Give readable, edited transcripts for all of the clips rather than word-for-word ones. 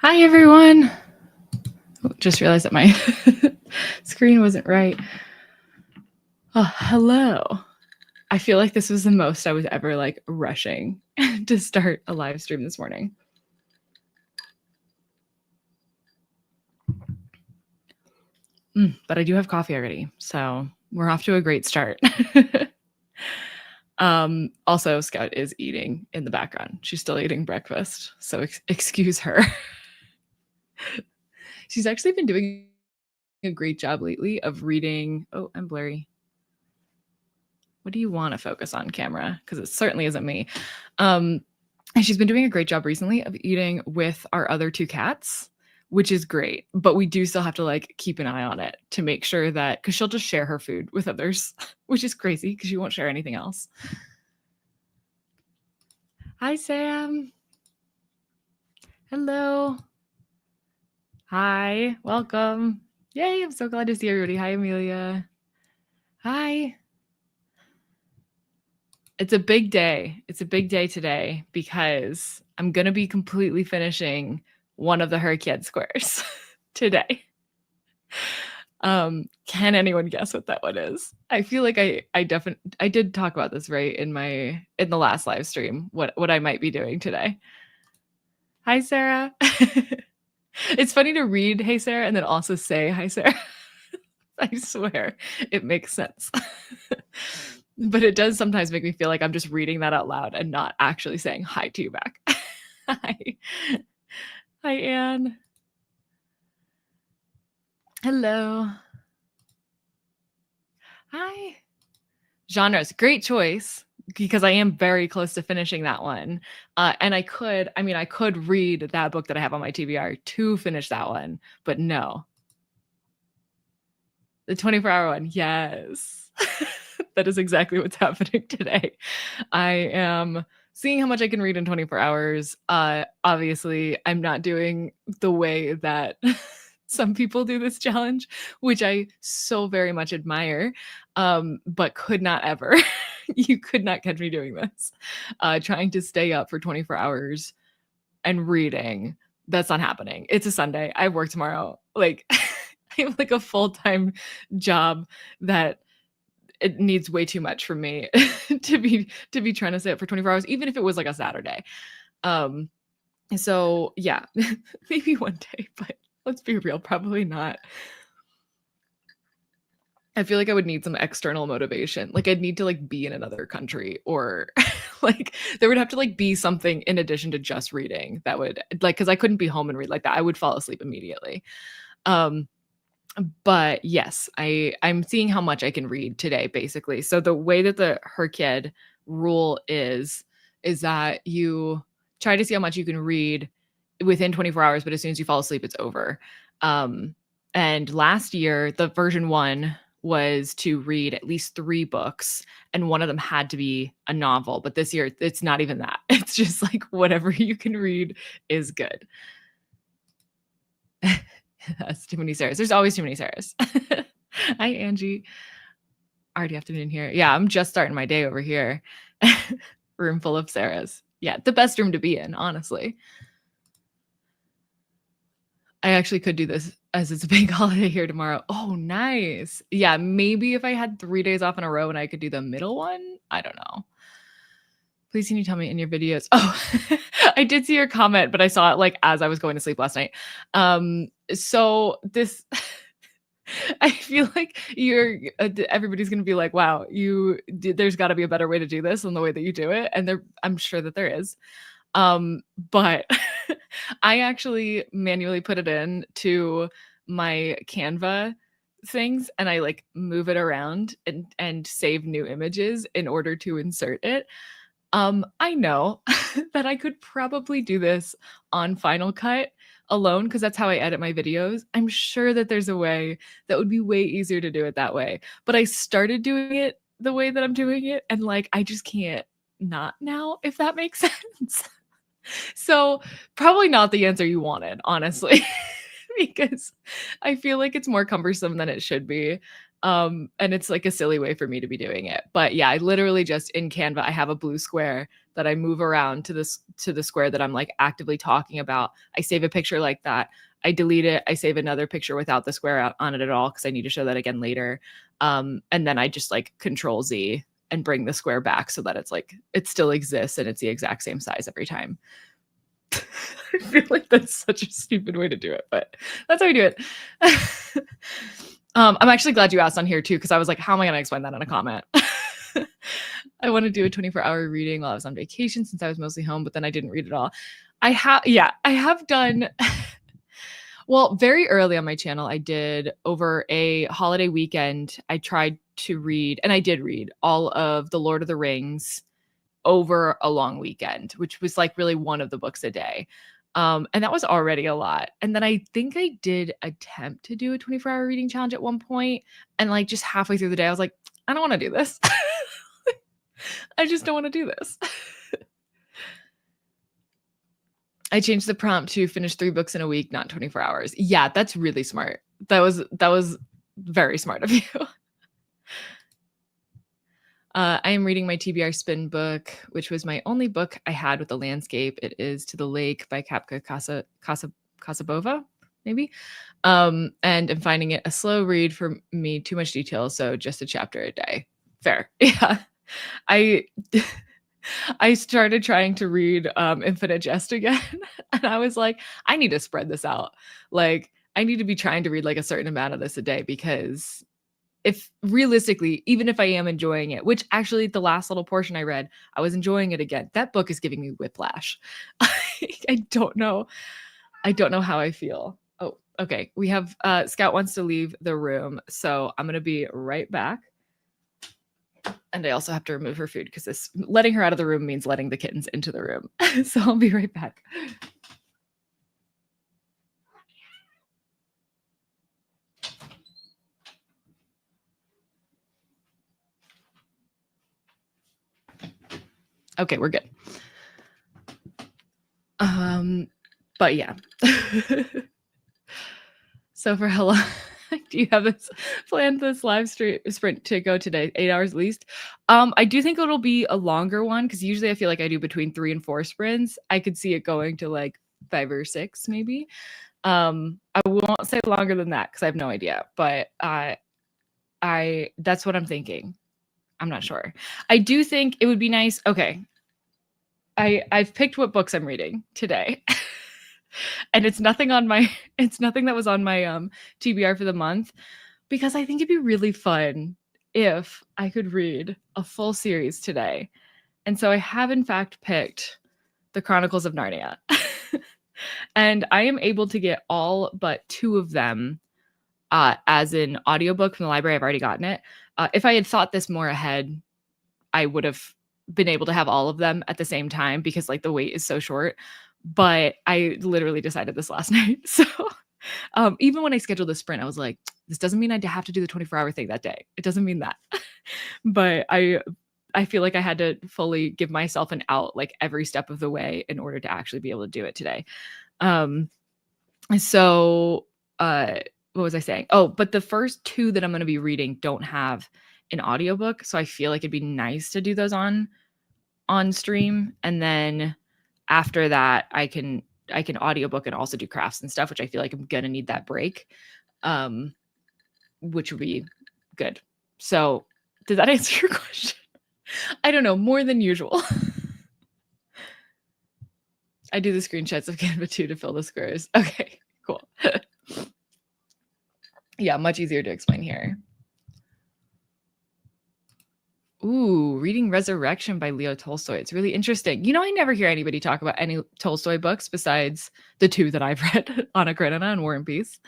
Hi, everyone. Oh, just realized that my screen wasn't right. Oh, hello. I feel like this was the most I was ever like rushing to start a live stream this morning. But I do have coffee already, so we're off to a great start. Also, Scout is eating in the background. She's still eating breakfast, so excuse her. She's actually been doing a great job lately of reading. Oh, I'm blurry. What do you want to focus on, camera? Because it certainly isn't me. And she's been doing a great job recently of eating with our other two cats, which is great. But we do still have to like keep an eye on it to make sure that, because she'll just share her food with others, which is crazy because she won't share anything else. Hi, Sam. Hello. Hi. Welcome. Yay. I'm so glad to see everybody. Hi, Amelia. Hi. It's a big day. It's a big day today because I'm going to be completely finishing one of the Herkiad squares today. Can anyone guess what that one is? I feel like I did talk about this right in the last live stream, what I might be doing today. Hi, Sarah. It's funny to read "Hey, Sarah" and then also say "Hi, Sarah." I swear it makes sense. But it does sometimes make me feel like I'm just reading that out loud and not actually saying hi to you back. Hi. Hi, Anne. Hello. Hi. Genres, great choice, because I am very close to finishing that one. And I could read that book that I have on my TBR to finish that one, but no. The 24-hour one, yes. That is exactly what's happening today. I am seeing how much I can read in 24 hours. Obviously, I'm not doing the way that some people do this challenge, which I so very much admire, but could not ever. You could not catch me doing this. Trying to stay up for 24 hours and reading. That's not happening. It's a Sunday. I work tomorrow. Like, I have like a full-time job that it needs way too much for me to be trying to stay up for 24 hours, even if it was like a Saturday. So yeah, maybe one day, but let's be real, probably not. I feel like I would need some external motivation. Like I'd need to like be in another country, or like there would have to like be something in addition to just reading that would like, because I couldn't be home and read like that. I would fall asleep immediately. But yes, I'm seeing how much I can read today, basically. So the way that the Herkiad rule is that you try to see how much you can read within 24 hours, but as soon as you fall asleep, it's over. And last year, the version 1 was to read at least 3 books, and one of them had to be a novel. But this year, it's not even that. It's just like whatever you can read is good. That's too many Sarahs. There's always too many Sarahs. Hi, Angie. Already afternoon here. Yeah, I'm just starting my day over here. Room full of Sarahs. Yeah, the best room to be in, honestly. I actually could do this as it's a big holiday here tomorrow. Oh, nice. Yeah, maybe if I had 3 days off in a row and I could do the middle one. I don't know. Please can you tell me in your videos? Oh, I did see your comment, but I saw it like as I was going to sleep last night. So this I feel like everybody's going to be like, wow, there's got to be a better way to do this than the way that you do it. And I'm sure that there is. But I actually manually put it in to my Canva things, and I like move it around and save new images in order to insert it. I know that I could probably do this on Final Cut alone, because that's how I edit my videos. I'm sure that there's a way that would be way easier to do it that way. But I started doing it the way that I'm doing it, and like I just can't not now, if that makes sense. So probably not the answer you wanted, honestly, because I feel like it's more cumbersome than it should be. And it's like a silly way for me to be doing it. But yeah, I literally just in Canva, I have a blue square that I move around to the square that I'm like actively talking about. I save a picture like that. I delete it. I save another picture without the square out on it at all because I need to show that again later. And then I just like Control Z and bring the square back so that it's like it still exists and it's the exact same size every time. I feel like that's such a stupid way to do it, but that's how we do it. I'm actually glad you asked on here too, because I was like, how am I going to explain that in a comment? I want to do a 24-hour reading while I was on vacation since I was mostly home, but then I didn't read it all. I have done. Well, very early on my channel, I did over a holiday weekend. I tried to read, and I did read all of the Lord of the Rings over a long weekend, which was like really one of the books a day. And that was already a lot. And then I think I did attempt to do a 24-hour reading challenge at one point. And like just halfway through the day, I was like, I don't want to do this. I just don't want to do this. I changed the prompt to finish 3 books in a week, not 24 hours. Yeah, that's really smart. That was very smart of you. I am reading my TBR Spin book, which was my only book I had with the landscape. It is To the Lake by Kapka Kasabova, maybe. And I'm finding it a slow read for me, too much detail, so just a chapter a day. Fair. Yeah. I started trying to read Infinite Jest again, and I was like, I need to spread this out. Like, I need to be trying to read like a certain amount of this a day, because if realistically, even if I am enjoying it, which actually the last little portion I read, I was enjoying it again. That book is giving me whiplash. I don't know how I feel. Oh, okay. We have Scout wants to leave the room, so I'm gonna be right back. And I also have to remove her food because this letting her out of the room means letting the kittens into the room. So I'll be right back. Okay, we're good. But yeah. So for hello, do you have this planned this live sprint to go today? 8 hours at least. I do think it'll be a longer one because usually I feel like I do between 3 and 4 sprints. I could see it going to like 5 or 6 maybe. I won't say longer than that because I have no idea, but I that's what I'm thinking. I'm not sure. I do think it would be nice. Okay. I've picked what books I'm reading today. And it's nothing that was on my TBR for the month, because I think it'd be really fun if I could read a full series today. And so I have in fact picked The Chronicles of Narnia. And I am able to get all but 2 of them as an audiobook from the library. I've already gotten it. If I had thought this more ahead, I would have been able to have all of them at the same time because like the wait is so short. But I literally decided this last night. So even when I scheduled the sprint, I was like, this doesn't mean I have to do the 24-hour thing that day. It doesn't mean that. But I feel like I had to fully give myself an out like every step of the way in order to actually be able to do it today. So what was I saying? Oh, but the first 2 that I'm going to be reading don't have an audiobook. So I feel like it'd be nice to do those on stream. And then after that, I can audiobook and also do crafts and stuff, which I feel like I'm going to need that break, which would be good. So did that answer your question? I don't know, more than usual. I do the screenshots of Canva too to fill the squares. Okay, cool. Yeah, much easier to explain here. Ooh, reading Resurrection by Leo Tolstoy. It's really interesting. You know, I never hear anybody talk about any Tolstoy books besides the 2 that I've read, Anna Karenina and War and Peace.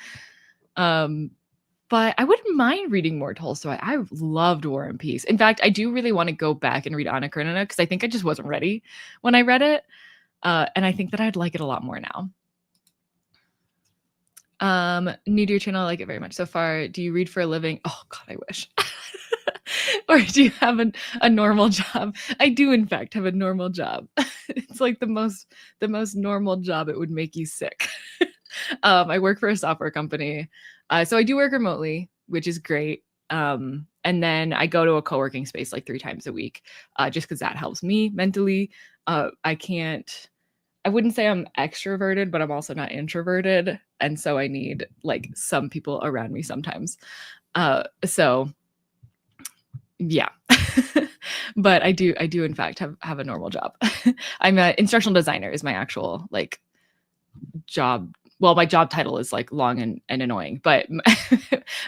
But I wouldn't mind reading more Tolstoy. I loved War and Peace. In fact, I do really want to go back and read Anna Karenina because I think I just wasn't ready when I read it. And I think that I'd like it a lot more now. New to your channel, I like it very much so far. Do you read for a living? Oh God, I wish. Or do you have a normal job? I do in fact have a normal job. It's like the most normal job. It would make you sick. I work for a software company. So I do work remotely, which is great. And And then I go to a co-working space like 3 times a week, just because that helps me mentally. I wouldn't say I'm extroverted, but I'm also not introverted. And so I need like some people around me sometimes. So yeah. But I do in fact have a normal job. I'm an instructional designer is my actual like job. Well, my job title is like long and annoying, but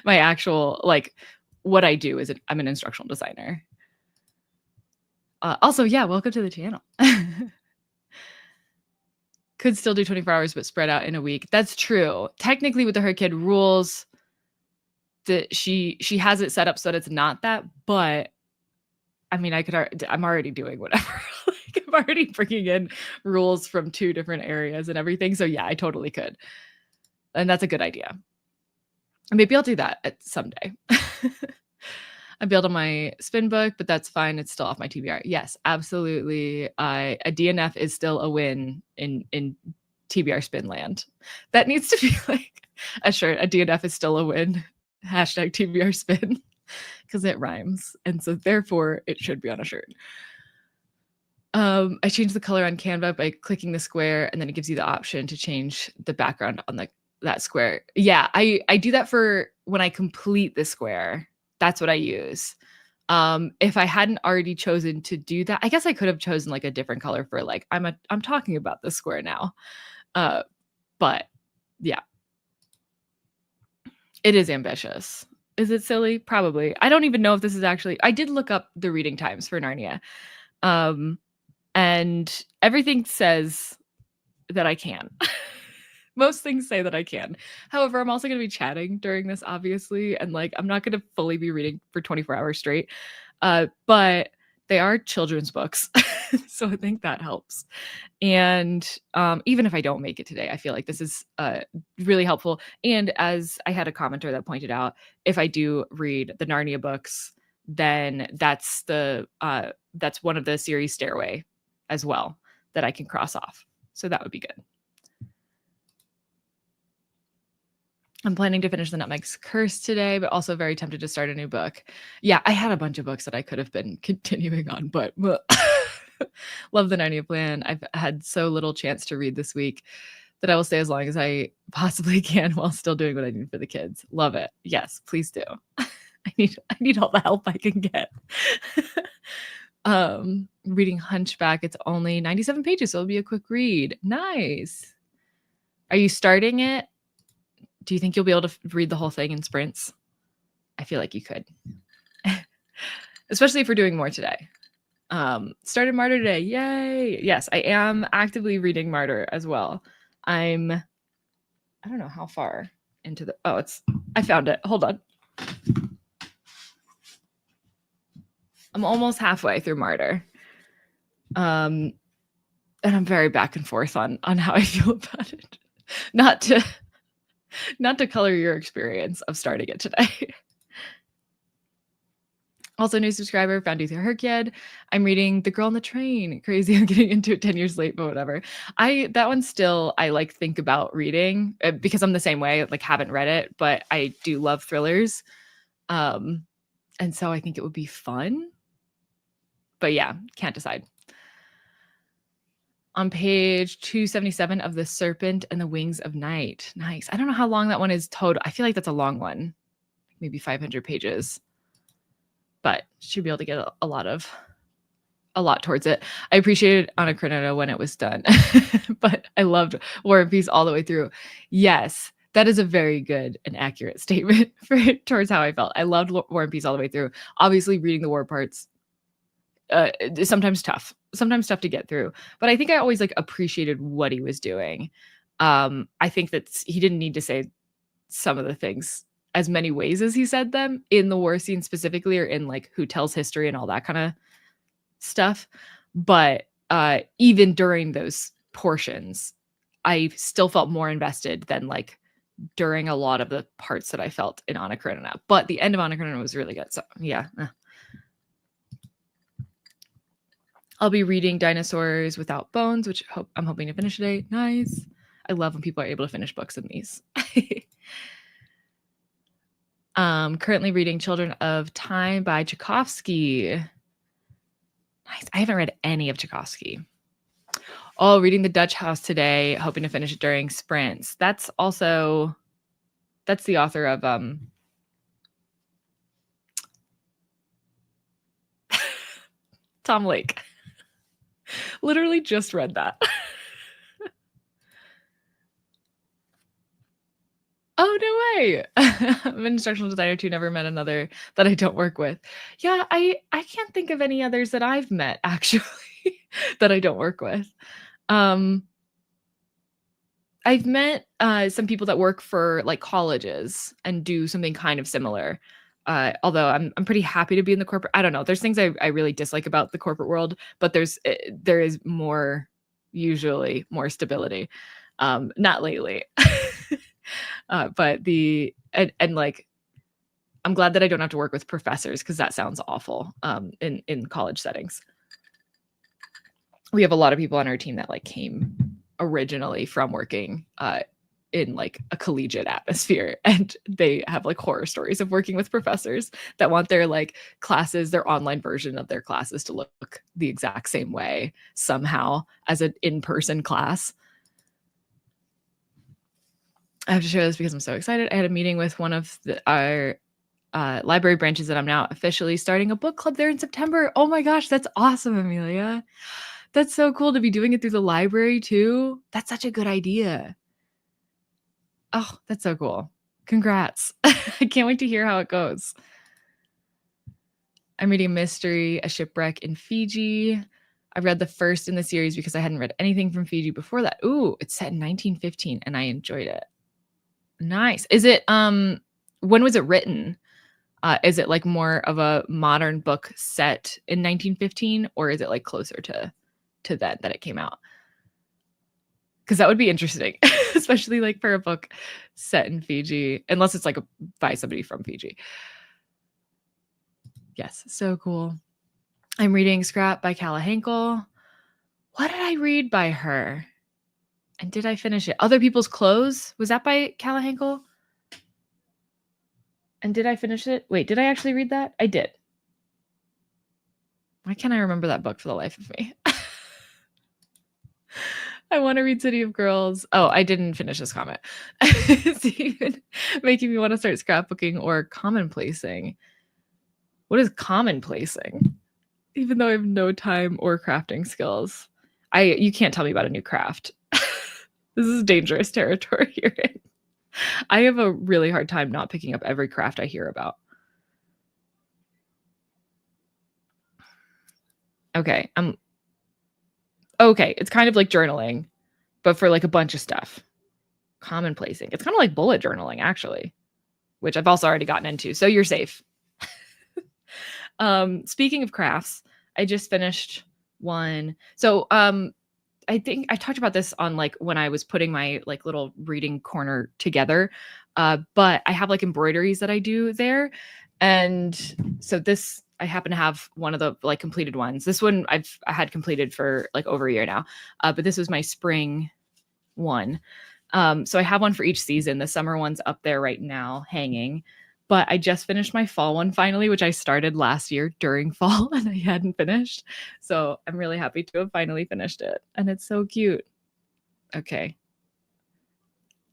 my actual like what I do is I'm an instructional designer. Also, yeah, welcome to the channel. Could still do 24 hours, but spread out in a week. That's true. Technically, with the Her Kid rules, that she has it set up so that it's not that. But I mean, I'm already doing whatever. Like, I'm already bringing in rules from 2 different areas and everything. So yeah, I totally could, and that's a good idea. Maybe I'll do that at someday. I built on my spin book, but that's fine. It's still off my TBR. Yes, absolutely. A DNF is still a win in TBR spin land. That needs to be like a shirt. A DNF is still a win. Hashtag TBR spin, because it rhymes. And so therefore it should be on a shirt. I changed the color on Canva by clicking the square, and then it gives you the option to change the background on that square. Yeah, I do that for when I complete the square. That's what I use. If I hadn't already chosen to do that, I guess I could have chosen like a different color for like I'm talking about the square now. But yeah, it is ambitious. Is it silly? Probably. I don't even know if this is actually. I did look up the reading times for Narnia, and everything says that I can. Most things say that I can. However, I'm also going to be chatting during this, obviously, and like I'm not going to fully be reading for 24 hours straight. But they are children's books, so I think that helps. And even if I don't make it today, I feel like this is really helpful. And as I had a commenter that pointed out, if I do read the Narnia books, then that's one of the series Stairway as well that I can cross off. So that would be good. I'm planning to finish the Nutmeg's Curse today, but also very tempted to start a new book. Yeah, I had a bunch of books that I could have been continuing on, but love the Narnia plan. I've had so little chance to read this week that I will stay as long as I possibly can while still doing what I need for the kids. Love it. Yes, please do. I need all the help I can get. Reading Hunchback, it's only 97 pages, so it'll be a quick read. Nice. Are you starting it? Do you think you'll be able to read the whole thing in sprints? I feel like you could. Especially if we're doing more today. Started Martyr today. Yay. Yes, I am actively reading Martyr as well. I don't know how far into the... Oh, I found it. Hold on. I'm almost halfway through Martyr. And I'm very back and forth on how I feel about it. Not to color your experience of starting it today. Also, new subscriber, found you through Her Kid. I'm reading The Girl on the Train. Crazy, I'm getting into it 10 years late, but whatever. That one still, I like think about reading because I'm the same way, like haven't read it, but I do love thrillers. And so I think it would be fun. But yeah, can't decide. On page 277 of The Serpent and the Wings of Night. Nice. I don't know how long that one is total. I feel like that's a long one. Maybe 500 pages. But should be able to get a lot towards it. I appreciated Anacrenita when it was done. But I loved War and Peace all the way through. Yes, that is a very good and accurate statement towards how I felt. I loved War and Peace all the way through. Obviously, reading the war parts is sometimes tough to get through, but I think I always like appreciated what he was doing. I think that he didn't need to say some of the things as many ways as he said them in the war scene specifically, or in like who tells history and all that kind of stuff. But even during those portions, I still felt more invested than like during a lot of the parts that I felt in Anna Karenina. But the end of Anna Karenina was really good. So yeah. I'll be reading Dinosaurs Without Bones, which I'm hoping to finish today. Nice. I love when people are able to finish books in these. Currently reading Children of Time by Tchaikovsky. Nice. I haven't read any of Tchaikovsky. Oh, reading The Dutch House today, hoping to finish it during sprints. That's the author of Tom Lake. Literally just read that. Oh, no way. I'm an instructional designer too, never met another that I don't work with. Yeah, I can't think of any others that I've met actually that I don't work with. I've met some people that work for like colleges and do something kind of similar. Although I'm pretty happy to be in the corporate. I don't know. There's things I really dislike about the corporate world, but there is usually more stability. Not lately. But like I'm glad that I don't have to work with professors because that sounds awful in college settings. We have a lot of people on our team that like came originally from working in like a collegiate atmosphere, and they have like horror stories of working with professors that want their like classes, their online version of their classes to look the exact same way somehow as an in-person class. I have to share this because I'm so excited. I had a meeting with one of our library branches that I'm now officially starting a book club there in September. Oh my gosh, that's awesome, Amelia. That's so cool to be doing it through the library too. That's such a good idea. Oh, that's so cool. Congrats. I can't wait to hear how it goes. I'm reading Mystery, A Shipwreck in Fiji. I read the first in the series because I hadn't read anything from Fiji before that. Ooh, it's set in 1915 and I enjoyed it. Nice. Is it when was it written? Is it like more of a modern book set in 1915, or is it like closer to that it came out? Because that would be interesting, especially like for a book set in Fiji, unless it's like by somebody from Fiji. Yes, so cool. I'm reading Scrap by Calla Henkel. What did I read by her? And did I finish it? Other People's Clothes? Was that by Calla Henkel? And did I finish it? Wait, did I actually read that? I did. Why can't I remember that book for the life of me? I want to read City of Girls. Oh, I didn't finish this comment. It's even making me want to start scrapbooking or commonplacing. What is commonplacing? Even though I have no time or crafting skills. You can't tell me about a new craft. This is dangerous territory you're in. I have a really hard time not picking up every craft I hear about. Okay, it's kind of like journaling, but for like a bunch of stuff. Commonplacing. It's kind of like bullet journaling, actually, which I've also already gotten into. So you're safe. Speaking of crafts, I just finished one. So I think I talked about this on like when I was putting my like little reading corner together. But I have like embroideries that I do there. And so this, I happen to have one of the like completed ones. This one I had completed for like over a year now. But this was my spring one. So I have one for each season. The summer one's up there right now hanging. But I just finished my fall one finally, which I started last year during fall and I hadn't finished. So I'm really happy to have finally finished it. And it's so cute. Okay.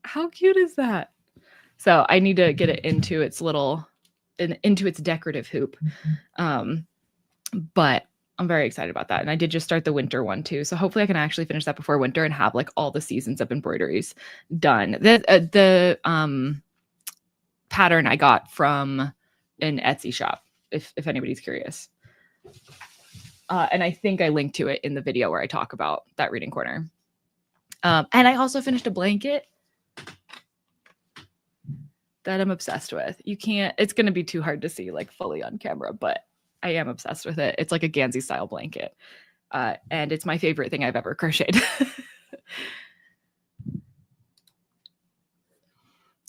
How cute is that? So I need to get it into its into its decorative hoop. But I'm very excited about that. And I did just start the winter one too. So hopefully I can actually finish that before winter and have like all the seasons of embroideries done. The pattern I got from an Etsy shop, if anybody's curious. And I think I linked to it in the video where I talk about that reading corner. And I also finished a blanket that I'm obsessed with. It's going to be too hard to see like fully on camera, but I am obsessed with it. It's like a Gansey style blanket. And it's my favorite thing I've ever crocheted.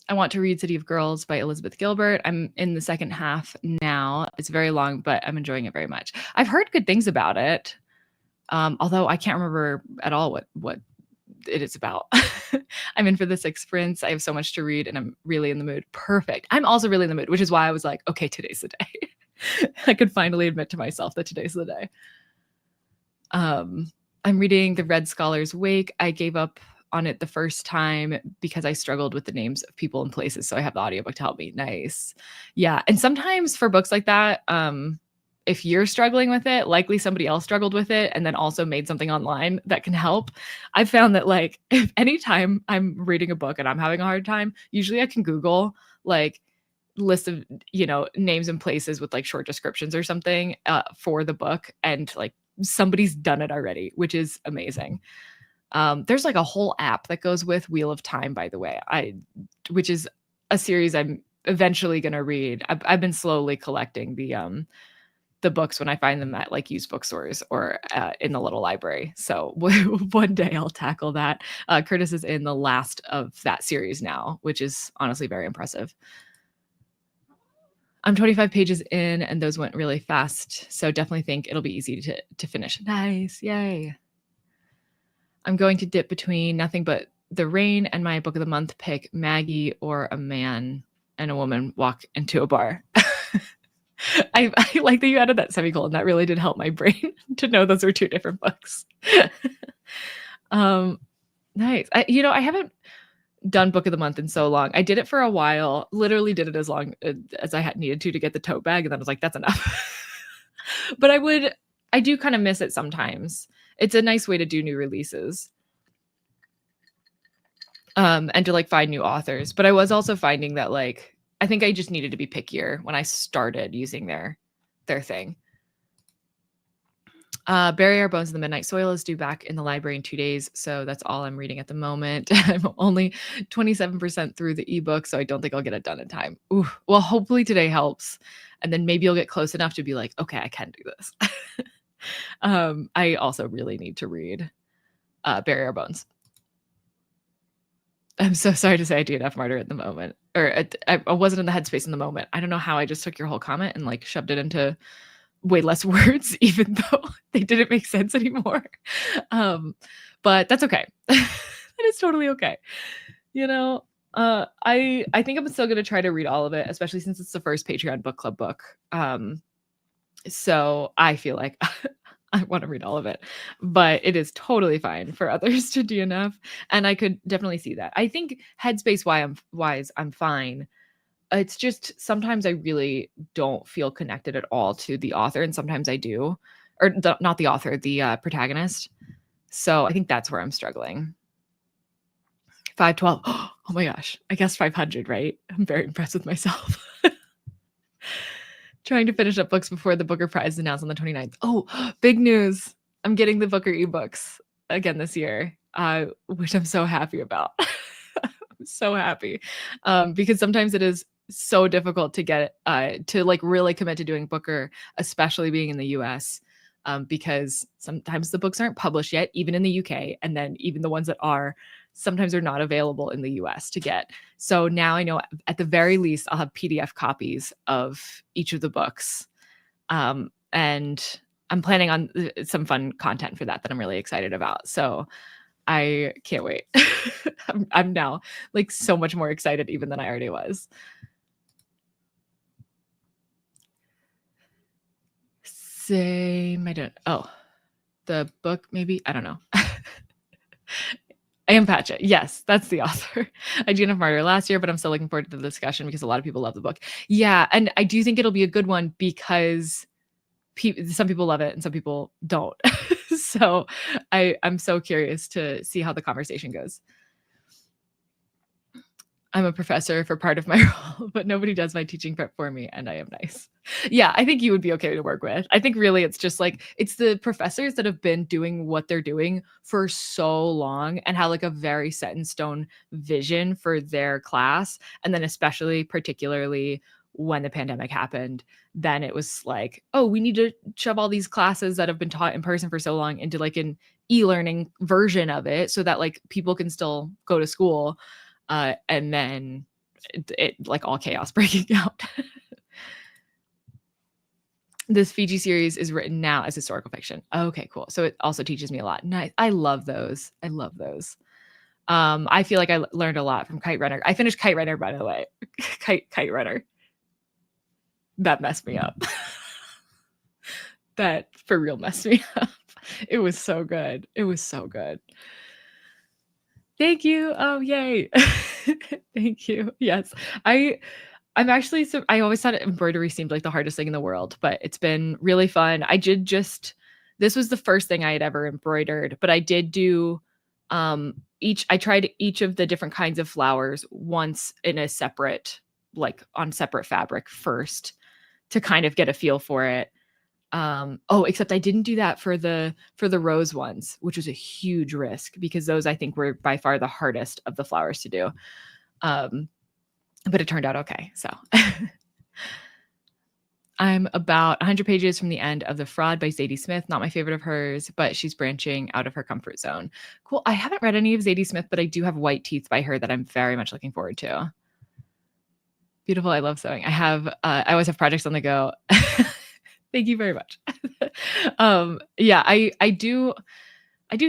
I want to read City of Girls by Elizabeth Gilbert. I'm in the second half now. It's very long, but I'm enjoying it very much. I've heard good things about it. Although I can't remember at all what it is about. I'm in for the 6 sprints. I have so much to read and I'm really in the mood. Perfect. I'm also really in the mood, which is why I was like, okay, today's the day. I could finally admit to myself that today's the day. I'm reading The Red Scholar's Wake. I gave up on it the first time because I struggled with the names of people and places. So I have the audiobook to help me. Nice. Yeah. And sometimes for books like that, if you're struggling with it, likely somebody else struggled with it and then also made something online that can help. I've found that like if anytime I'm reading a book and I'm having a hard time, usually I can Google like list of, names and places with like short descriptions or something for the book. And like somebody's done it already, which is amazing. There's like a whole app that goes with Wheel of Time, by the way, which is a series I'm eventually going to read. I've been slowly collecting the books when I find them at like used bookstores or in the little library. So one day I'll tackle that. Curtis is in the last of that series now, which is honestly very impressive. I'm 25 pages in and those went really fast. So definitely think it'll be easy to finish. Nice. Yay. I'm going to dip between Nothing But the Rain and my book of the month pick, Maggie or A Man and a Woman Walk into a Bar. I like that you added that semicolon. That really did help my brain to know those are 2 different books. Nice. I haven't done book of the month in so long. I did it for a while, literally did it as long as I had needed to get the tote bag. And then I was like, that's enough. But I do kind of miss it sometimes. It's a nice way to do new releases. And to like find new authors. But I was also finding that like, I think I just needed to be pickier when I started using their thing. Bury Our Bones in the Midnight Soil is due back in the library in 2 days. So that's all I'm reading at the moment. I'm only 27% through the ebook, so I don't think I'll get it done in time. Ooh, well, hopefully today helps. And then maybe you'll get close enough to be like, okay, I can do this. I also really need to read Bury Our Bones. I'm so sorry to say I DNF Martyr at the moment. Or I wasn't in the headspace in the moment. I don't know how I just took your whole comment and like shoved it into way less words, even though they didn't make sense anymore. But that's okay. It is totally okay. I think I'm still going to try to read all of it, especially since it's the first Patreon book club book. So I feel like I want to read all of it, but it is totally fine for others to DNF. And I could definitely see that. I think headspace wise, I'm fine. It's just sometimes I really don't feel connected at all to the author. And sometimes I do, or not the author, the protagonist. So I think that's where I'm struggling. 512. Oh my gosh. I guess 500, right? I'm very impressed with myself. Trying to finish up books before the Booker Prize is announced on the 29th. Oh, big news. I'm getting the Booker ebooks again this year, which I'm so happy about. I'm so happy because sometimes it is so difficult to get to like really commit to doing Booker, especially being in the US, because sometimes the books aren't published yet, even in the UK. And then even the ones that are, sometimes are not available in the US to get. So now I know at the very least, I'll have PDF copies of each of the books. And I'm planning on some fun content for that I'm really excited about. So I can't wait. I'm now like so much more excited even than I already was. Same. I don't. Oh, the book maybe. I don't know. I am Patchett. Yes, that's the author. I DNF Martyr last year, but I'm still looking forward to the discussion because a lot of people love the book. Yeah, and I do think it'll be a good one because some people love it and some people don't. So I'm so curious to see how the conversation goes. I'm a professor for part of my role, but nobody does my teaching prep for me, and I am nice. Yeah, I think you would be okay to work with. I think really it's just like, it's the professors that have been doing what they're doing for so long and have like a very set in stone vision for their class. And then especially particularly when the pandemic happened, then it was like, oh, we need to shove all these classes that have been taught in person for so long into like an e-learning version of it so that like people can still go to school. And then it like all chaos breaking out. This Fiji series is written now as historical fiction. Okay, cool. So it also teaches me a lot. Nice. I love those. I love those. I feel like I learned a lot from Kite Runner. I finished Kite Runner, by the way. Kite Runner. That messed me up. That for real messed me up. It was so good. It was so good. Thank you. Oh, yay. Thank you. Yes. I'm actually I always thought embroidery seemed like the hardest thing in the world, but it's been really fun. This was the first thing I had ever embroidered, but I did do I tried each of the different kinds of flowers once in a separate, like on separate fabric first to kind of get a feel for it. Except I didn't do that for the rose ones, which was a huge risk because those I think were by far the hardest of the flowers to do. But it turned out okay. So I'm about 100 pages from the end of The Fraud by Zadie Smith. Not my favorite of hers, but she's branching out of her comfort zone. Cool. I haven't read any of Zadie Smith, but I do have White Teeth by her that I'm very much looking forward to. Beautiful. I love sewing. I always have projects on the go. Thank you very much. Yeah, I do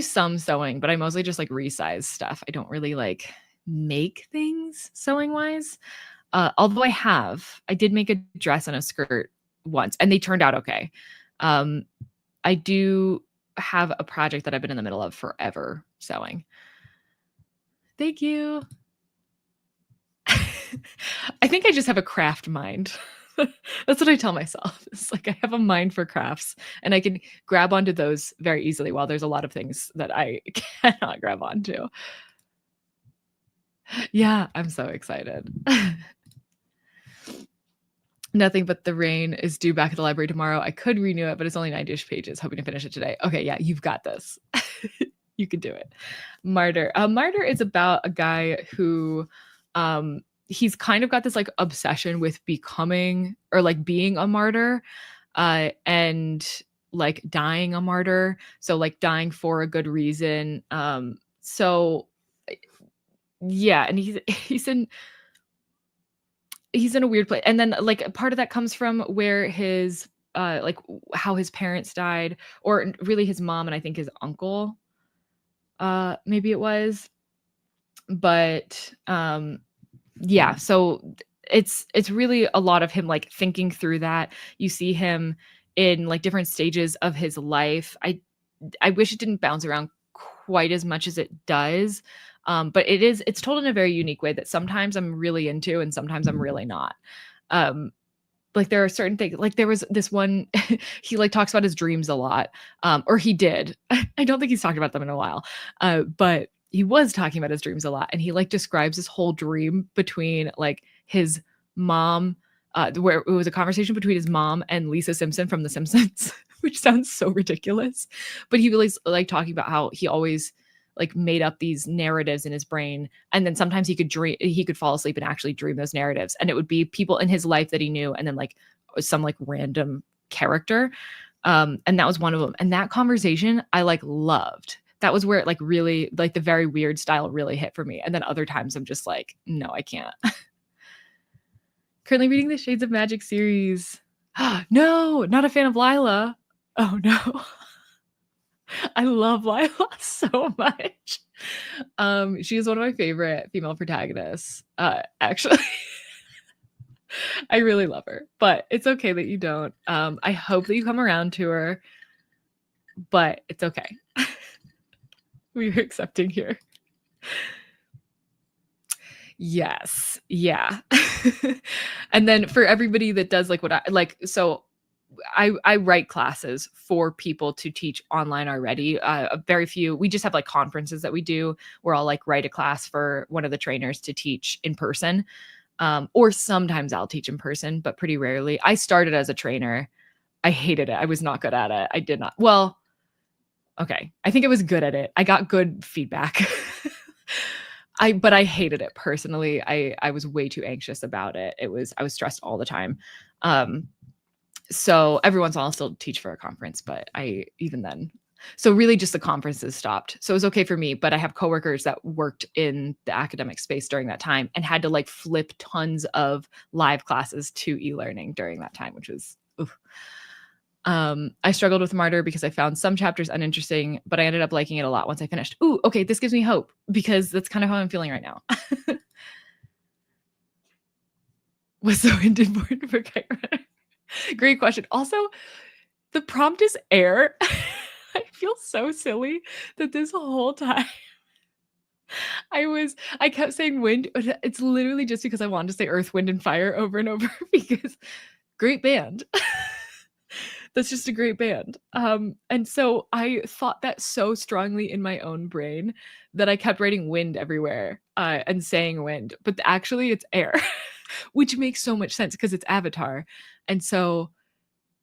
some sewing, but I mostly just like resize stuff. I don't really like make things sewing wise. Although I did make a dress and a skirt once and they turned out okay. I do have a project that I've been in the middle of forever sewing. Thank you. I think I just have a craft mind. That's what I tell myself. It's like I have a mind for crafts and I can grab onto those very easily while there's a lot of things that I cannot grab onto. Yeah, I'm so excited. Nothing But the Rain is due back at the library tomorrow. I could renew it, but it's only 90-ish pages. Hoping to finish it today. Okay, yeah, you've got this. You can do it. Martyr. Martyr is about a guy who he's kind of got this like obsession with becoming or like being a martyr and like dying a martyr. So like dying for a good reason. So yeah, and he's in a weird place. And then like part of that comes from where his like how his parents died, or really his mom and I think his uncle maybe it was. But yeah, so it's really a lot of him like thinking through that. You see him in like different stages of his life. I wish it didn't bounce around quite as much as it does. But it's told in a very unique way that sometimes I'm really into and sometimes I'm really not. Like there are certain things, like there was this one, he like talks about his dreams a lot. Or he did. I don't think he's talked about them in a while. But he was talking about his dreams a lot. And he like describes this whole dream between like his mom, where it was a conversation between his mom and Lisa Simpson from The Simpsons, which sounds so ridiculous. But he really like talking about how he always like made up these narratives in his brain. And then sometimes he could fall asleep and actually dream those narratives. And it would be people in his life that he knew. And then like some like random character. And that was one of them. And that conversation I like loved. That was where it like really like the very weird style really hit for me. And then other times I'm just like, no, I can't. Currently reading the Shades of Magic series. No, not a fan of Lila. Oh no. I love Lila so much. She is one of my favorite female protagonists. Actually, I really love her, but it's okay that you don't. I hope that you come around to her, but it's okay. We are accepting here. Yes. Yeah. And then for everybody that does like what I like, so I write classes for people to teach online already. Very few. We just have like conferences that we do where I'll like write a class for one of the trainers to teach in person. Or sometimes I'll teach in person, but pretty rarely. I started as a trainer. I hated it. I was not good at it. I did not. Well, okay. I think I was good at it. I got good feedback. But I hated it personally. I was way too anxious about it. I was stressed all the time. So every once in a while I'll still teach for a conference, but even then. So really just the conferences stopped. So it was okay for me, but I have coworkers that worked in the academic space during that time and had to like flip tons of live classes to e-learning during that time, which was, oof. I struggled with Martyr because I found some chapters uninteresting, but I ended up liking it a lot once I finished. Ooh, okay, this gives me hope because that's kind of how I'm feeling right now. Was so important for Kite Runner? Great question. Also, the prompt is air. I feel so silly that this whole time I kept saying wind. It's literally just because I wanted to say earth, wind, and fire over and over because great band. That's just a great band. And so I thought that so strongly in my own brain that I kept writing wind everywhere and saying wind, but actually it's air, which makes so much sense because it's Avatar. And so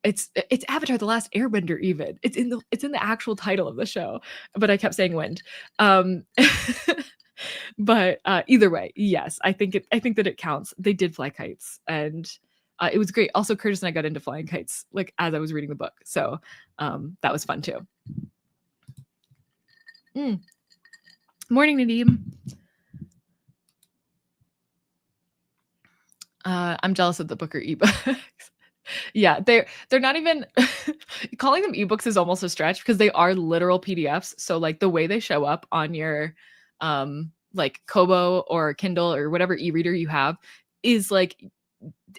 it's Avatar: The Last Airbender even. It's in the actual title of the show, but I kept saying wind. But either way, yes, I think that it counts. They did fly kites, and it was great. Also, Curtis and I got into flying kites like as I was reading the book, so that was fun too. Morning, Nadeem. I'm jealous of the book or ebooks. Yeah, they're not even calling them ebooks is almost a stretch because they are literal PDFs. So like the way they show up on your like Kobo or Kindle or whatever e-reader you have is like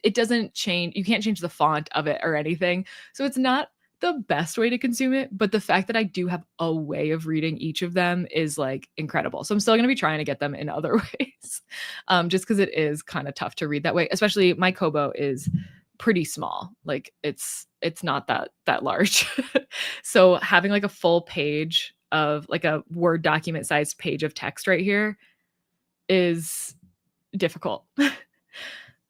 it doesn't change. You can't change the font of it or anything. So it's not the best way to consume it, but the fact that I do have a way of reading each of them is like incredible. So I'm still going to be trying to get them in other ways. Just because it is kind of tough to read that way, especially my Kobo is pretty small. Like it's not that large. So having like a full page of like a Word document sized page of text right here is difficult.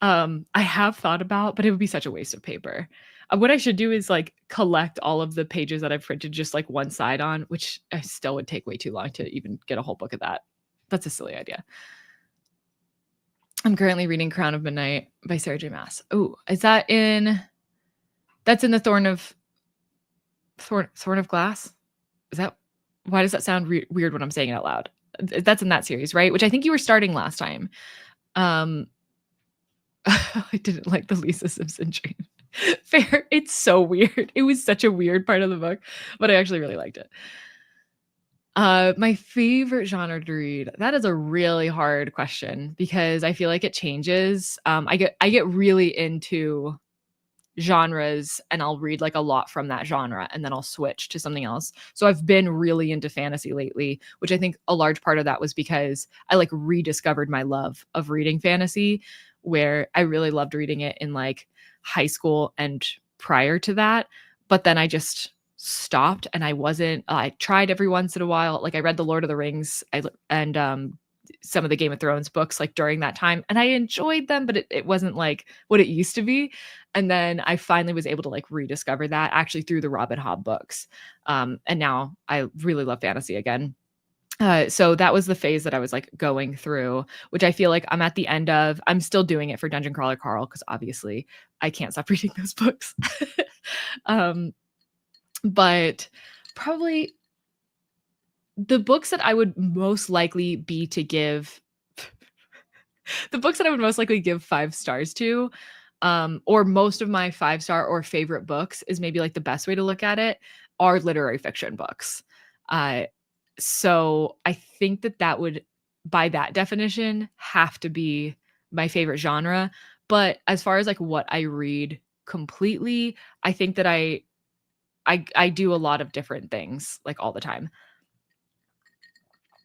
I have thought about, but it would be such a waste of paper. What I should do is like collect all of the pages that I've printed just like one side on, which I still would take way too long to even get a whole book of that. That's a silly idea. I'm currently reading Crown of Midnight by Sarah J. Maas. Oh, is that in? That's in the Thorn of Glass. Is that? Why does that sound weird when I'm saying it out loud? That's in that series, right? Which I think you were starting last time. I didn't like the Lisa Simpson dream. Fair. It's so weird. It was such a weird part of the book, but I actually really liked it. My favorite genre to read. That is a really hard question because I feel like it changes. I get really into genres and I'll read like a lot from that genre and then I'll switch to something else. So I've been really into fantasy lately, which I think a large part of that was because I like rediscovered my love of reading fantasy, where I really loved reading it in like high school and prior to that. But then I just stopped and I tried every once in a while. Like I read the Lord of the Rings and some of the Game of Thrones books like during that time and I enjoyed them, but it wasn't like what it used to be. And then I finally was able to like rediscover that actually through the Robin Hobb books. And now I really love fantasy again. So that was the phase that I was like going through, which I feel like I'm at the end of. I'm still doing it for Dungeon Crawler Carl because obviously I can't stop reading those books. But probably the books that I would most likely give 5 stars to, or most of my 5-star or favorite books is maybe like the best way to look at it, are literary fiction books. So I think that would, by that definition, have to be my favorite genre. But as far as like what I read completely, I think that I do a lot of different things like all the time.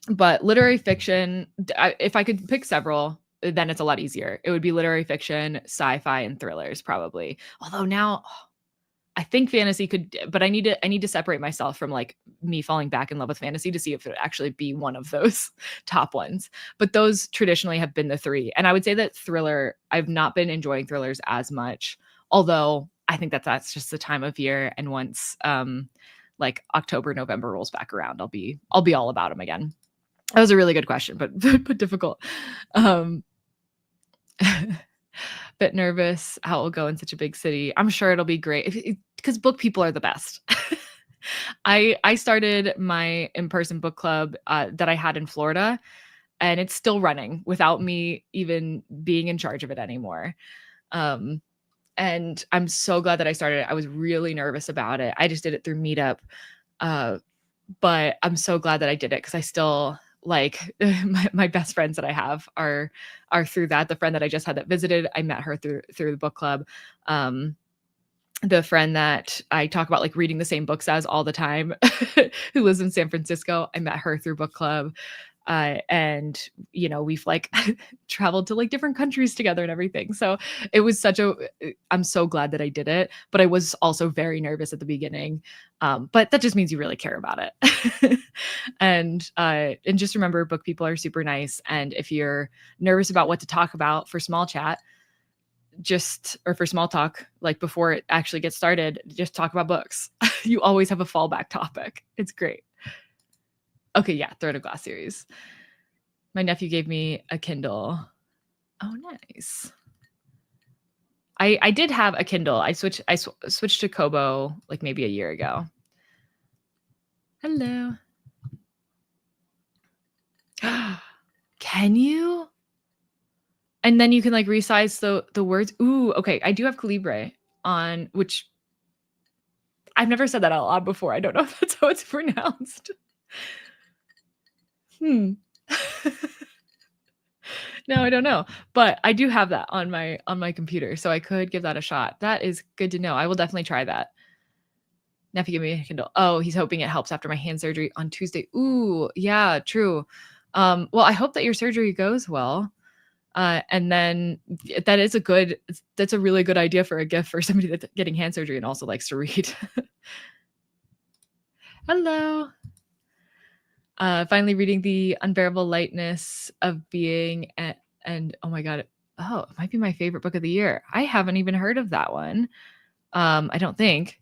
But literary fiction, if I could pick several, then it's a lot easier. It would be literary fiction, sci-fi, and thrillers probably. Although now I think fantasy could, but I need to separate myself from like me falling back in love with fantasy to see if it would actually be one of those top ones. But those traditionally have been the 3. And I would say that thriller, I've not been enjoying thrillers as much, although I think that's just the time of year. And once like October, November rolls back around, I'll be all about them again. That was a really good question, but difficult. Bit nervous how it will go in such a big city. I'm sure it'll be great because book people are the best. I started my in-person book club that I had in Florida, and it's still running without me even being in charge of it anymore. And I'm so glad that I started it. I was really nervous about it. I just did it through Meetup. Uh, but I'm so glad that I did it because I still like my best friends that I have are through that. The friend that I just had that visited, I met her through the book club. The friend that I talk about like reading the same books as all the time, who lives in San Francisco, I met her through book club. And we've like traveled to like different countries together and everything. So it was I'm so glad that I did it, but I was also very nervous at the beginning. But that just means you really care about it. And just remember, book people are super nice. And if you're nervous about what to talk about for small chat, or for small talk, like before it actually gets started, just talk about books. You always have a fallback topic. It's great. Okay, yeah, Thread of Glass series. My nephew gave me a Kindle. Oh, nice. I did have a Kindle. I switched to Kobo like maybe a year ago. Hello. Can you? And then you can like resize the words. Ooh, okay. I do have Calibre on, which I've never said that out loud before. I don't know if that's how it's pronounced. No, I don't know. But I do have that on my computer, so I could give that a shot. That is good to know. I will definitely try that. Nephew give me a Kindle. Oh, he's hoping it helps after my hand surgery on Tuesday. Ooh, yeah, true. Well, I hope that your surgery goes well. And then that's a really good idea for a gift for somebody that's getting hand surgery and also likes to read. Hello. Finally reading The Unbearable Lightness of Being, and oh my God, it might be my favorite book of the year. I haven't even heard of that one. I don't think,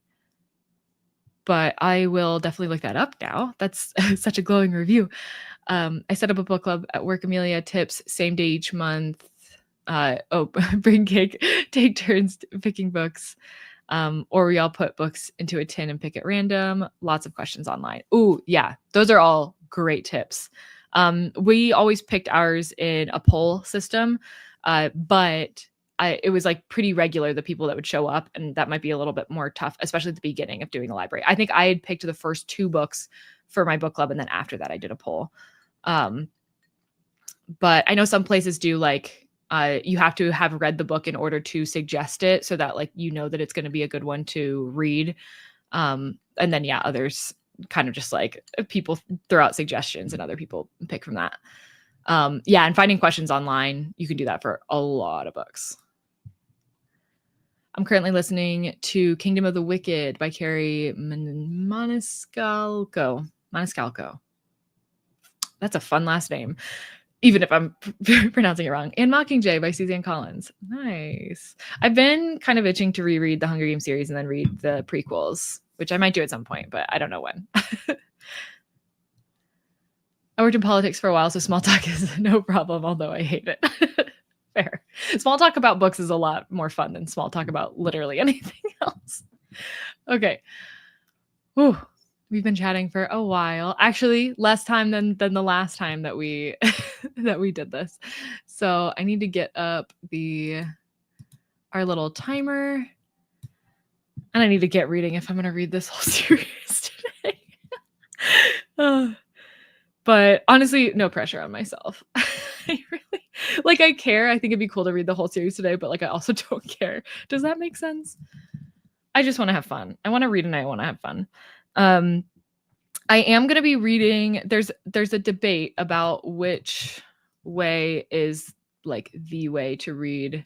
but I will definitely look that up now. That's such a glowing review. I set up a book club at work. Amelia tips same day each month. Bring cake, take turns picking books. Or we all put books into a tin and pick at random. Lots of questions online. Ooh, yeah, those are all great tips. We always picked ours in a poll system, but it was like pretty regular, the people that would show up, and that might be a little bit more tough, especially at the beginning of doing a library. I think I had picked the first 2 books for my book club, and then after that I did a poll. But I know some places do like, you have to have read the book in order to suggest it, so that like that it's going to be a good one to read. And then yeah, others kind of just like people throw out suggestions and other people pick from that. Yeah, and finding questions online, you can do that for a lot of books. I'm currently listening to Kingdom of the Wicked by Carrie Maniscalco. That's a fun last name, even if I'm pronouncing it wrong. And Mockingjay by Suzanne Collins. Nice. I've been kind of itching to reread the Hunger Games series and then read the prequels, which I might do at some point, but I don't know when. I worked in politics for a while, so small talk is no problem, although I hate it. Fair. Small talk about books is a lot more fun than small talk about literally anything else. Okay. Whew. We've been chatting for a while. Actually, less time than the last time that we that we did this. So I need to get up our little timer. And I need to get reading if I'm going to read this whole series today. But honestly, no pressure on myself. I care. I think it'd be cool to read the whole series today, but like I also don't care. Does that make sense? I just want to have fun. I want to read and I want to have fun. I am going to be reading. There's a debate about which way is like the way to read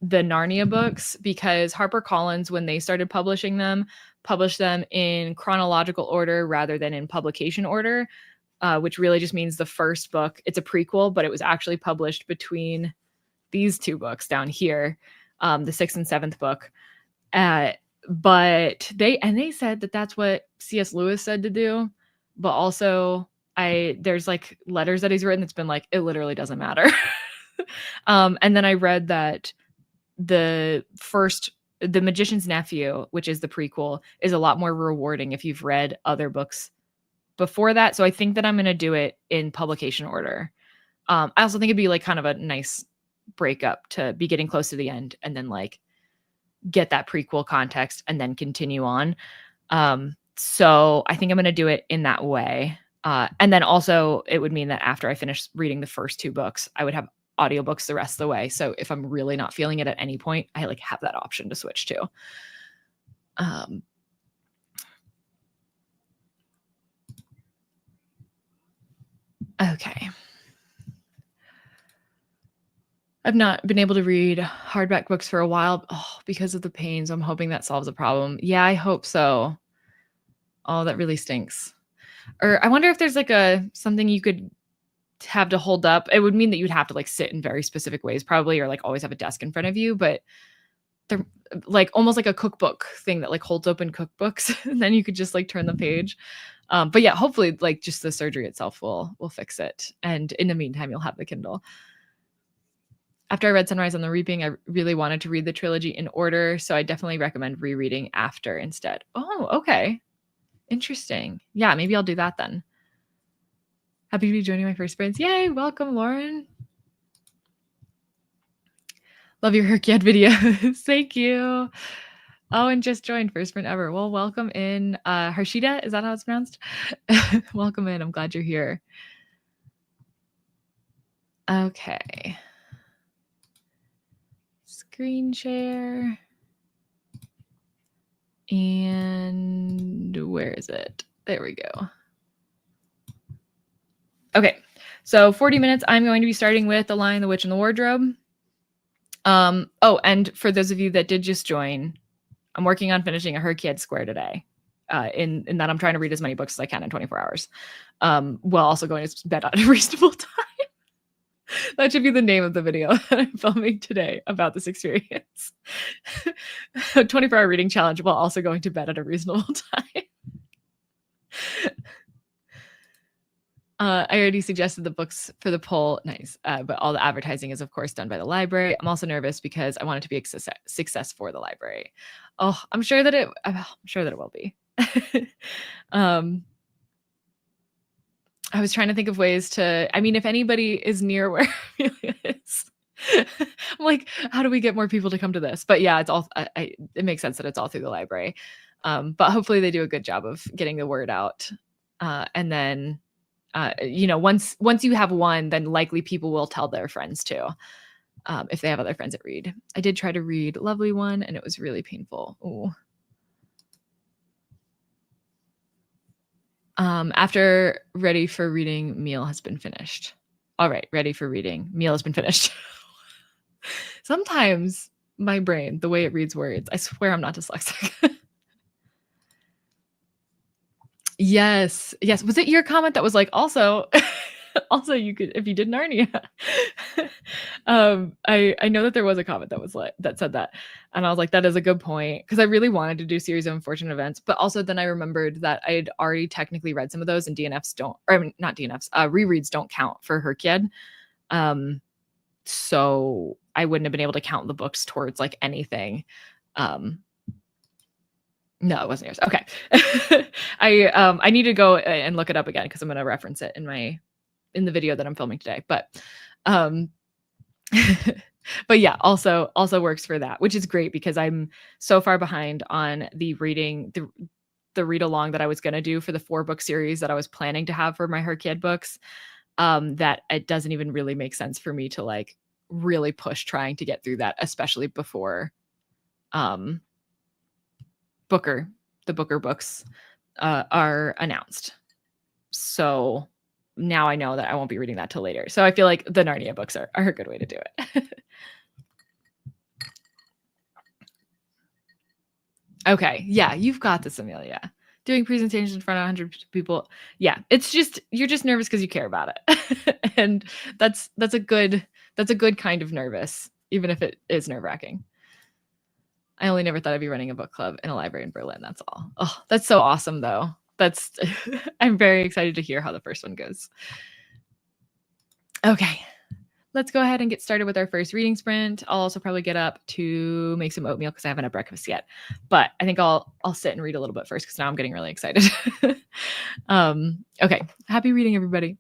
the Narnia books, because HarperCollins, when they started publishing them, published them in chronological order rather than in publication order, which really just means the first book, it's a prequel, but it was actually published between these 2 books down here, the 6th and 7th book. But they said that that's what C.S. Lewis said to do, but also there's like letters that he's written that's been like, it literally doesn't matter. And then I read that The Magician's Nephew, which is the prequel, is a lot more rewarding if you've read other books before that. So I think that I'm going to do it in publication order. I also think it'd be like kind of a nice break up to be getting close to the end and then like get that prequel context and then continue on. So I think I'm going to do it in that way. And then also it would mean that after I finish reading the first 2 books, I would have audiobooks the rest of the way. So if I'm really not feeling it at any point, I like have that option to switch to. Okay. I've not been able to read hardback books for a while because of the pains. I'm hoping that solves the problem. Yeah, I hope so. Oh, that really stinks. Or I wonder if there's like something you could have to hold up. It would mean that you'd have to like sit in very specific ways probably, or like always have a desk in front of you, but they're like almost like a cookbook thing that like holds open cookbooks and then you could just like turn the page. But yeah, hopefully like just the surgery itself will fix it. And in the meantime, you'll have the Kindle. After I read Sunrise on the Reaping, I really wanted to read the trilogy in order, so I definitely recommend rereading after instead. Oh, okay. Interesting. Yeah, maybe I'll do that then. Happy to be joining my first sprints. Yay, welcome, Lauren. Love your Herkiad videos. Thank you. Oh, and just joined first sprint ever. Well, welcome in. Harshita, is that how it's pronounced? Welcome in. I'm glad you're here. Okay. Screen share. And where is it? There we go. Okay, so 40 minutes. I'm going to be starting with The Lion, the Witch, and the Wardrobe. Oh, and for those of you that did just join, I'm working on finishing a Herkiad Square today. In that I'm trying to read as many books as I can in 24 hours, while also going to bed at a reasonable time. That should be the name of the video that I'm filming today about this experience. A 24-hour reading challenge while also going to bed at a reasonable time. I already suggested the books for the poll. Nice. But all the advertising is, of course, done by the library. I'm also nervous because I want it to be a success for the library. Oh, I'm sure that it will be. I was trying to think of ways to, I mean, if anybody is near where Amelia is, I'm like, how do we get more people to come to this? But yeah, it's all, it makes sense that it's all through the library. But hopefully they do a good job of getting the word out. And then, once you have one, then likely people will tell their friends too, if they have other friends that read. I did try to read Lovely One and it was really painful. Ooh. After ready for reading, meal has been finished. All right, ready for reading, meal has been finished. Sometimes my brain, the way it reads words, I swear I'm not dyslexic. Yes. Was it your comment that was like, also you could, if you did Narnia? I know that there was a comment that was like, that said that. And I was like, that is a good point. Because I really wanted to do Series of Unfortunate Events. But also then I remembered that I'd already technically read some of those and DNFs don't, or I mean, not DNFs, rereads don't count for Herkiad. So I wouldn't have been able to count the books towards like anything. No, it wasn't yours. Okay. I need to go and look it up again because I'm going to reference it in the video that I'm filming today. But but yeah, also works for that, which is great because I'm so far behind on the reading, the read along that I was going to do for the 4-book series that I was planning to have for my Herkiad books, that it doesn't even really make sense for me to like really push trying to get through that, especially before the Booker books are announced. So now I know that I won't be reading that till later. So I feel like the Narnia books are a good way to do it. Okay. Yeah, you've got this, Amelia. Doing presentations in front of 100 people. Yeah, it's just, you're just nervous because you care about it. And that's a good kind of nervous, even if it is nerve-wracking. I only never thought I'd be running a book club in a library in Berlin. That's all. Oh, that's so awesome, though. I'm very excited to hear how the first one goes. Okay, let's go ahead and get started with our first reading sprint. I'll also probably get up to make some oatmeal because I haven't had breakfast yet. But I think I'll sit and read a little bit first because now I'm getting really excited. Okay, happy reading, everybody.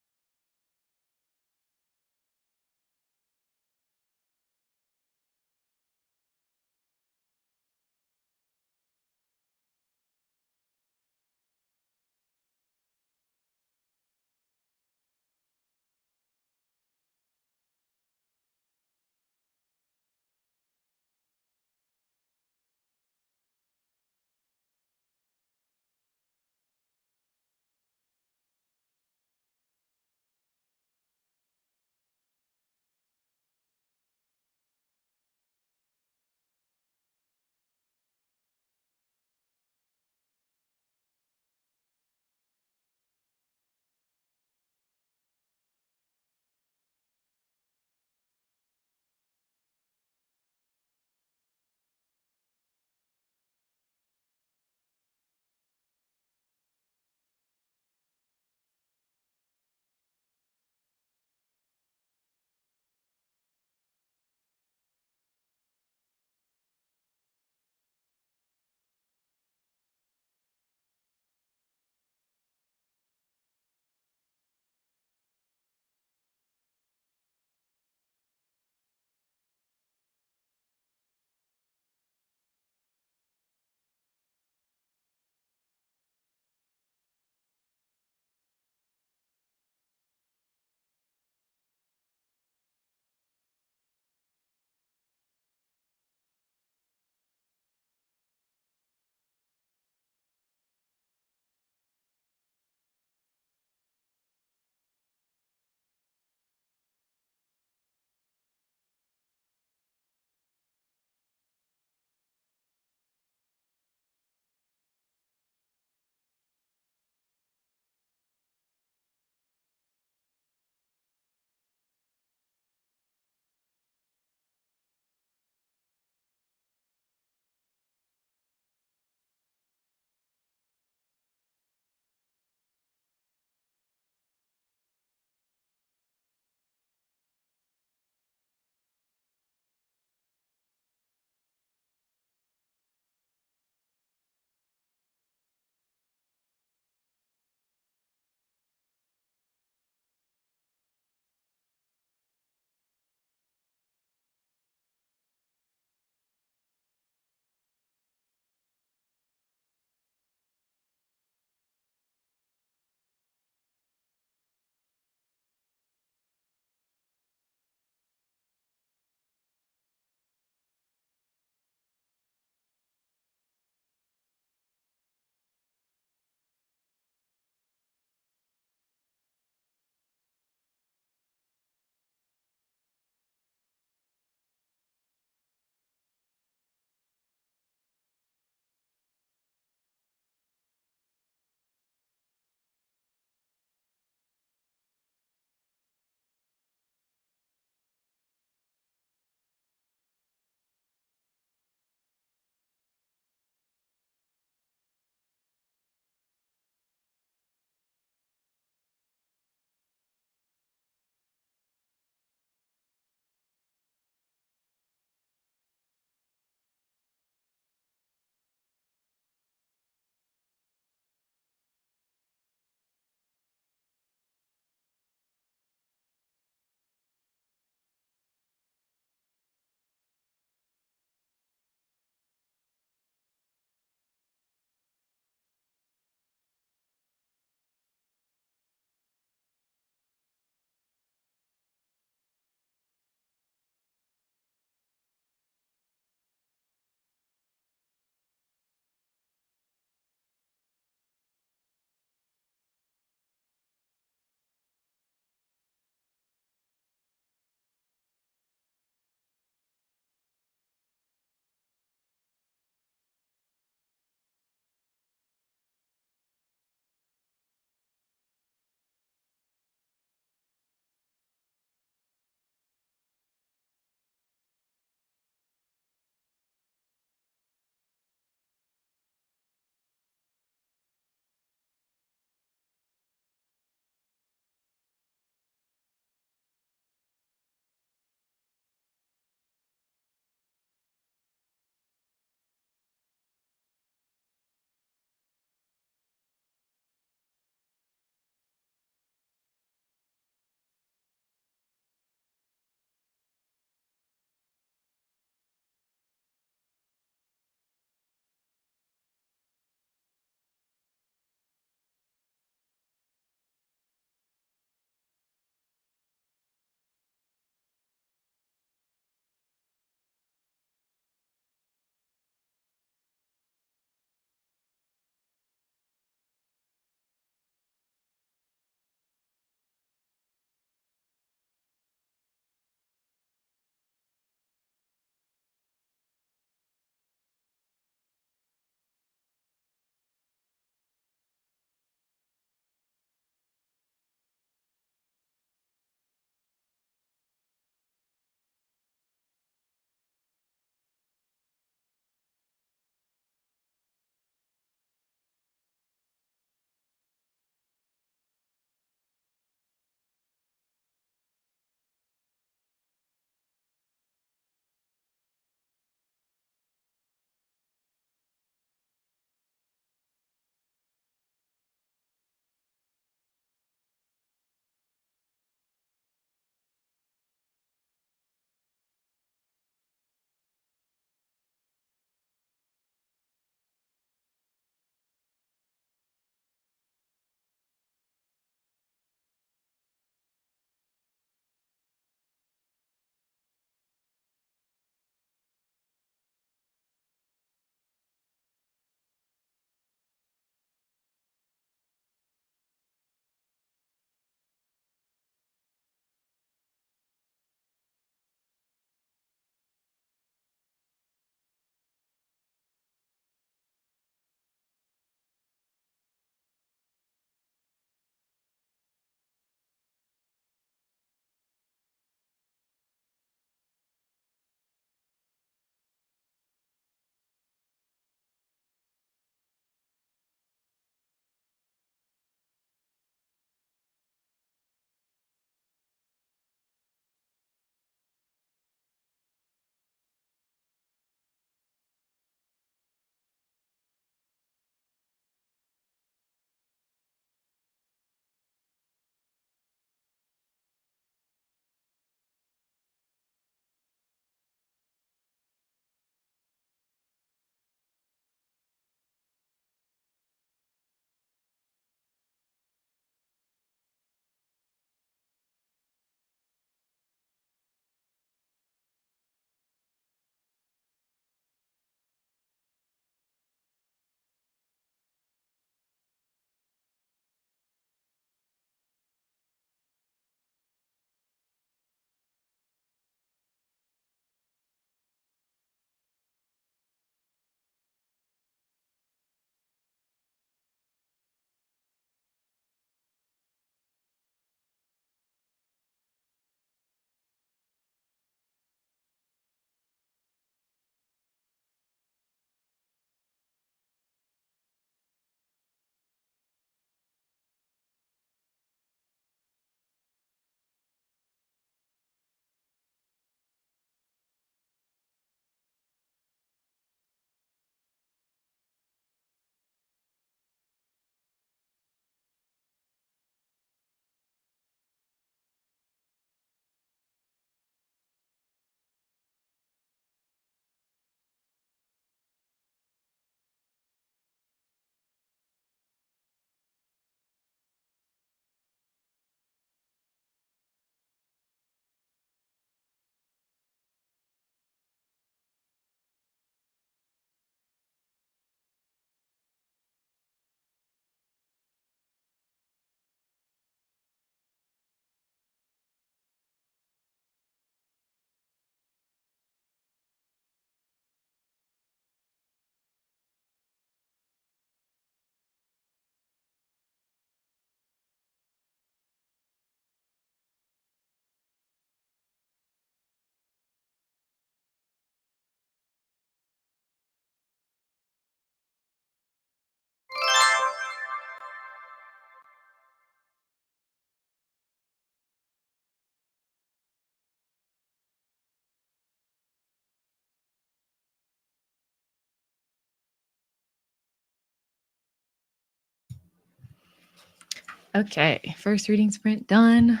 Okay, first reading sprint done.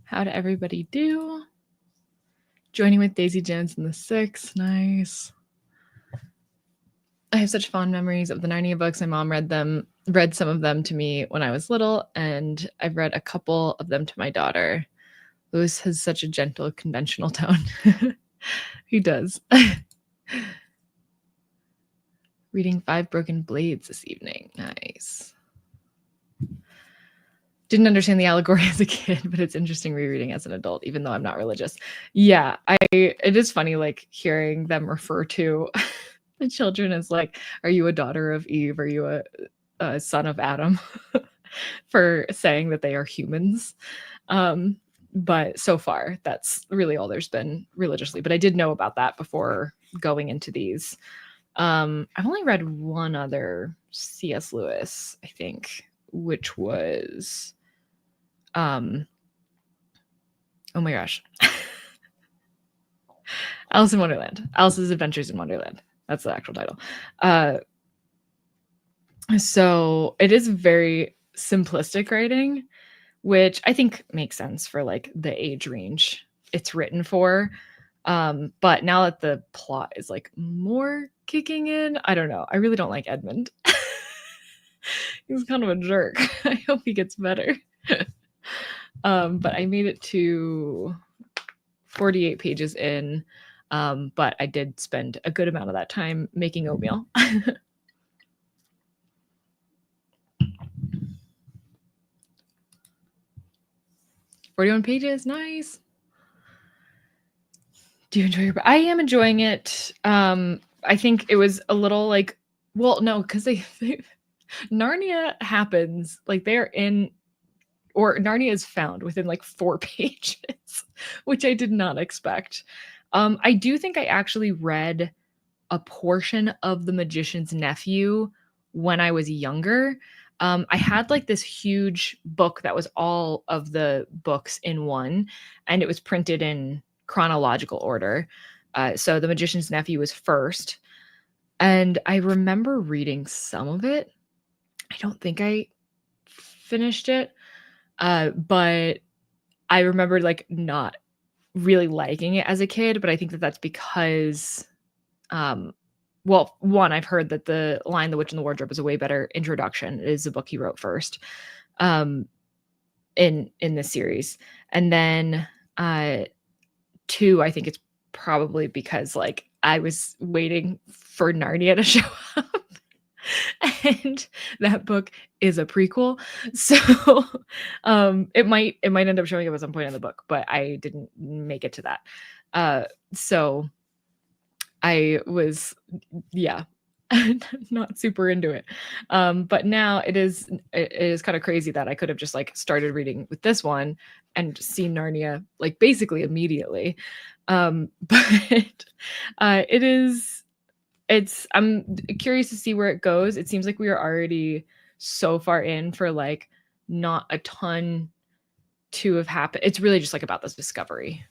How did everybody do? Joining with Daisy Jones in the 6. Nice. I have such fond memories of the Narnia books. My mom read some of them to me when I was little, and I've read a couple of them to my daughter. Lewis has such a gentle, conventional tone. He does. Reading 5 Broken Blades this evening. Nice. Didn't understand the allegory as a kid, but it's interesting rereading as an adult, even though I'm not religious. Yeah, it is funny, like, hearing them refer to the children as, like, are you a daughter of Eve? Are you a son of Adam? For saying that they are humans. But so far, that's really all there's been religiously. But I did know about that before going into these. I've only read one other C.S. Lewis, I think, which was oh my gosh. Alice in Wonderland. Alice's Adventures in Wonderland. That's the actual title. So it is very simplistic writing, which I think makes sense for like the age range it's written for. But now that the plot is like more kicking in, I don't know. I really don't like Edmund. He's kind of a jerk. I hope he gets better. But I made it to 48 pages in. But I did spend a good amount of that time making oatmeal. 41 pages, nice. Do you enjoy your book? I am enjoying it. I think it was a little like, well, no, because they Narnia happens, like they're in, or Narnia is found within like 4 pages, which I did not expect. I do think I actually read a portion of The Magician's Nephew when I was younger. I had like this huge book that was all of the books in one, and it was printed in chronological order. So The Magician's Nephew was first. And I remember reading some of it. I don't think I finished it. But I remember like not really liking it as a kid, but I think that that's because well, one, I've heard that The Lion, the Witch, and the Wardrobe is a way better introduction. It is the book he wrote first in this series. And then two, I think it's probably because like I was waiting for Narnia to show up. And that book is a prequel. So it might end up showing up at some point in the book, but I didn't make it to that. So I was, yeah, not super into it. But now it is kind of crazy that I could have just like started reading with this one and seen Narnia like basically immediately. But I'm curious to see where it goes. It seems like we are already so far in for like not a ton to have happened. It's really just like about this discovery.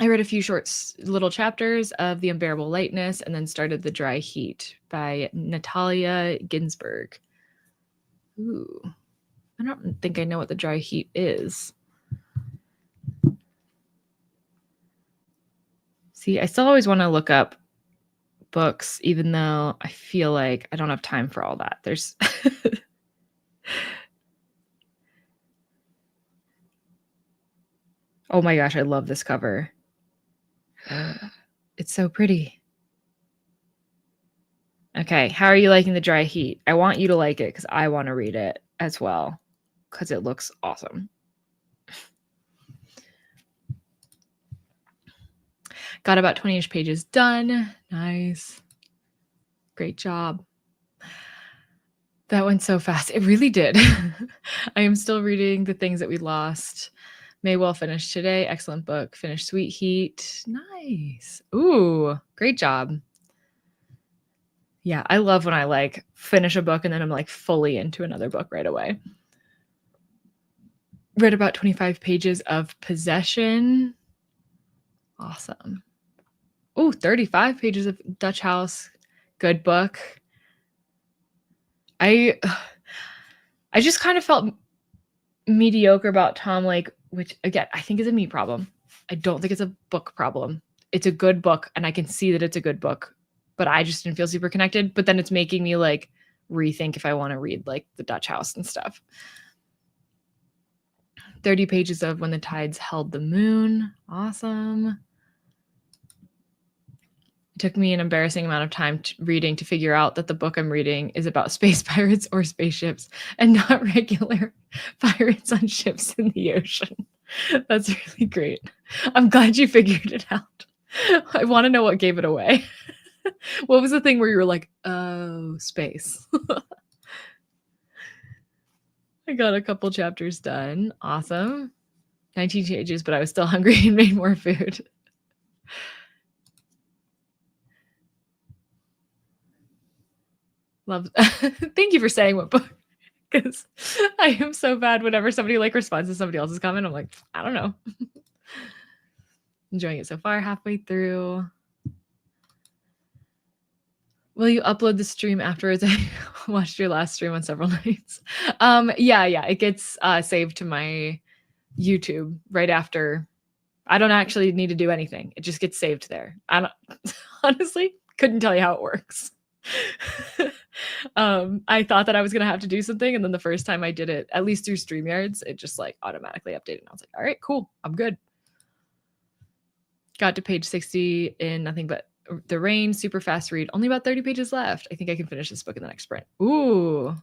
I read a few short little chapters of The Unbearable Lightness and then started The Dry Heat by Natalia Ginsburg. Ooh, I don't think I know what The Dry Heat is. See, I still always want to look up books, even though I feel like I don't have time for all that. There's oh my gosh, I love this cover. It's so pretty. Okay, how are you liking The Dry Heat? I want you to like it because I want to read it as well because it looks awesome. Got about 20-ish pages done. Nice. Great job. That went so fast. It really did. I am still reading The Things That We Lost. May well finish today. Excellent book. Finished Sweet Heat. Nice. Ooh, great job. Yeah, I love when I like finish a book and then I'm like fully into another book right away. Read about 25 pages of Possession. Awesome. Ooh, 35 pages of Dutch House. Good book. I just kind of felt mediocre about Tom Lake, which again, I think is a me problem. I don't think it's a book problem. It's a good book, and I can see that it's a good book, but I just didn't feel super connected. But then it's making me like rethink if I want to read like The Dutch House and stuff. 30 pages of When the Tides Held the Moon. Awesome. It took me an embarrassing amount of time reading to figure out that the book I'm reading is about space pirates or spaceships and not regular pirates on ships in the ocean. That's really great. I'm glad you figured it out. I want to know what gave it away. What was the thing where you were like, oh, space? I got a couple chapters done. Awesome. 19 pages, but I was still hungry and made more food. Love. Thank you for saying what book, because I am so bad whenever somebody like responds to somebody else's comment. I'm like, I don't know. Enjoying it so far, halfway through. Will you upload the stream afterwards? I watched your last stream on several nights. Yeah, it gets saved to my YouTube right after. I don't actually need to do anything. It just gets saved there. I don't honestly couldn't tell you how it works. I thought that I was gonna have to do something, and then the first time I did it, at least through StreamYards, it just like automatically updated. And I was like, all right, cool, I'm good. Got to page 60 in Nothing But the Rain. Super fast read. Only about 30 pages left. I think I can finish this book in the next sprint. Ooh,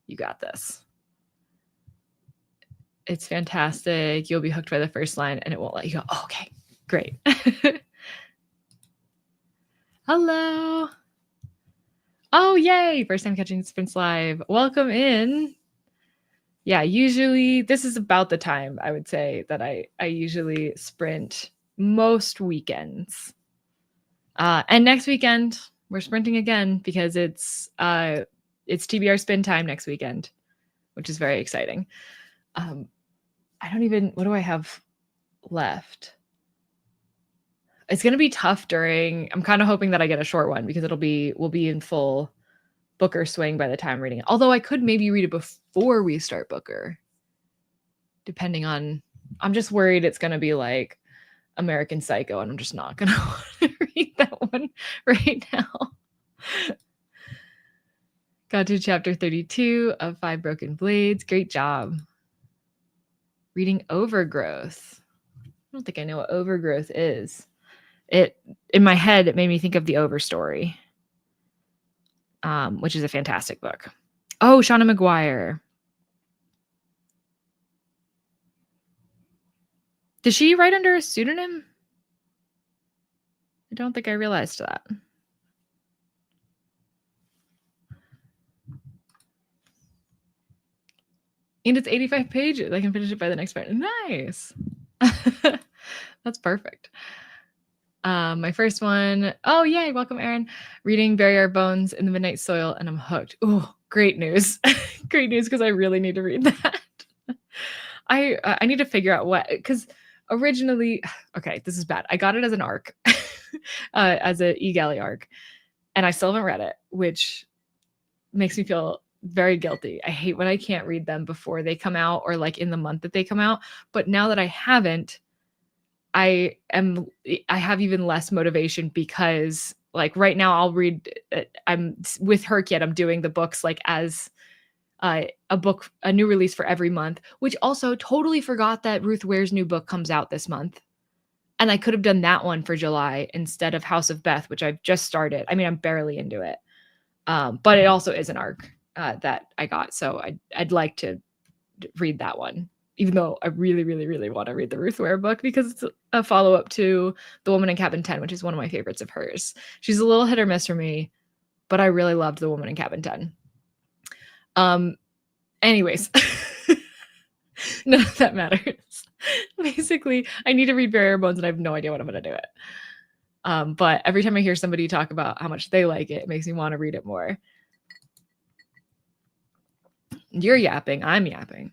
you got this. It's fantastic. You'll be hooked by the first line and it won't let you go. Oh, okay, great. Hello. Oh, yay. First time catching Sprints live. Welcome in. Yeah, usually this is about the time I would say that I usually sprint most weekends. And next weekend we're sprinting again because it's TBR spin time next weekend, which is very exciting. What do I have left? It's going to be tough I'm kind of hoping that I get a short one because we'll be in full Booker swing by the time reading it. Although I could maybe read it before we start Booker, depending on, I'm just worried it's going to be like American Psycho, and I'm just not going to want to read that one right now. Got to chapter 32 of 5 Broken Blades. Great job. Reading Overgrowth. I don't think I know what Overgrowth is. In my head, it made me think of The Overstory, which is a fantastic book. Oh, Shauna McGuire. Does she write under a pseudonym? I don't think I realized that. And it's 85 pages. I can finish it by the next part. Nice. That's perfect. My first one. Oh, yay. Welcome, Aaron. Reading Bury Our Bones in the Midnight Soil, and I'm hooked. Oh, great news. Great news, because I really need to read that. I need to figure out what, because originally, okay, this is bad. I got it as an ARC, as an eGalley ARC, and I still haven't read it, which makes me feel very guilty. I hate when I can't read them before they come out or like in the month that they come out. But now that I haven't, I have even less motivation, because like right now I'll read, I'm with her kid, I'm doing the books like as a new release for every month, which also totally forgot that Ruth Ware's new book comes out this month. And I could have done that one for July instead of House of Beth, which I've just started. I mean, I'm barely into it. But it also is an ARC that I got. So I'd like to read that one, even though I really, really, really want to read the Ruth Ware book, because it's a follow-up to The Woman in Cabin 10, which is one of my favorites of hers. She's a little hit or miss for me, but I really loved The Woman in Cabin 10. Anyways, none of that matters. Basically, I need to read Bury Our Bones, and I have no idea what I'm going to do it. But every time I hear somebody talk about how much they like it, it makes me want to read it more. You're yapping. I'm yapping.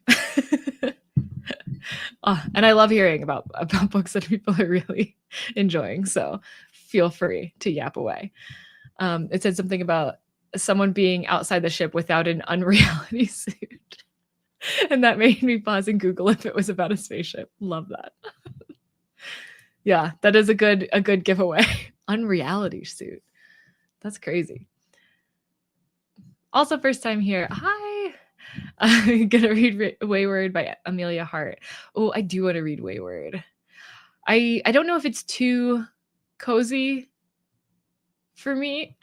And I love hearing about books that people are really enjoying. So feel free to yap away. It said something about someone being outside the ship without an unreality suit. And that made me pause and Google if it was about a spaceship. Love that. Yeah, that is a good giveaway. Unreality suit. That's crazy. Also, first time here. Hi. I'm gonna read Wayward by Amelia Hart. Oh, I do want to read Wayward. I don't know if it's too cozy for me.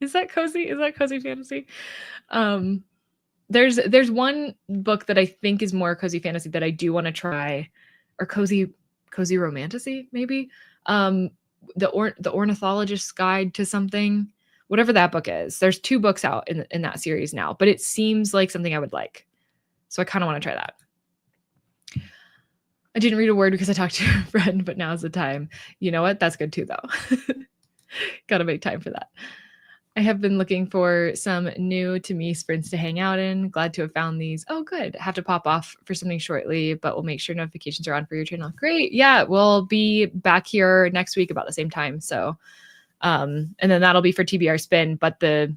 Is that cozy? Is that cozy fantasy? There's one book that I think is more cozy fantasy that I do want to try, or cozy romantasy maybe. The Ornithologist's Guide to Something, whatever that book is. There's 2 books out in that series now, but it seems like something I would like. So I kind of want to try that. I didn't read a word because I talked to a friend, but now's the time. You know what? That's good too, though. Got to make time for that. I have been looking for some new to me sprints to hang out in. Glad to have found these. Oh, good. Have to pop off for something shortly, but we'll make sure notifications are on for your channel. Great. Yeah, we'll be back here next week about the same time. So, and then that'll be for TBR Spin, but the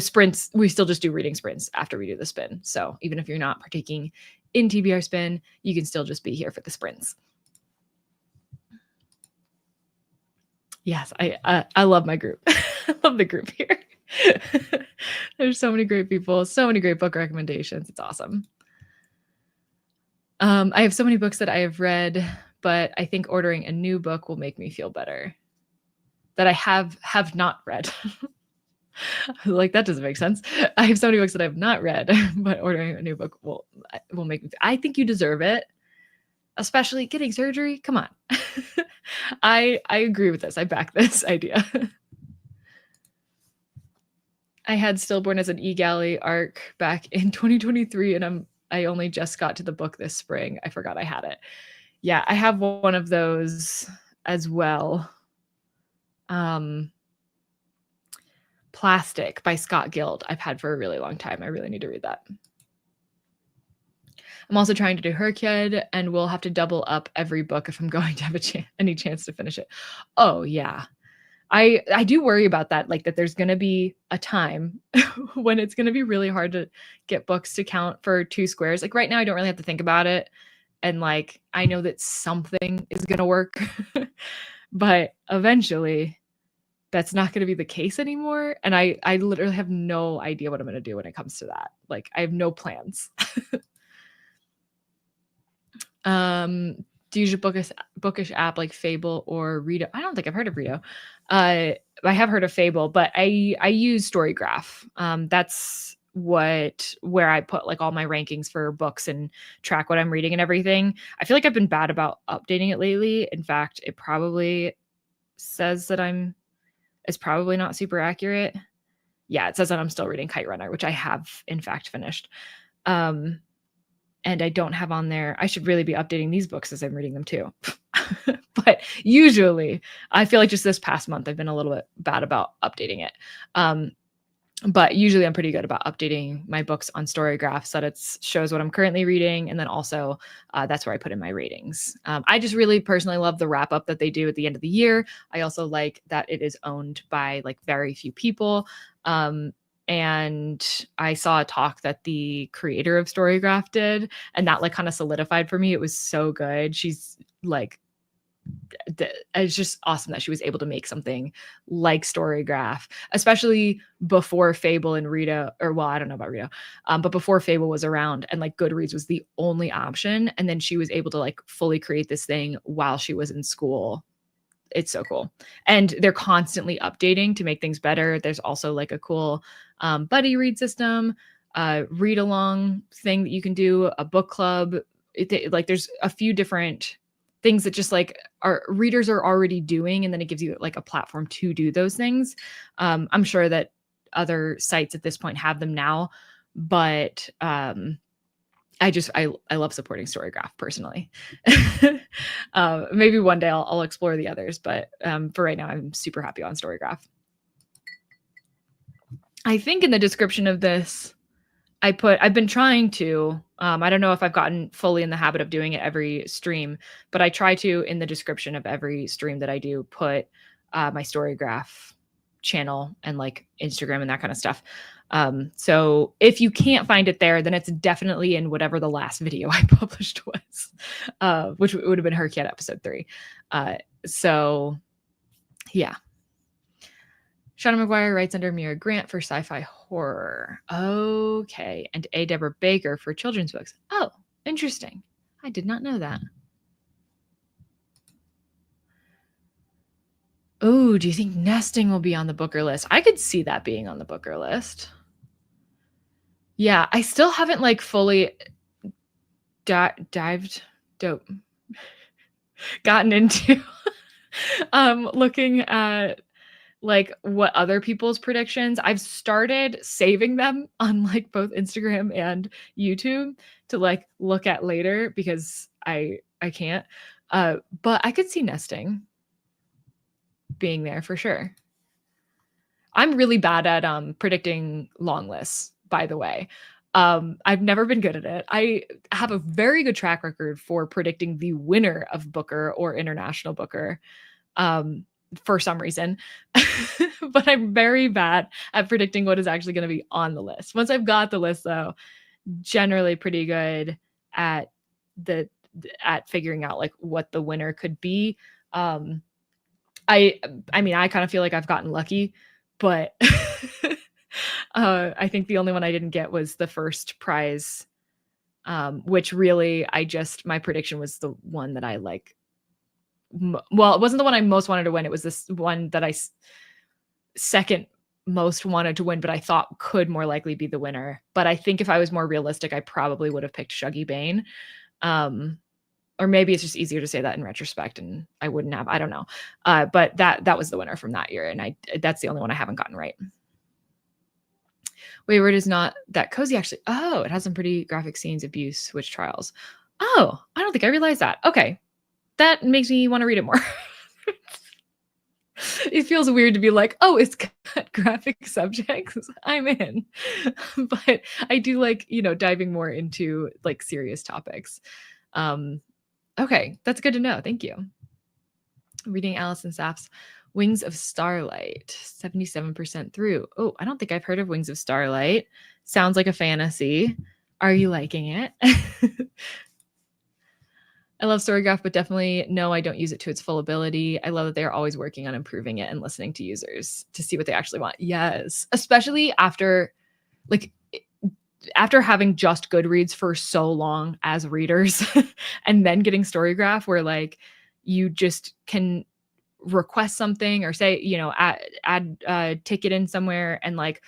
sprints, we still just do reading sprints after we do the spin. So even if you're not partaking in TBR Spin, you can still just be here for the sprints. Yes, I love my group. I love the group here. There's so many great people, so many great book recommendations. It's awesome. I have so many books that I have read, but I think ordering a new book will make me feel better. That I have not read. Like, that doesn't make sense. I have so many books that I have not read, but ordering a new book will make me. I think you deserve it, especially getting surgery. Come on. I agree with this. I back this idea. I had Stillborn as an eGalley arc back in 2023, and I only just got to the book this spring. I forgot I had it. Yeah, I have one of those as well. Plastic by Scott Guild. I've had for a really long time. I really need to read that. I'm also trying to do Herkid, and we'll have to double up every book if I'm going to have any chance to finish it. Oh yeah. I do worry about that, like that there's going to be a time when it's going to be really hard to get books to count for 2 squares. Like right now, I don't really have to think about it. And like, I know that something is going to work, but eventually that's not going to be the case anymore. And I literally have no idea what I'm going to do when it comes to that. Like I have no plans. Do you use a bookish app like Fable or Rito? I don't think I've heard of Rito. I have heard of Fable, but I use Storygraph. That's where I put like all my rankings for books and track what I'm reading and everything. I feel like I've been bad about updating it lately. In fact, it probably says that it's probably not super accurate. Yeah, it says that I'm still reading Kite Runner, which I have in fact finished. And I don't have on there. I should really be updating these books as I'm reading them too. But usually I feel like just this past month, I've been a little bit bad about updating it. But usually I'm pretty good about updating my books on Storygraph so that it shows what I'm currently reading. And then also that's where I put in my ratings. I just really personally love the wrap up that they do at the end of the year. I also like that it is owned by like very few people. And I saw a talk that the creator of Storygraph did, and that like kind of solidified for me. It was so good. She's like, it's just awesome that she was able to make something like Storygraph, especially before Fable and Rito, or well, I don't know about Rito, but before Fable was around and like Goodreads was the only option. And then she was able to like fully create this thing while she was in school. It's so cool. And they're constantly updating to make things better. There's also like a cool buddy read system, read along thing that you can do, a book club. Like there's a few different things that just like our readers are already doing. And then it gives you like a platform to do those things. I'm sure that other sites at this point have them now, but I love supporting Storygraph personally. Maybe one day I'll explore the others, but for right now, I'm super happy on Storygraph. I think in the description of this, I've been trying to, I don't know if I've gotten fully in the habit of doing it every stream, but I try to, in the description of every stream that I do, put my Storygraph channel and like Instagram and that kind of stuff. So if you can't find it there, then it's definitely in whatever the last video I published was, which would have been Her Cat episode 3. So yeah. Shauna McGuire writes under Mira Grant for sci-fi horror. Okay. And A. Deborah Baker for children's books. Oh, interesting. I did not know that. Oh, do you think nesting will be on the Booker list? I could see that being on the Booker list. Yeah, I still haven't like fully gotten into looking at like what other people's predictions. I've started saving them on like both Instagram and YouTube to like look at later because I can't. But I could see nesting being there for sure. I'm really bad at predicting long lists, by the way. I've never been good at it. I have a very good track record for predicting the winner of Booker or International Booker for some reason. But I'm very bad at predicting what is actually going to be on the list. Once I've got the list, though, generally pretty good at figuring out like what the winner could be. I mean, I kind of feel like I've gotten lucky, but I think the only one I didn't get was the first prize, which really my prediction was the one that I like. Well, it wasn't the one I most wanted to win. It was this one that I second most wanted to win, but I thought could more likely be the winner. But I think if I was more realistic, I probably would have picked Shuggy Bane. Or maybe it's just easier to say that in retrospect and I wouldn't have, I don't know. But that was the winner from that year. And that's the only one I haven't gotten right. Wayward is not that cozy, actually. Oh, it has some pretty graphic scenes, abuse, witch trials. Oh, I don't think I realized that. Okay. That makes me want to read it more. It feels weird to be like, oh, it's got graphic subjects. I'm in. But I do like, diving more into like serious topics. Okay, that's good to know. Thank you. Reading Alison Saff's Wings of Starlight, 77% through. Oh, I don't think I've heard of Wings of Starlight. Sounds like a fantasy. Are you liking it? I love Storygraph, but definitely no, I don't use it to its full ability. I love that they're always working on improving it and listening to users to see what they actually want. Yes, especially after having just Goodreads for so long as readers and then getting Storygraph where like you just can request something or say, add a ticket in somewhere and like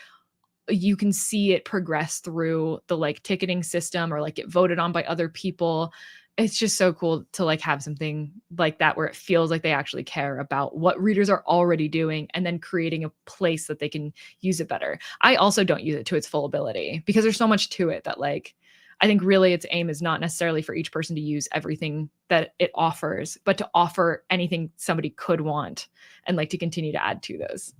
you can see it progress through the like ticketing system or like get voted on by other people. It's just so cool to like have something like that where it feels like they actually care about what readers are already doing and then creating a place that they can use it better. I also don't use it to its full ability because there's so much to it that like, I think really its aim is not necessarily for each person to use everything that it offers, but to offer anything somebody could want and like to continue to add to those.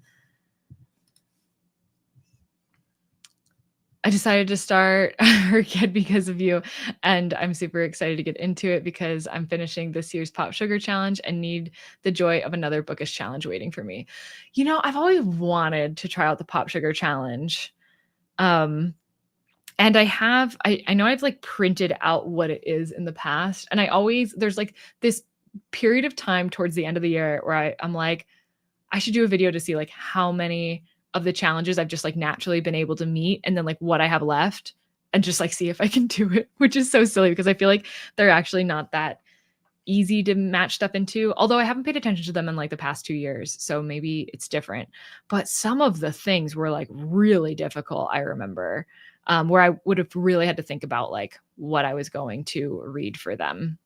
I decided to start Her Kid because of you, and I'm super excited to get into it because I'm finishing this year's Pop Sugar Challenge and need the joy of another bookish challenge waiting for me. I've always wanted to try out the Pop Sugar Challenge. And I know I've like printed out what it is in the past, and there's like this period of time towards the end of the year where I'm like, I should do a video to see like how many of the challenges I've just like naturally been able to meet and then like what I have left and just like see if I can do it, which is so silly because I feel like they're actually not that easy to match stuff into, although I haven't paid attention to them in like the past 2 years. So maybe it's different, but some of the things were like really difficult. I remember where I would have really had to think about like what I was going to read for them.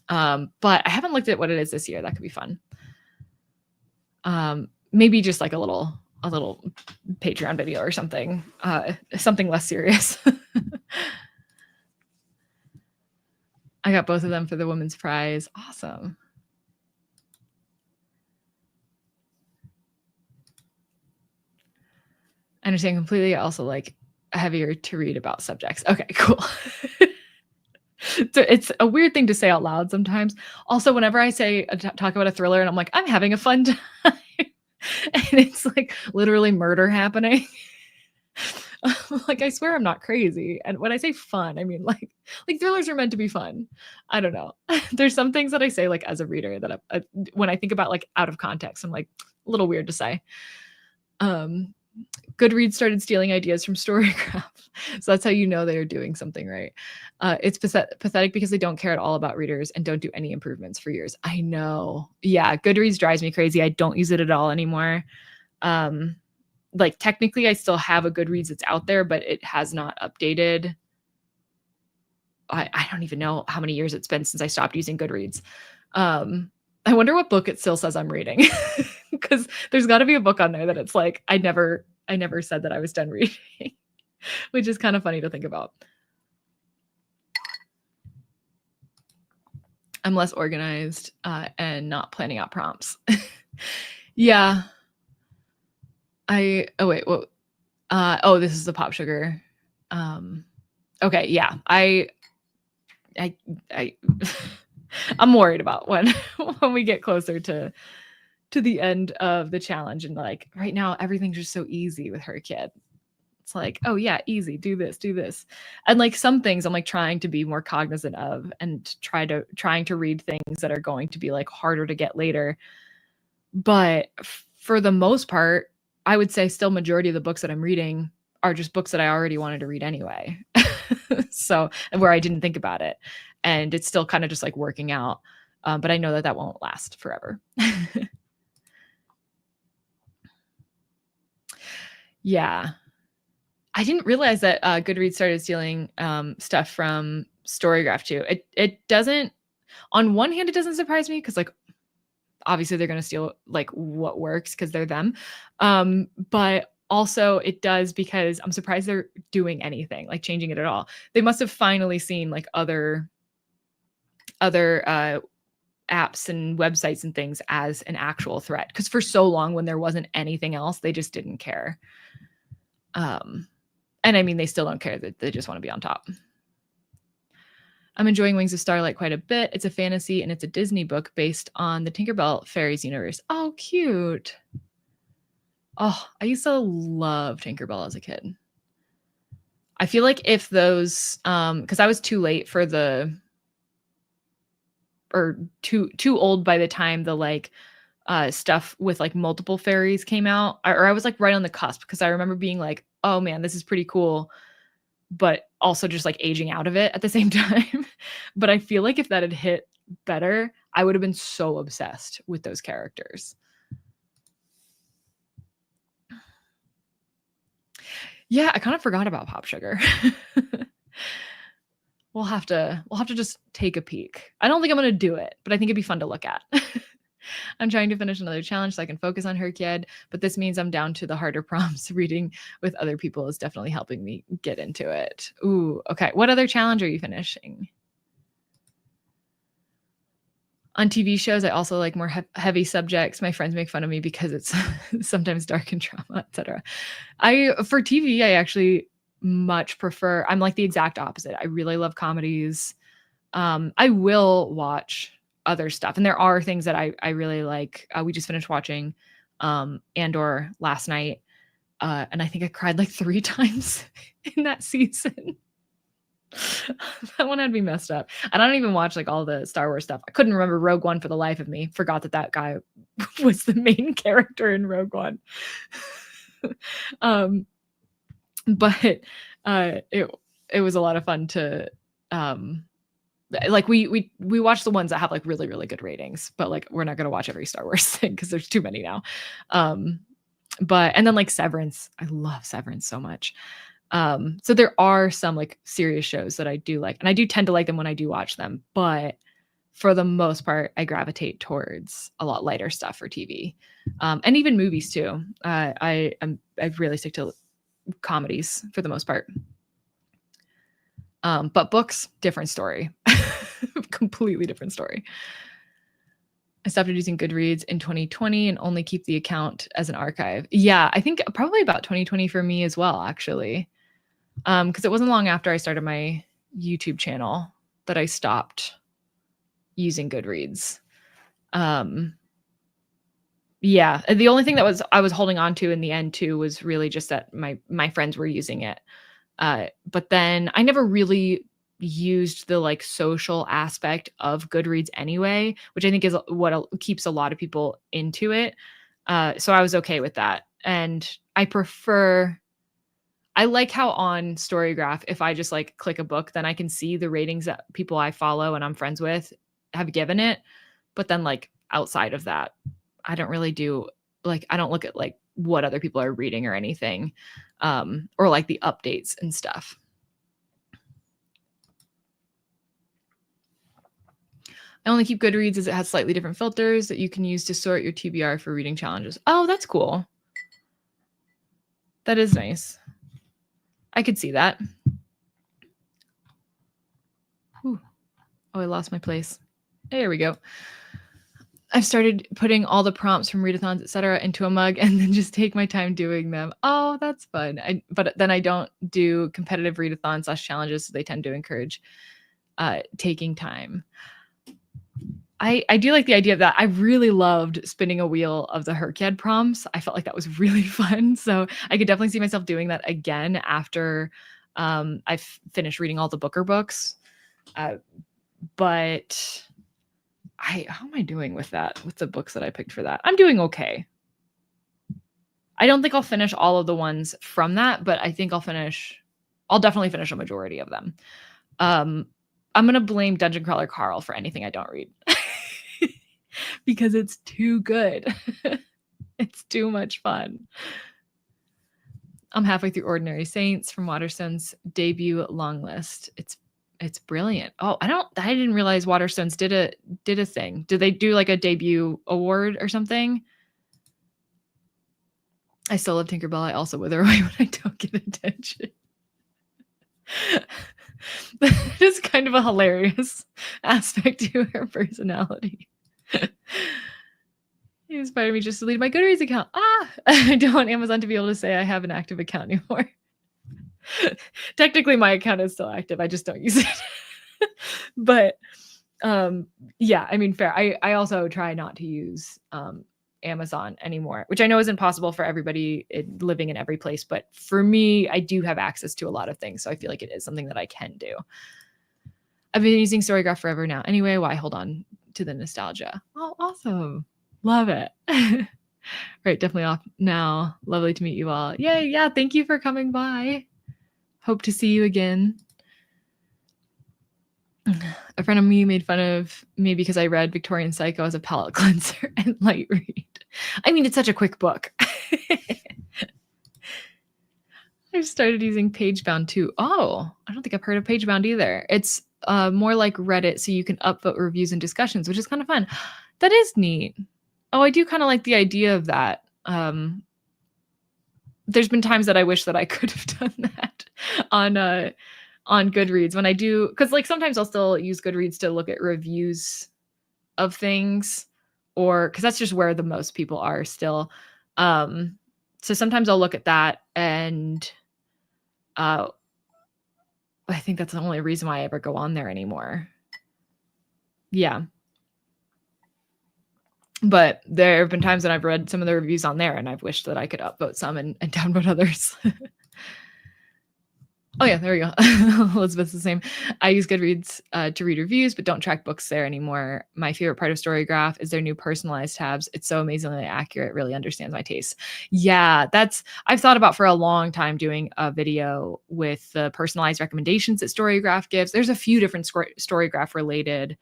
But I haven't looked at what it is this year. That could be fun. Maybe just like a little Patreon video or something, something less serious. I got both of them for the women's prize. Awesome. I understand completely. Also like heavier to read about subjects. Okay, cool. So it's a weird thing to say out loud sometimes. Also, whenever I say talk about a thriller and I'm like, I'm having a fun time. and it's like literally murder happening. Like, I swear I'm not crazy. And when I say fun, I mean like thrillers are meant to be fun. I don't know. There's some things that I say like as a reader that when I think about like out of context, I'm like a little weird to say. Um, Goodreads started stealing ideas from Storygraph. So that's how you know they are doing something right. It's pathetic because they don't care at all about readers and don't do any improvements for years. I know. Yeah, Goodreads drives me crazy. I don't use it at all anymore. Like technically I still have a Goodreads that's out there, but it has not updated. I don't even know how many years it's been since I stopped using Goodreads. I wonder what book it still says I'm reading, because there's got to be a book on there that it's like I never said that I was done reading, which is kind of funny to think about. I'm less organized and not planning out prompts. Yeah. Oh wait, what? Oh, this is the Pop Sugar. Okay, yeah. I'm worried about when we get closer to the end of the challenge, and like right now everything's just so easy with her kid. It's like, oh yeah, easy, do this. And like some things I'm like trying to be more cognizant of and trying to read things that are going to be like harder to get later. But for the most part, I would say still majority of the books that I'm reading are just books that I already wanted to read anyway. So, and where I didn't think about it. And it's still kind of just like working out. But I know that won't last forever. Yeah. I didn't realize that Goodreads started stealing stuff from Storygraph too. It doesn't, on one hand, it doesn't surprise me because like obviously they're going to steal like what works because they're them. But also it does because I'm surprised they're doing anything, like changing it at all. They must have finally seen like other apps and websites and things as an actual threat. Because for so long when there wasn't anything else, they just didn't care. And I mean, they still don't care. They just want to be on top. I'm enjoying Wings of Starlight quite a bit. It's a fantasy and it's a Disney book based on the Tinkerbell fairies universe. Oh, cute. Oh, I used to love Tinkerbell as a kid. I feel like if those, because I was too late for or too old by the time the like stuff with like multiple fairies came out, or I was like right on the cusp because I remember being like, oh man, this is pretty cool, but also just like aging out of it at the same time. But I feel like if that had hit better, I would have been so obsessed with those characters. Yeah, I kind of forgot about Pop Sugar. We'll have to just take a peek. I don't think I'm going to do it, but I think it'd be fun to look at. I'm trying to finish another challenge so I can focus on her kid, but this means I'm down to the harder prompts. Reading with other people is definitely helping me get into it. Ooh, okay. What other challenge are you finishing? On TV shows, I also like more heavy subjects. My friends make fun of me because it's sometimes dark and drama, etc. For TV, I actually much prefer, I'm like the exact opposite. I really love comedies. I will watch other stuff, and there are things that I really like. We just finished watching Andor last night, and I think I cried like 3 times in that season. That one had me messed up. I don't even watch like all the Star Wars stuff. I couldn't remember Rogue One for the life of me. Forgot that guy was the main character in Rogue One. But it was a lot of fun to like we watch the ones that have like really, really good ratings, but like we're not going to watch every Star Wars thing because there's too many now. But and then like Severance, I love Severance so much. So there are some like serious shows that I do like, and I do tend to like them when I do watch them, but for the most part, I gravitate towards a lot lighter stuff for TV, and even movies too. I really stick to comedies for the most part. But books, different story. Completely different story. I stopped using Goodreads in 2020 and only keep the account as an archive. Yeah, I think probably about 2020 for me as well, actually. Because it wasn't long after I started my YouTube channel that I stopped using Goodreads. Yeah, the only thing that I was holding on to in the end too was really just that my friends were using it. But then I never really used the, like, social aspect of Goodreads anyway, which I think is what keeps a lot of people into it. So I was okay with that. And I like how on Storygraph, if I just, like, click a book, then I can see the ratings that people I follow and I'm friends with have given it. But then, like, outside of that, I don't really do like, I don't look at, like, what other people are reading or anything, or, like, the updates and stuff. I only keep Goodreads as it has slightly different filters that you can use to sort your TBR for reading challenges. Oh, that's cool. That is nice. I could see that. Whew. Oh, I lost my place. There we go. I've started putting all the prompts from readathons, etc., into a mug and then just take my time doing them. Oh, that's fun. But then I don't do competitive readathons / challenges, so they tend to encourage taking time. I do like the idea of that. I really loved spinning a wheel of the Hercad prompts. I felt like that was really fun. So I could definitely see myself doing that again after I've finished reading all the Booker books. But how am I doing with that? With the books that I picked for that? I'm doing okay. I don't think I'll finish all of the ones from that, but I think I'll definitely finish a majority of them. I'm going to blame Dungeon Crawler Carl for anything I don't read because it's too good. It's too much fun. I'm halfway through Ordinary Saints from Waterstone's debut long list. It's brilliant. Oh, I didn't realize Waterstones did a thing. Did they do like a debut award or something? I still love Tinkerbell. I also wither away when I don't get attention. That is kind of a hilarious aspect to her personality. He inspired me just to delete my Goodreads account. I don't want Amazon to be able to say I have an active account anymore. Technically, my account is still active. I just don't use it. But yeah, I mean, fair. I also try not to use Amazon anymore, which I know isn't possible for everybody living in every place. But for me, I do have access to a lot of things. So I feel like it is something that I can do. I've been using Storygraph forever now. Anyway, why hold on to the nostalgia? Oh, awesome. Love it. Right, definitely off now. Lovely to meet you all. Yay, yeah, thank you for coming by. Hope to see you again. A friend of me made fun of me because I read Victorian Psycho as a palate cleanser and light read. I mean, it's such a quick book. I've started using Pagebound too. Oh, I don't think I've heard of Pagebound either. It's more like Reddit, so you can upvote reviews and discussions, which is kind of fun. That is neat. Oh, I do kind of like the idea of that. There's been times that I wish that I could have done that on Goodreads when I do, because like sometimes I'll still use Goodreads to look at reviews of things, or because that's just where the most people are still. So sometimes I'll look at that, and I think that's the only reason why I ever go on there anymore. Yeah. But there have been times that I've read some of the reviews on there and I've wished that I could upvote some and downvote others. Oh yeah, there we go. Elizabeth's the same. I use Goodreads to read reviews, but don't track books there anymore. My favorite part of Storygraph is their new personalized tabs. It's so amazingly accurate, really understands my tastes. Yeah, I've thought about for a long time doing a video with the personalized recommendations that Storygraph gives. There's a few different Storygraph related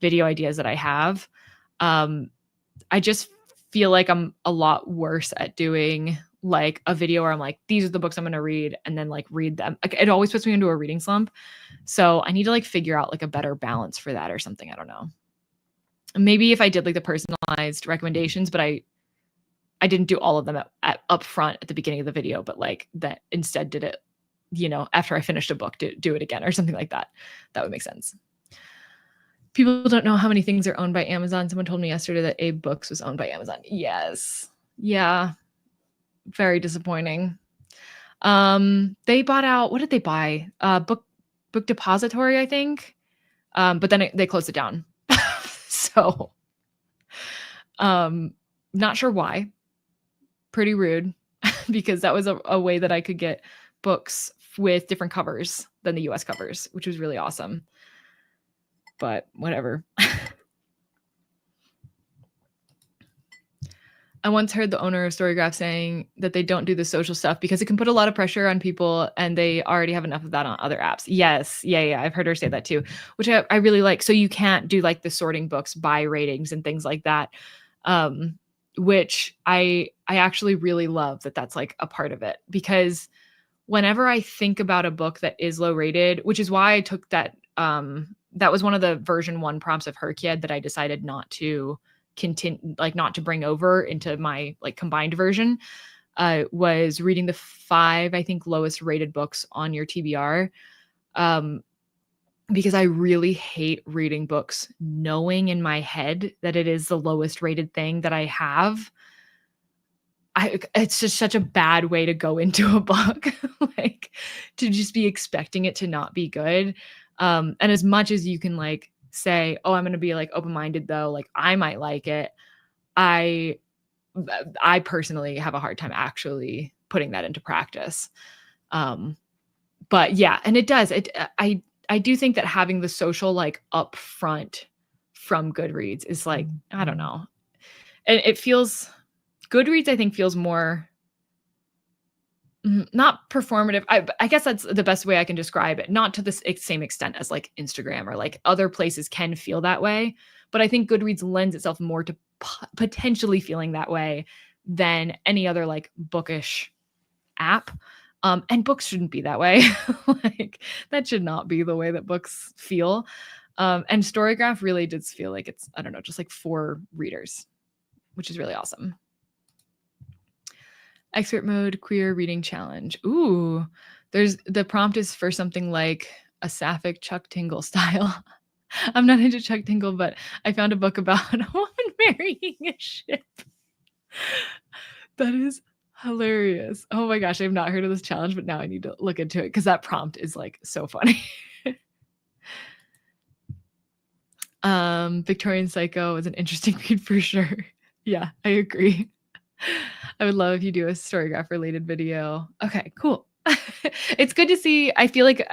video ideas that I have. I just feel like I'm a lot worse at doing like a video where I'm like, these are the books I'm going to read and then like read them. Like, it always puts me into a reading slump. So I need to like figure out like a better balance for that or something. I don't know. Maybe if I did like the personalized recommendations, but I didn't do all of them up front at the beginning of the video, but like that instead did it, after I finished a book, do it again or something like that. That would make sense. People don't know how many things are owned by Amazon. Someone told me yesterday that Abe Books was owned by Amazon. Yes. Yeah. Very disappointing. They bought out, what did they buy? Book Depository, I think. But then they closed it down. So, Not sure why. Pretty rude because that was a way that I could get books with different covers than the US covers, which was really awesome. But whatever. I once heard the owner of Storygraph saying that they don't do the social stuff because it can put a lot of pressure on people and they already have enough of that on other apps. Yes. Yeah. I've heard her say that too, which I really like. So you can't do like the sorting books by ratings and things like that. Which I actually really love that that's like a part of it, because whenever I think about a book that is low rated, which is why I took that, that was one of the version 1 prompts of Herkiad that I decided not to continue, like not to bring over into my like combined version, was reading the 5, I think, lowest rated books on your TBR. Because I really hate reading books knowing in my head that it is the lowest rated thing that I have. It's just such a bad way to go into a book, like to just be expecting it to not be good. And as much as you can like say, oh, I'm going to be like open-minded though, like I might like it. I personally have a hard time actually putting that into practice. But yeah, and it does. I do think that having the social like upfront from Goodreads is like, I don't know. And it feels, Goodreads, I think, feels more not performative. I guess that's the best way I can describe it. Not to the same extent as like Instagram or like other places can feel that way. But I think Goodreads lends itself more to potentially feeling that way than any other like bookish app. And books shouldn't be that way. Like that should not be the way that books feel. And Storygraph really does feel like it's, I don't know, just like for readers, which is really awesome. Expert mode, queer reading challenge. Ooh, the prompt is for something like a sapphic Chuck Tingle style. I'm not into Chuck Tingle, but I found a book about a woman marrying a ship. That is hilarious. Oh my gosh, I've not heard of this challenge, but now I need to look into it because that prompt is like so funny. Victorian Psycho is an interesting read for sure. Yeah, I agree. I would love if you do a Storygraph related video. Okay, cool. It's good to see. I feel like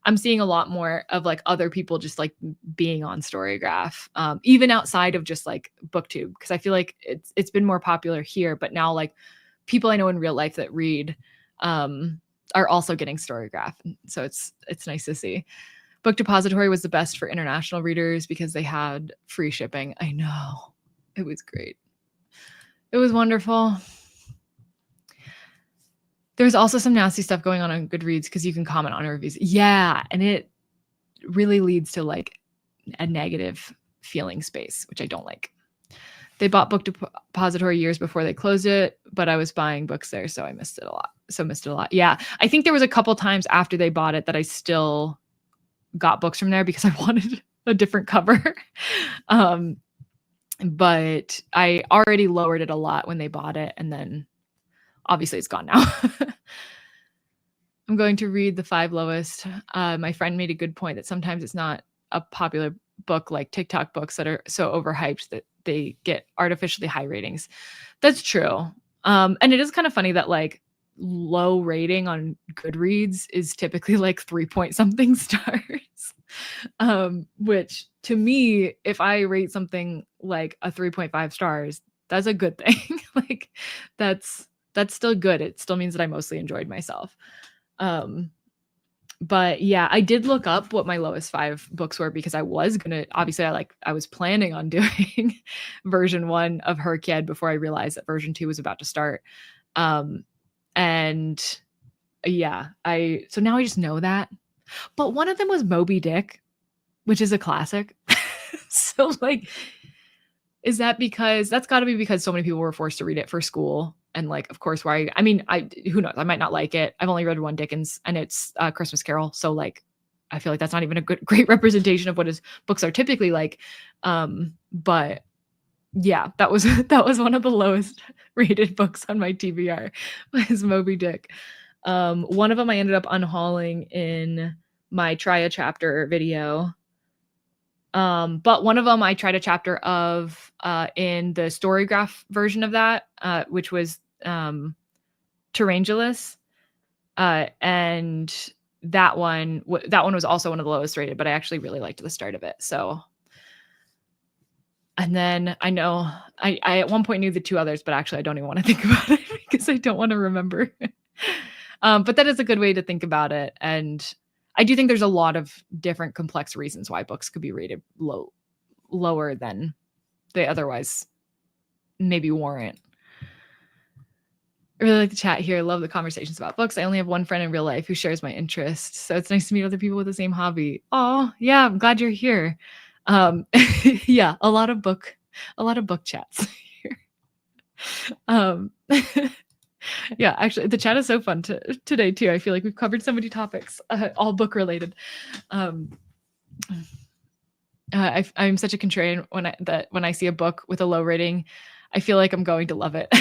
I'm seeing a lot more of like other people just like being on Storygraph, even outside of just like BookTube, because I feel like it's been more popular here, but now like people I know in real life that read are also getting Storygraph. So it's nice to see. Book Depository was the best for international readers because they had free shipping. I know. It was great. It was wonderful. There's also some nasty stuff going on Goodreads because you can comment on reviews. Yeah, and it really leads to like a negative feeling space, which I don't like. They bought Book Depository years before they closed it, but I was buying books there, so I missed it a lot. Yeah, I think there was a couple times after they bought it that I still got books from there because I wanted a different cover. But I already lowered it a lot when they bought it, and then obviously it's gone now. I'm going to read the 5 lowest. My friend made a good point that sometimes it's not a popular book like TikTok books that are so overhyped that they get artificially high ratings. That's true. And it is kind of funny that like low rating on Goodreads is typically like 3 point something stars. Which to me, if I rate something like a 3.5 stars, that's a good thing. Like that's still good. It still means that I mostly enjoyed myself. But yeah, I did look up what my lowest 5 books were because I was planning on doing version 1 of Herkiad before I realized that version 2 was about to start. And yeah, so now I just know that. But one of them was Moby Dick, which is a classic. So like, is that because that's got to be because so many people were forced to read it for school? And like, of course, who knows? I might not like it. I've only read one Dickens and it's Christmas Carol. So like, I feel like that's not even a great representation of what his books are typically like. But yeah, that was one of the lowest rated books on my TBR was Moby Dick. One of them I ended up unhauling in my try a chapter video. But one of them I tried a chapter of in the Storygraph version of that, which was Tarantulus. And that one was also one of the lowest rated, but I actually really liked the start of it. So, and then I know I at one point knew the two others, but actually I don't even want to think about it because I don't want to remember. But that is a good way to think about it. And I do think there's a lot of different complex reasons why books could be rated lower than they otherwise maybe warrant. I really like the chat here. I love the conversations about books. I only have one friend in real life who shares my interests, so it's nice to meet other people with the same hobby. Oh, yeah, I'm glad you're here. Yeah, a lot of book chats here. Yeah, actually, the chat is so fun today too. I feel like we've covered so many topics, all book related. I'm such a contrarian when I see a book with a low rating. I feel like I'm going to love it.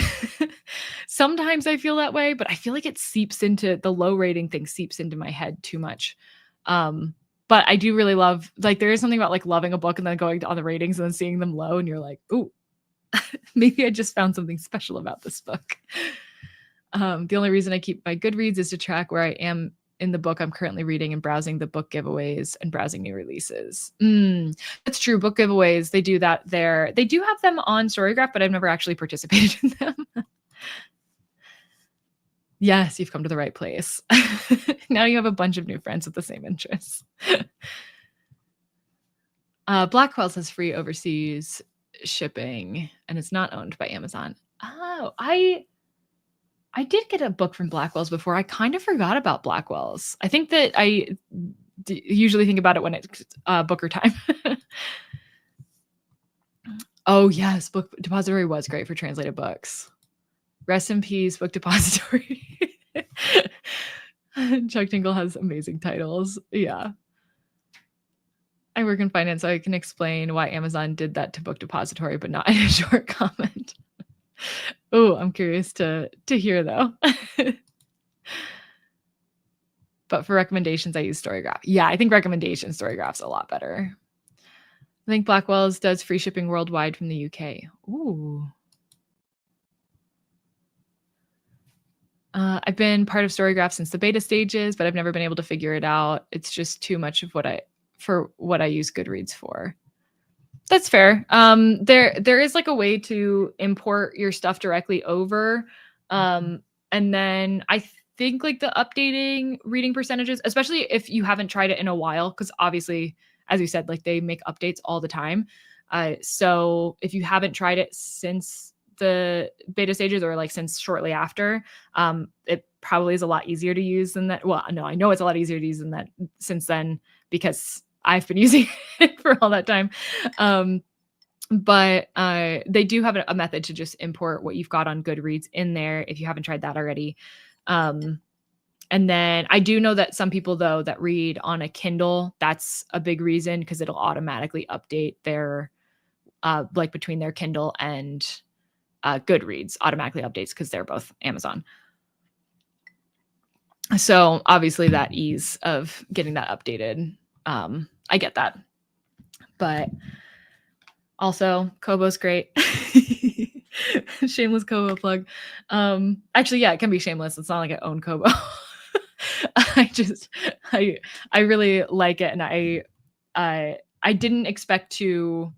Sometimes I feel that way, but I feel like it seeps into the low rating thing seeps into my head too much. But I do really love, like, there is something about like loving a book and then going to all the ratings and then seeing them low and you're like, ooh, maybe I just found something special about this book. The only reason I keep my Goodreads is to track where I am in the book I'm currently reading and browsing the book giveaways and browsing new releases. That's true. Book giveaways, they do that there. They do have them on Storygraph, but I've never actually participated in them. Yes, you've come to the right place. Now you have a bunch of new friends with the same interests. Blackwell has free overseas shipping and it's not owned by Amazon. Oh, I did get a book from Blackwell's before. I kind of forgot about Blackwell's. I think that I usually think about it when it's Booker time. Oh, yes. Book Depository was great for translated books. Rest in peace, Book Depository. Chuck Tingle has amazing titles. Yeah. I work in finance, so I can explain why Amazon did that to Book Depository, but not in a short comment. Oh, I'm curious to hear though. But for recommendations, I use Storygraph. Yeah, I think recommendation Storygraph's a lot better. I think Blackwell's does free shipping worldwide from the UK. Ooh. I've been part of Storygraph since the beta stages, but I've never been able to figure it out. It's just too much of what I use Goodreads for. That's fair. There is like a way to import your stuff directly over. And then I think like the updating reading percentages, especially if you haven't tried it in a while, because obviously, as you said, like they make updates all the time. So if you haven't tried it since the beta stages or like since shortly after, it probably is a lot easier to use than that. Well, no, I know it's a lot easier to use than that since then because I've been using it for all that time. But they do have a method to just import what you've got on Goodreads in there if you haven't tried that already. And then I do know that some people, though, that read on a Kindle, that's a big reason because it'll automatically update their like between their Kindle and Goodreads automatically updates because they're both Amazon. So obviously that ease of getting that updated, I get that. But also Kobo's great. Shameless Kobo plug. Actually, yeah, it can be shameless. It's not like I own Kobo. I really like it, and I didn't expect to.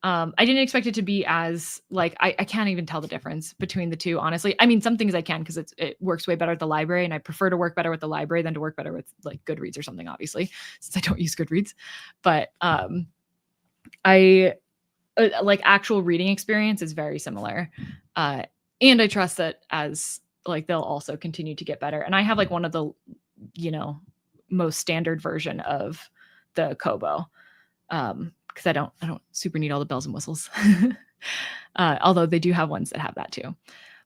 I didn't expect it to be as like I can't even tell the difference between the two, honestly. I mean, some things I can because it works way better at the library, and I prefer to work better with the library than to work better with like Goodreads or something, obviously, since I don't use Goodreads. But I like actual reading experience is very similar, and I trust that as like they'll also continue to get better. And I have like one of the most standard version of the Kobo. Because I don't super need all the bells and whistles. Although they do have ones that have that too.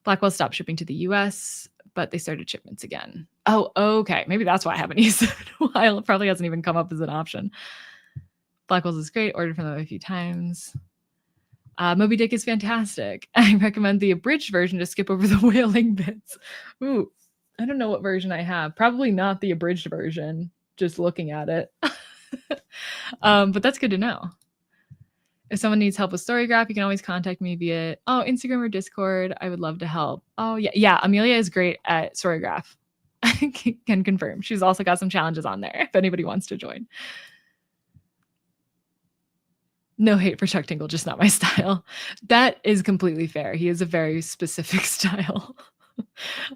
Blackwell stopped shipping to the US, but they started shipments again. Oh, okay. Maybe that's why I haven't used it in a while. It probably hasn't even come up as an option. Blackwell's is great. Ordered from them a few times. Moby Dick is fantastic. I recommend the abridged version to skip over the whaling bits. I don't know what version I have. Probably not the abridged version, just looking at it. But that's good to know. If someone needs help with Storygraph, you can always contact me via Instagram or Discord. I would love to help. Oh yeah. Amelia is great at Storygraph. I can confirm. She's also got some challenges on there if anybody wants to join. No hate for Chuck Tingle, just not my style. That is completely fair. He has a very specific style.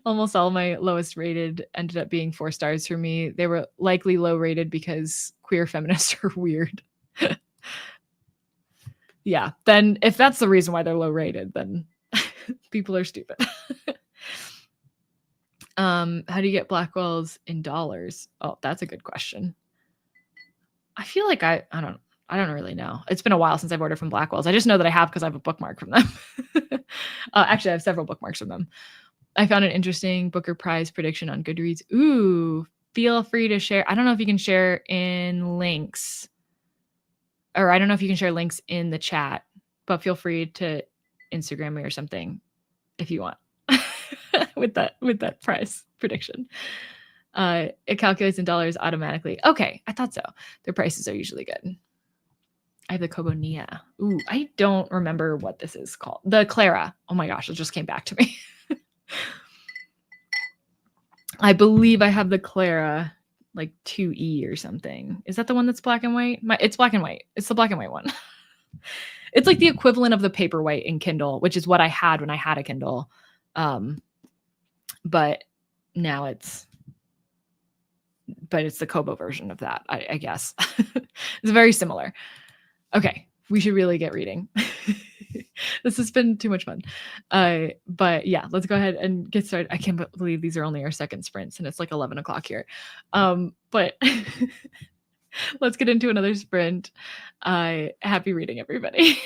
Almost all my lowest rated ended up being 4 stars for me. They were likely low rated because queer feminists are weird. Yeah, then if that's the reason why they're low rated, then people are stupid. How do you get Blackwells in dollars? Oh, that's a good question. I feel like I don't really know. It's been a while since I've ordered from Blackwells. I just know that I have because I have a bookmark from them. Actually, I have several bookmarks from them. I found an interesting Booker Prize prediction on Goodreads. Ooh, feel free to share. I don't know if you can share in links, or I don't know if you can share links in the chat, but feel free to Instagram me or something if you want with that prize prediction. It calculates in dollars automatically. Okay, I thought so. Their prices are usually good. I have the Kobo Nia. Ooh, I don't remember what this is called. The Clara. Oh my gosh, it just came back to me. I believe I have the Clara, like 2E or something. Is that the one that's black and white? It's black and white. It's the black and white one. It's like the equivalent of the Paperwhite in Kindle, which is what I had when I had a Kindle. But now it's the Kobo version of that, I guess. It's very similar. Okay, we should really get reading. This has been too much fun. But yeah, let's go ahead and get started. I can't believe these are only our second sprints and it's like 11 o'clock here. But let's get into another sprint. Happy reading, everybody.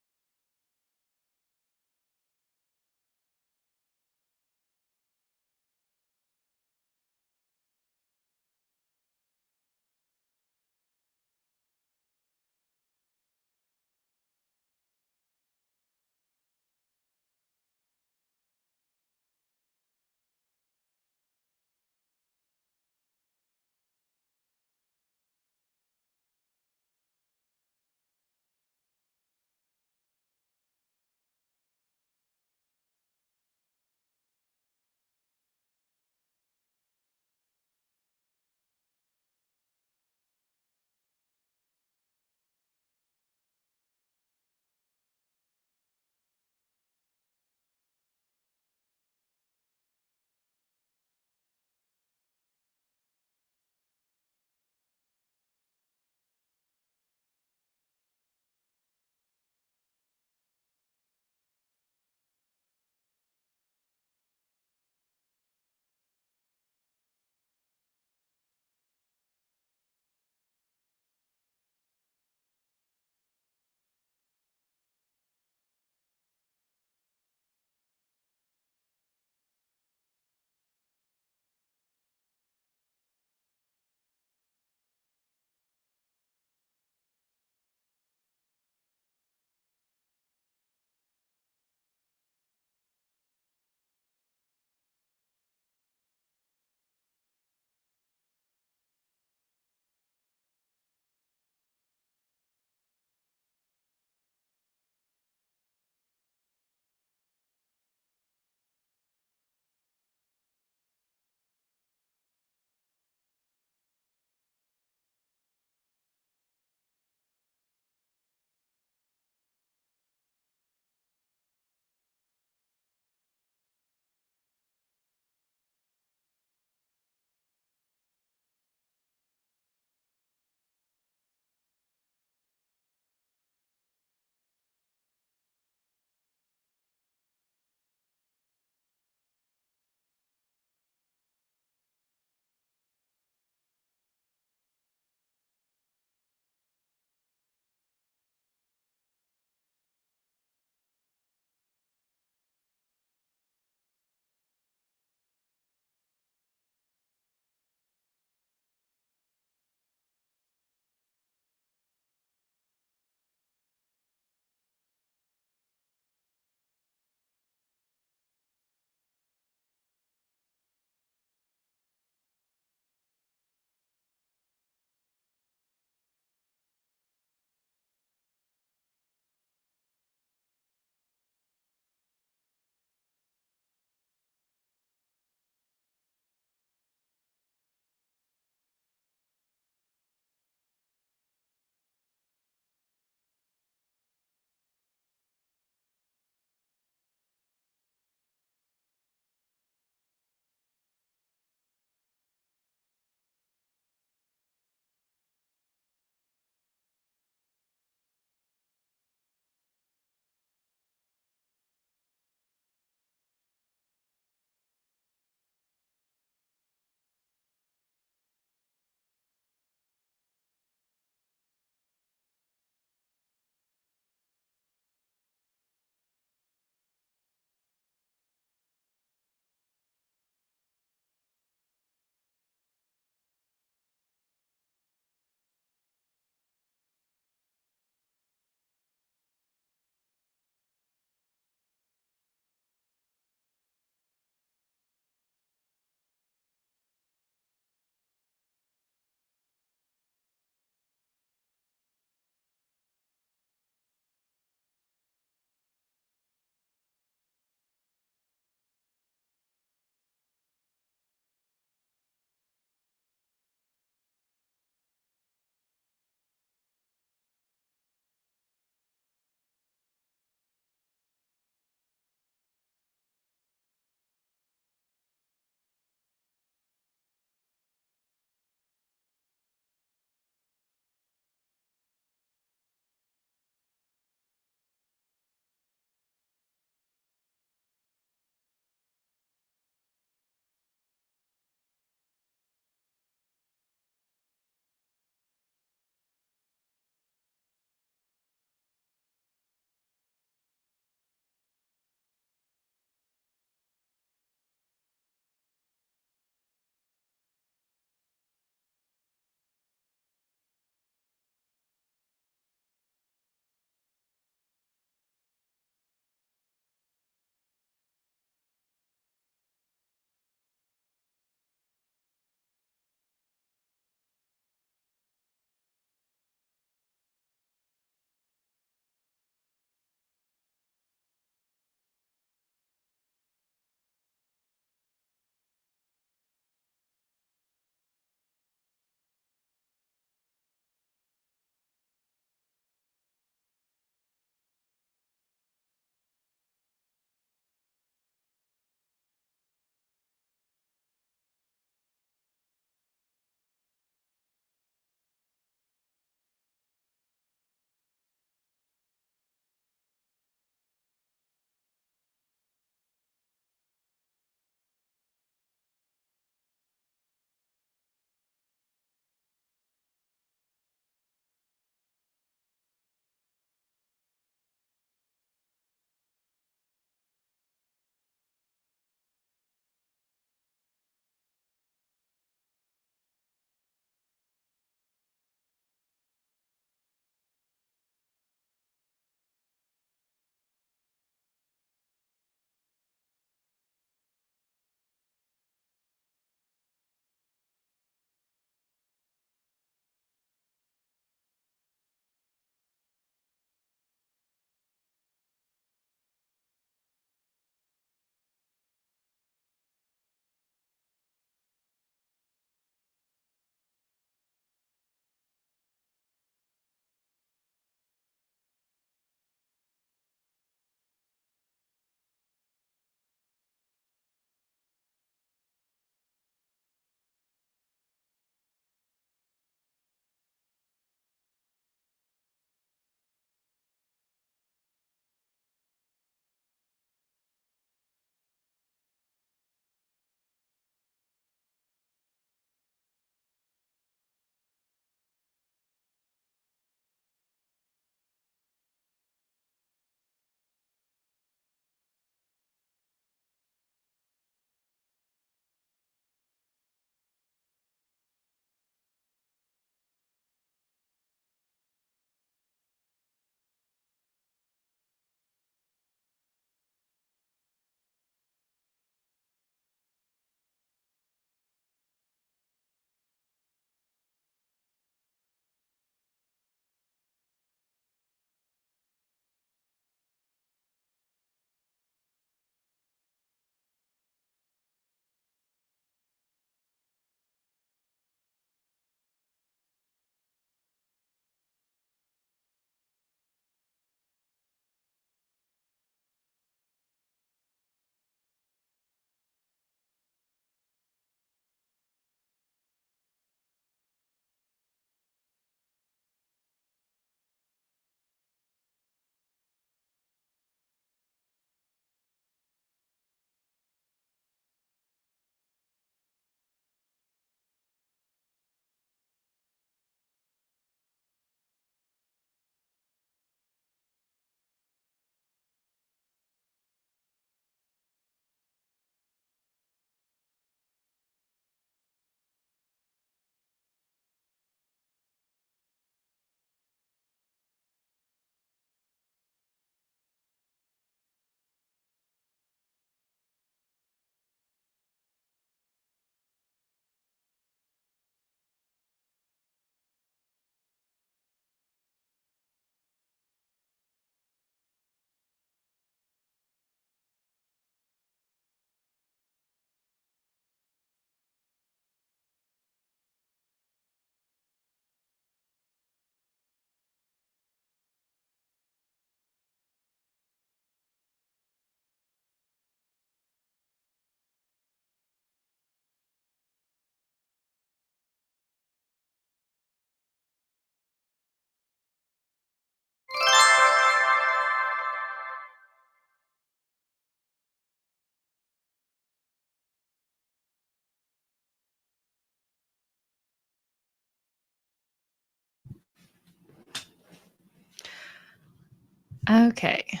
Okay.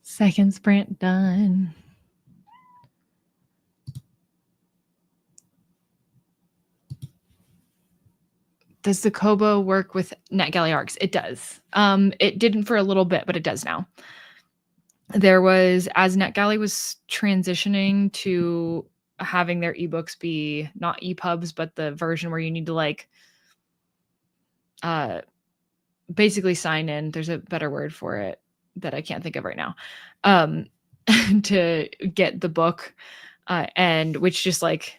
Second sprint done. Does the Kobo work with NetGalley arcs? It does. It didn't for a little bit, but it does now. There was, as NetGalley was transitioning to having their ebooks be not EPUBs, but the version where you need to like basically sign in. There's a better word for it that I can't think of right now. To get the book, and which just like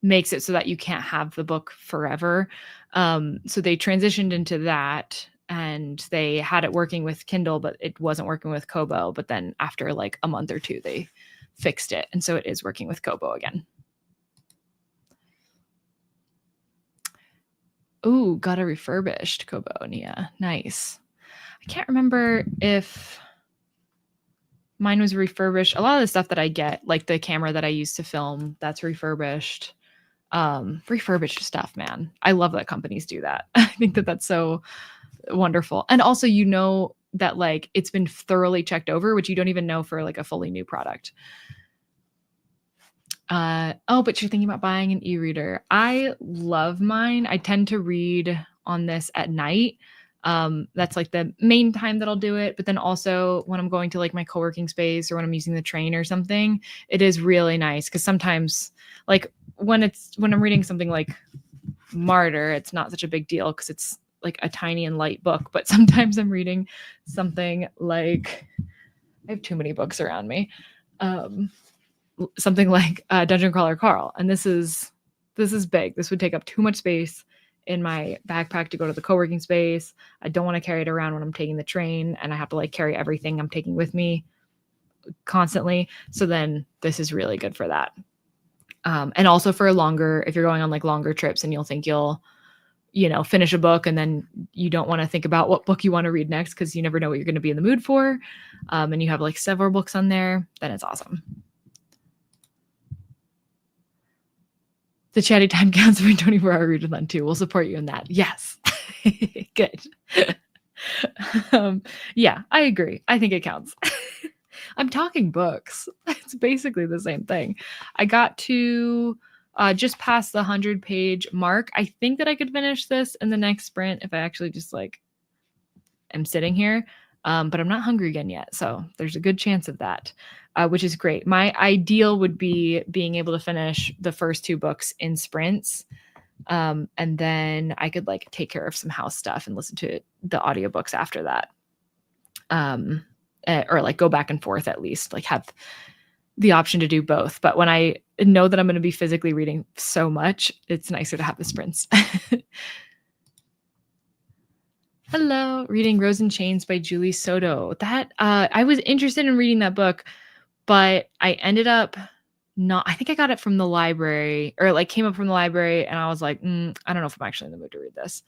makes it so that you can't have the book forever. So they transitioned into that, and they had it working with Kindle, but it wasn't working with Kobo. But then after like a month or two, they fixed it. And so it is working with Kobo again. Ooh, got a refurbished Kobo, Nia. Nice. I can't remember if mine was refurbished. A lot of the stuff that I get, like the camera that I used to film, that's refurbished. Refurbished stuff, man. I love that companies do that. I think that that's so wonderful. And also, you know that like it's been thoroughly checked over, which you don't even know for like a fully new product. Oh, but you're thinking about buying an e-reader. I love mine. I tend to read on this at night. That's like the main time that I'll do it. But then also when I'm going to like my co-working space or when I'm using the train or something, it is really nice because sometimes like when I'm reading something like Martyr, it's not such a big deal because it's like a tiny and light book. But sometimes I'm reading something like, I have too many books around me. Something like Dungeon Crawler Carl, and this is big. This would take up too much space in my backpack to go to the co-working space. I don't want to carry it around when I'm taking the train, and I have to like carry everything I'm taking with me constantly. So then this is really good for that. And also for longer, if you're going on like longer trips and you'll think you'll, finish a book and then you don't want to think about what book you want to read next because you never know what you're going to be in the mood for. And you have like several books on there, then it's awesome. The chatty time counts for a 24-hour readathon too. We'll support you in that. Yes. Good. Yeah, I agree. I think it counts. I'm talking books. It's basically the same thing. I got to just past the 100-page mark. I think that I could finish this in the next sprint if I actually just like am sitting here. But I'm not hungry again yet. So there's a good chance of that, which is great. My ideal would be being able to finish the first 2 books in sprints. And then I could like take care of some house stuff and listen to the audiobooks after that. Or like go back and forth at least, like have the option to do both. But when I know that I'm going to be physically reading so much, it's nicer to have the sprints. Hello, reading Rose in Chains by Julie Soto. That I was interested in reading that book, but I ended up not. I think I got it from the library, or like came up from the library, and I was like, I don't know if I'm actually in the mood to read this.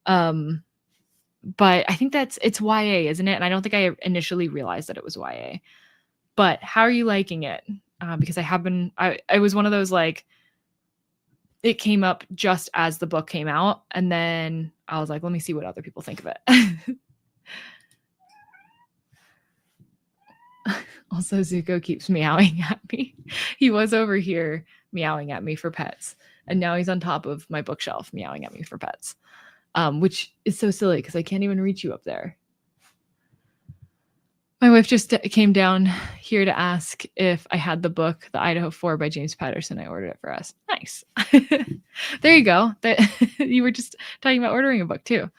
But I think it's YA, isn't it? And I don't think I initially realized that it was YA. But how are you liking it? Because I was one of those like, it came up just as the book came out, and then I was like, let me see what other people think of it. Also, Zuko keeps meowing at me. He was over here meowing at me for pets, and now he's on top of my bookshelf meowing at me for pets, which is so silly because I can't even reach you up there. My wife just came down here to ask if I had the book, The Idaho 4 by James Patterson. I ordered it for us. Nice. There you go. You were just talking about ordering a book too.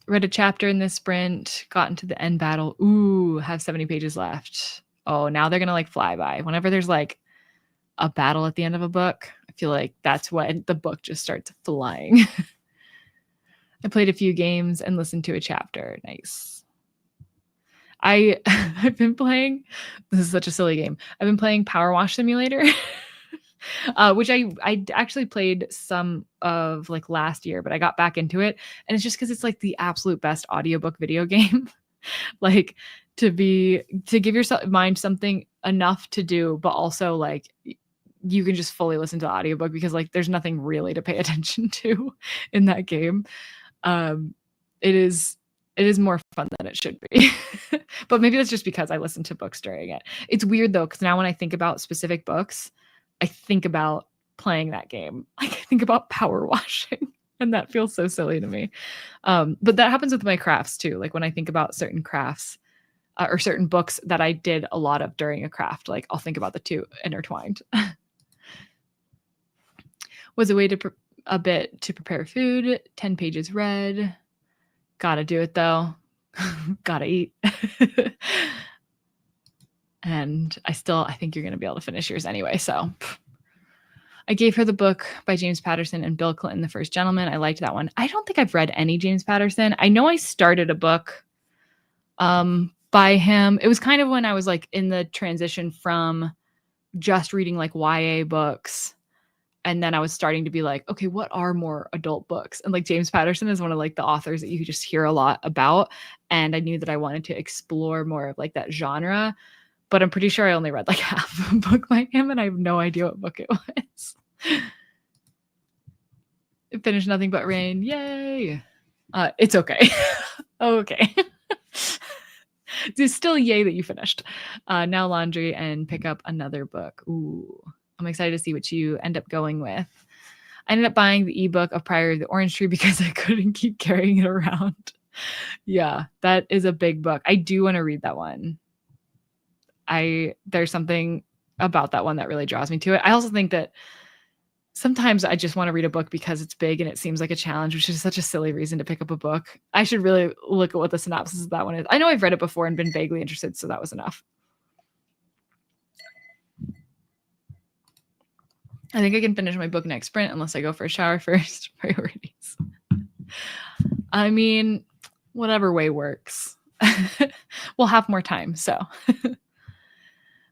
Read a chapter in this sprint, got into the end battle. Ooh, have 70 pages left. Oh, now they're going to like fly by. Whenever there's like a battle at the end of a book, I feel like that's when the book just starts flying. I played a few games and listened to a chapter. Nice. I've been playing, this is such a silly game. I've been playing Power Wash Simulator, which I actually played some of like last year, but I got back into it. And it's just because it's like the absolute best audiobook video game. Like to give yourself mind something enough to do, but also like you can just fully listen to the audiobook because like there's nothing really to pay attention to in that game. It is more fun than it should be. But maybe that's just because I listen to books during it. It's weird though, because now when I think about specific books, I think about playing that game. Like I think about power washing, and that feels so silly to me. But that happens with my crafts too. Like when I think about certain crafts or certain books that I did a lot of during a craft, like I'll think about the two intertwined. Was a way to a bit to prepare food. 10 pages read. Gotta do it though. Gotta eat. And I think you're going to be able to finish yours anyway. So I gave her the book by James Patterson and Bill Clinton, The First Gentleman. I liked that one. I don't think I've read any James Patterson. I know I started a book by him. It was kind of when I was like in the transition from just reading like YA books. And then I was starting to be like, okay, what are more adult books? And like James Patterson is one of like the authors that you just hear a lot about. And I knew that I wanted to explore more of like that genre. But I'm pretty sure I only read like half of a book by him, and I have no idea what book it was. It finished Nothing But Rain. Yay. It's okay. Okay. It's still yay that you finished. Now laundry and pick up another book. Ooh, I'm excited to see what you end up going with. I ended up buying the ebook of Priory of the Orange Tree because I couldn't keep carrying it around. Yeah, that is a big book. I do want to read that one. There's something about that one that really draws me to it. I also think that sometimes I just want to read a book because it's big and it seems like a challenge, which is such a silly reason to pick up a book. I should really look at what the synopsis of that one is. I know I've read it before and been vaguely interested, so that was enough. I think I can finish my book next sprint unless I go for a shower first. Priorities. I mean, whatever way works. We'll have more time, so.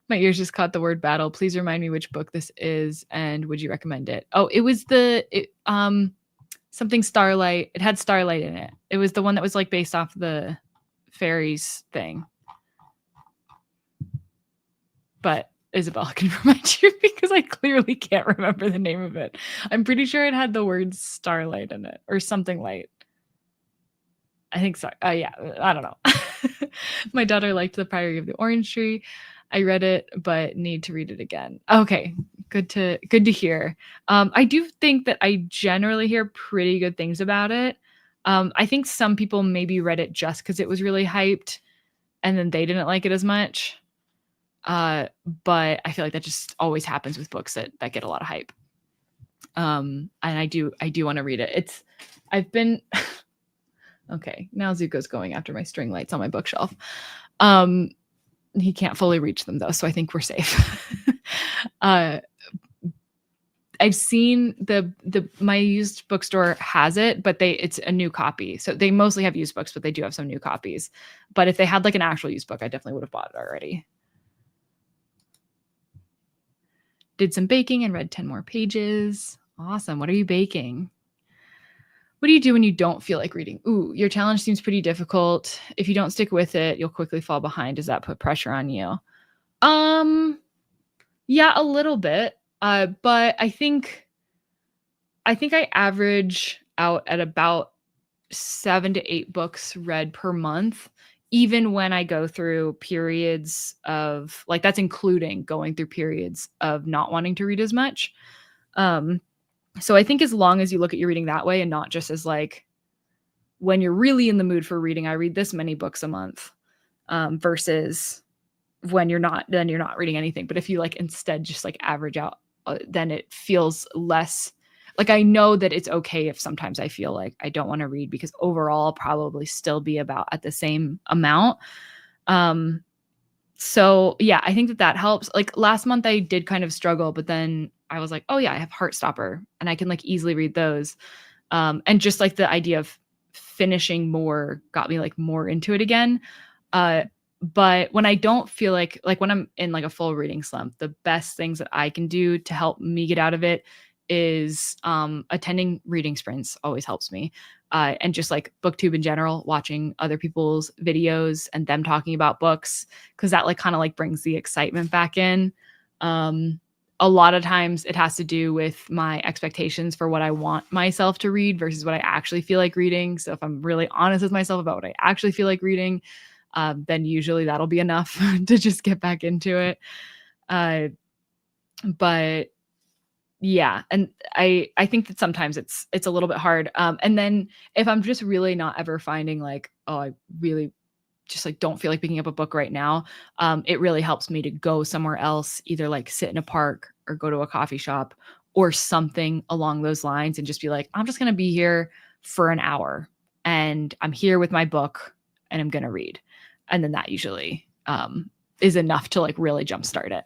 My ears just caught the word battle. Please remind me which book this is and would you recommend it? Oh, it was something Starlight. It had Starlight in it. It was the one that was like based off the fairies thing. But Isabella can remind you because I clearly can't remember the name of it. I'm pretty sure it had the word Starlight in it or something light. I think so. Yeah, I don't know. My daughter liked The Priory of the Orange Tree. I read it, but need to read it again. Okay, good to hear. I do think that I generally hear pretty good things about it. I think some people maybe read it just because it was really hyped, and then they didn't like it as much. But I feel like that just always happens with books that get a lot of hype. And I do want to read it. I've been okay. Now Zuko's going after my string lights on my bookshelf. He can't fully reach them though, so I think we're safe. I've seen my used bookstore has it, but it's a new copy. So they mostly have used books, but they do have some new copies. But if they had like an actual used book, I definitely would have bought it already. Did some baking and read 10 more pages. Awesome. What are you baking? What do you do when you don't feel like reading? Ooh, your challenge seems pretty difficult. If you don't stick with it, you'll quickly fall behind. Does that put pressure on you? Yeah, a little bit. But I think I average out at about 7 to 8 books read per month, even when I go through periods of like that's including going through periods of not wanting to read as much. So I think as long as you look at your reading that way and not just as like when you're really in the mood for reading, I read this many books a month, versus when you're not, then you're not reading anything. But if you like instead just like average out, then it feels less like I know that it's okay if sometimes I feel like I don't want to read because overall I'll probably still be about at the same amount. So yeah, I think that helps. Like last month I did kind of struggle, but then I was like, oh yeah, I have Heartstopper and I can like easily read those. And just like the idea of finishing more got me like more into it again. But when I don't feel like when I'm in like a full reading slump, the best things that I can do to help me get out of it is attending reading sprints always helps me. And just like booktube in general, watching other people's videos and them talking about books, because that like kind of like brings the excitement back in. a lot of times it has to do with my expectations for what I want myself to read versus what I actually feel like reading. So if I'm really honest with myself about what I actually feel like reading, then usually that'll be enough to just get back into it. But yeah, and I think that sometimes it's a little bit hard. And then if I'm just really not ever finding like, oh, I really just like don't feel like picking up a book right now, it really helps me to go somewhere else, either like sit in a park or go to a coffee shop or something along those lines, and just be like, I'm just gonna be here for an hour, and I'm here with my book, and I'm gonna read, and then that usually is enough to like really jumpstart it.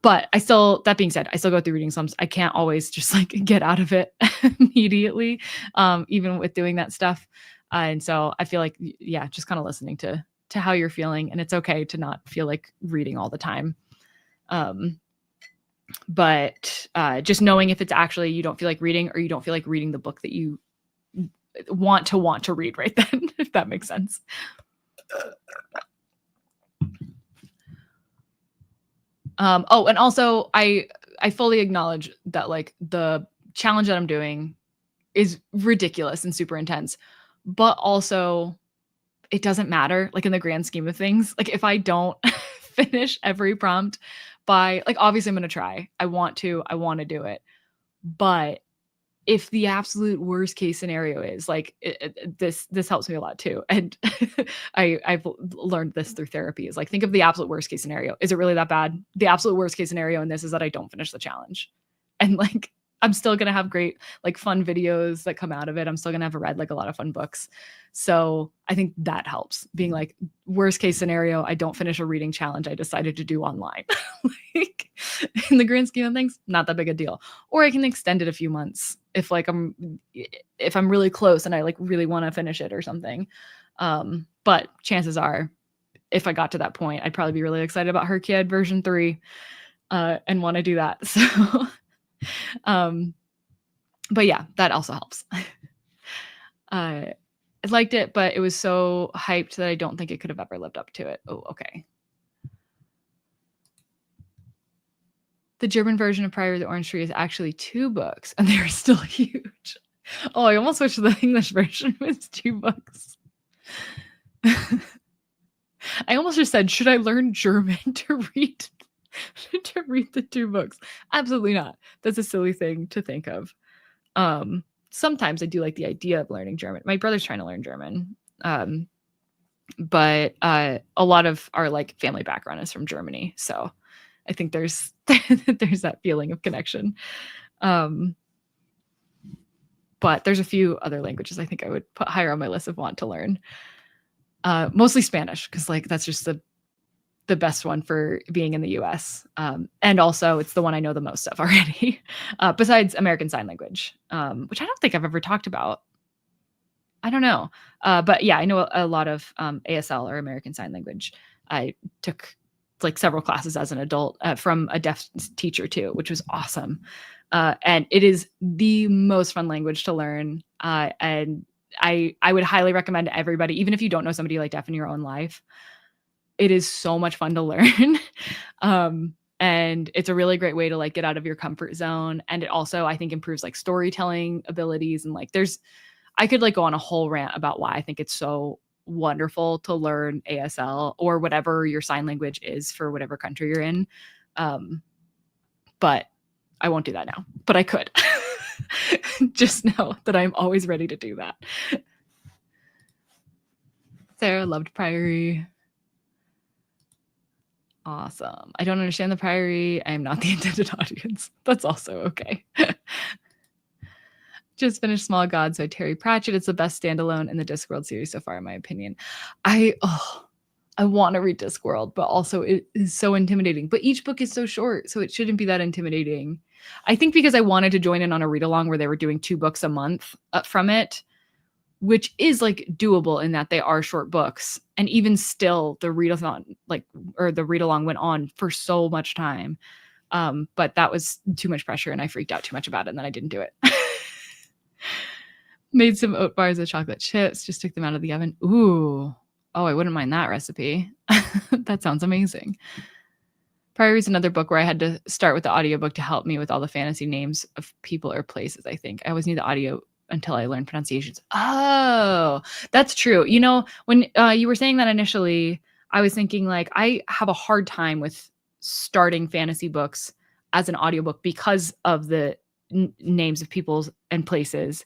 But that being said, I still go through reading slumps. I can't always just like get out of it immediately, even with doing that stuff. And so I feel like, yeah, just kind of listening to how you're feeling, and it's okay to not feel like reading all the time. But just knowing if it's actually you don't feel like reading, or you don't feel like reading the book that you want to read right then, if that makes sense. And also I fully acknowledge that like the challenge that I'm doing is ridiculous and super intense, but also it doesn't matter, like in the grand scheme of things. Like if I don't finish every prompt by, like, obviously I'm going to try. I want to do it. But if the absolute worst case scenario is like this helps me a lot too. And I've learned this through therapy, is like, think of the absolute worst case scenario. Is it really that bad? The absolute worst case scenario in this is that I don't finish the challenge. And like, I'm still going to have great, like, fun videos that come out of it. I'm still going to have read like a lot of fun books. So I think that helps, being like, worst case scenario, I don't finish a reading challenge I decided to do online. Like, in the grand scheme of things, not that big a deal. Or I can extend it a few months if I'm really close and I like really want to finish it or something. But chances are, if I got to that point, I'd probably be really excited about Herkiad version 3 and want to do that. So but yeah, that also helps. I liked it, but it was so hyped that I don't think it could have ever lived up to it. Oh, okay. The German version of Priory of the Orange Tree is actually 2 books, and they're still huge. Oh, I almost wish the English version was 2 books. I almost just said, should I learn German to read the 2 books? Absolutely not. That's a silly thing to think of. Sometimes I do like the idea of learning German. My brother's trying to learn German. But a lot of our like family background is from Germany. So I think there's that feeling of connection. But there's a few other languages I think I would put higher on my list of want to learn. Mostly Spanish, because like that's just the best one for being in the US. And also it's the one I know the most of already, besides American Sign Language, which I don't think I've ever talked about. I don't know. But yeah, I know a lot of ASL, or American Sign Language. I took like several classes as an adult from a deaf teacher too, which was awesome. And it is the most fun language to learn. And I would highly recommend to everybody, even if you don't know somebody like deaf in your own life, it is so much fun to learn. And it's a really great way to like get out of your comfort zone. And it also, I think, improves like storytelling abilities. And like I could like go on a whole rant about why I think it's so wonderful to learn ASL, or whatever your sign language is for whatever country you're in. But I won't do that now, but I could. Just know that I'm always ready to do that. Sarah loved Priory. Awesome. I don't understand the Priory. I am not the intended audience. That's also okay. Just finished Small Gods by Terry Pratchett. It's the best standalone in the Discworld series so far, in my opinion. I want to read Discworld, but also it is so intimidating. But each book is so short, so it shouldn't be that intimidating. I think because I wanted to join in on a read along where they were doing 2 books a month from it, which is like doable in that they are short books. And even still, the read-along went on for so much time. But that was too much pressure, and I freaked out too much about it, and then I didn't do it. Made some oat bars with chocolate chips, just took them out of the oven. Ooh. Oh, I wouldn't mind that recipe. That sounds amazing. Priory is another book where I had to start with the audiobook to help me with all the fantasy names of people or places, I think. I always knew the audio until I learned pronunciations. Oh, that's true. You know, when you were saying that initially, I was thinking like I have a hard time with starting fantasy books as an audiobook because of the names of peoples and places.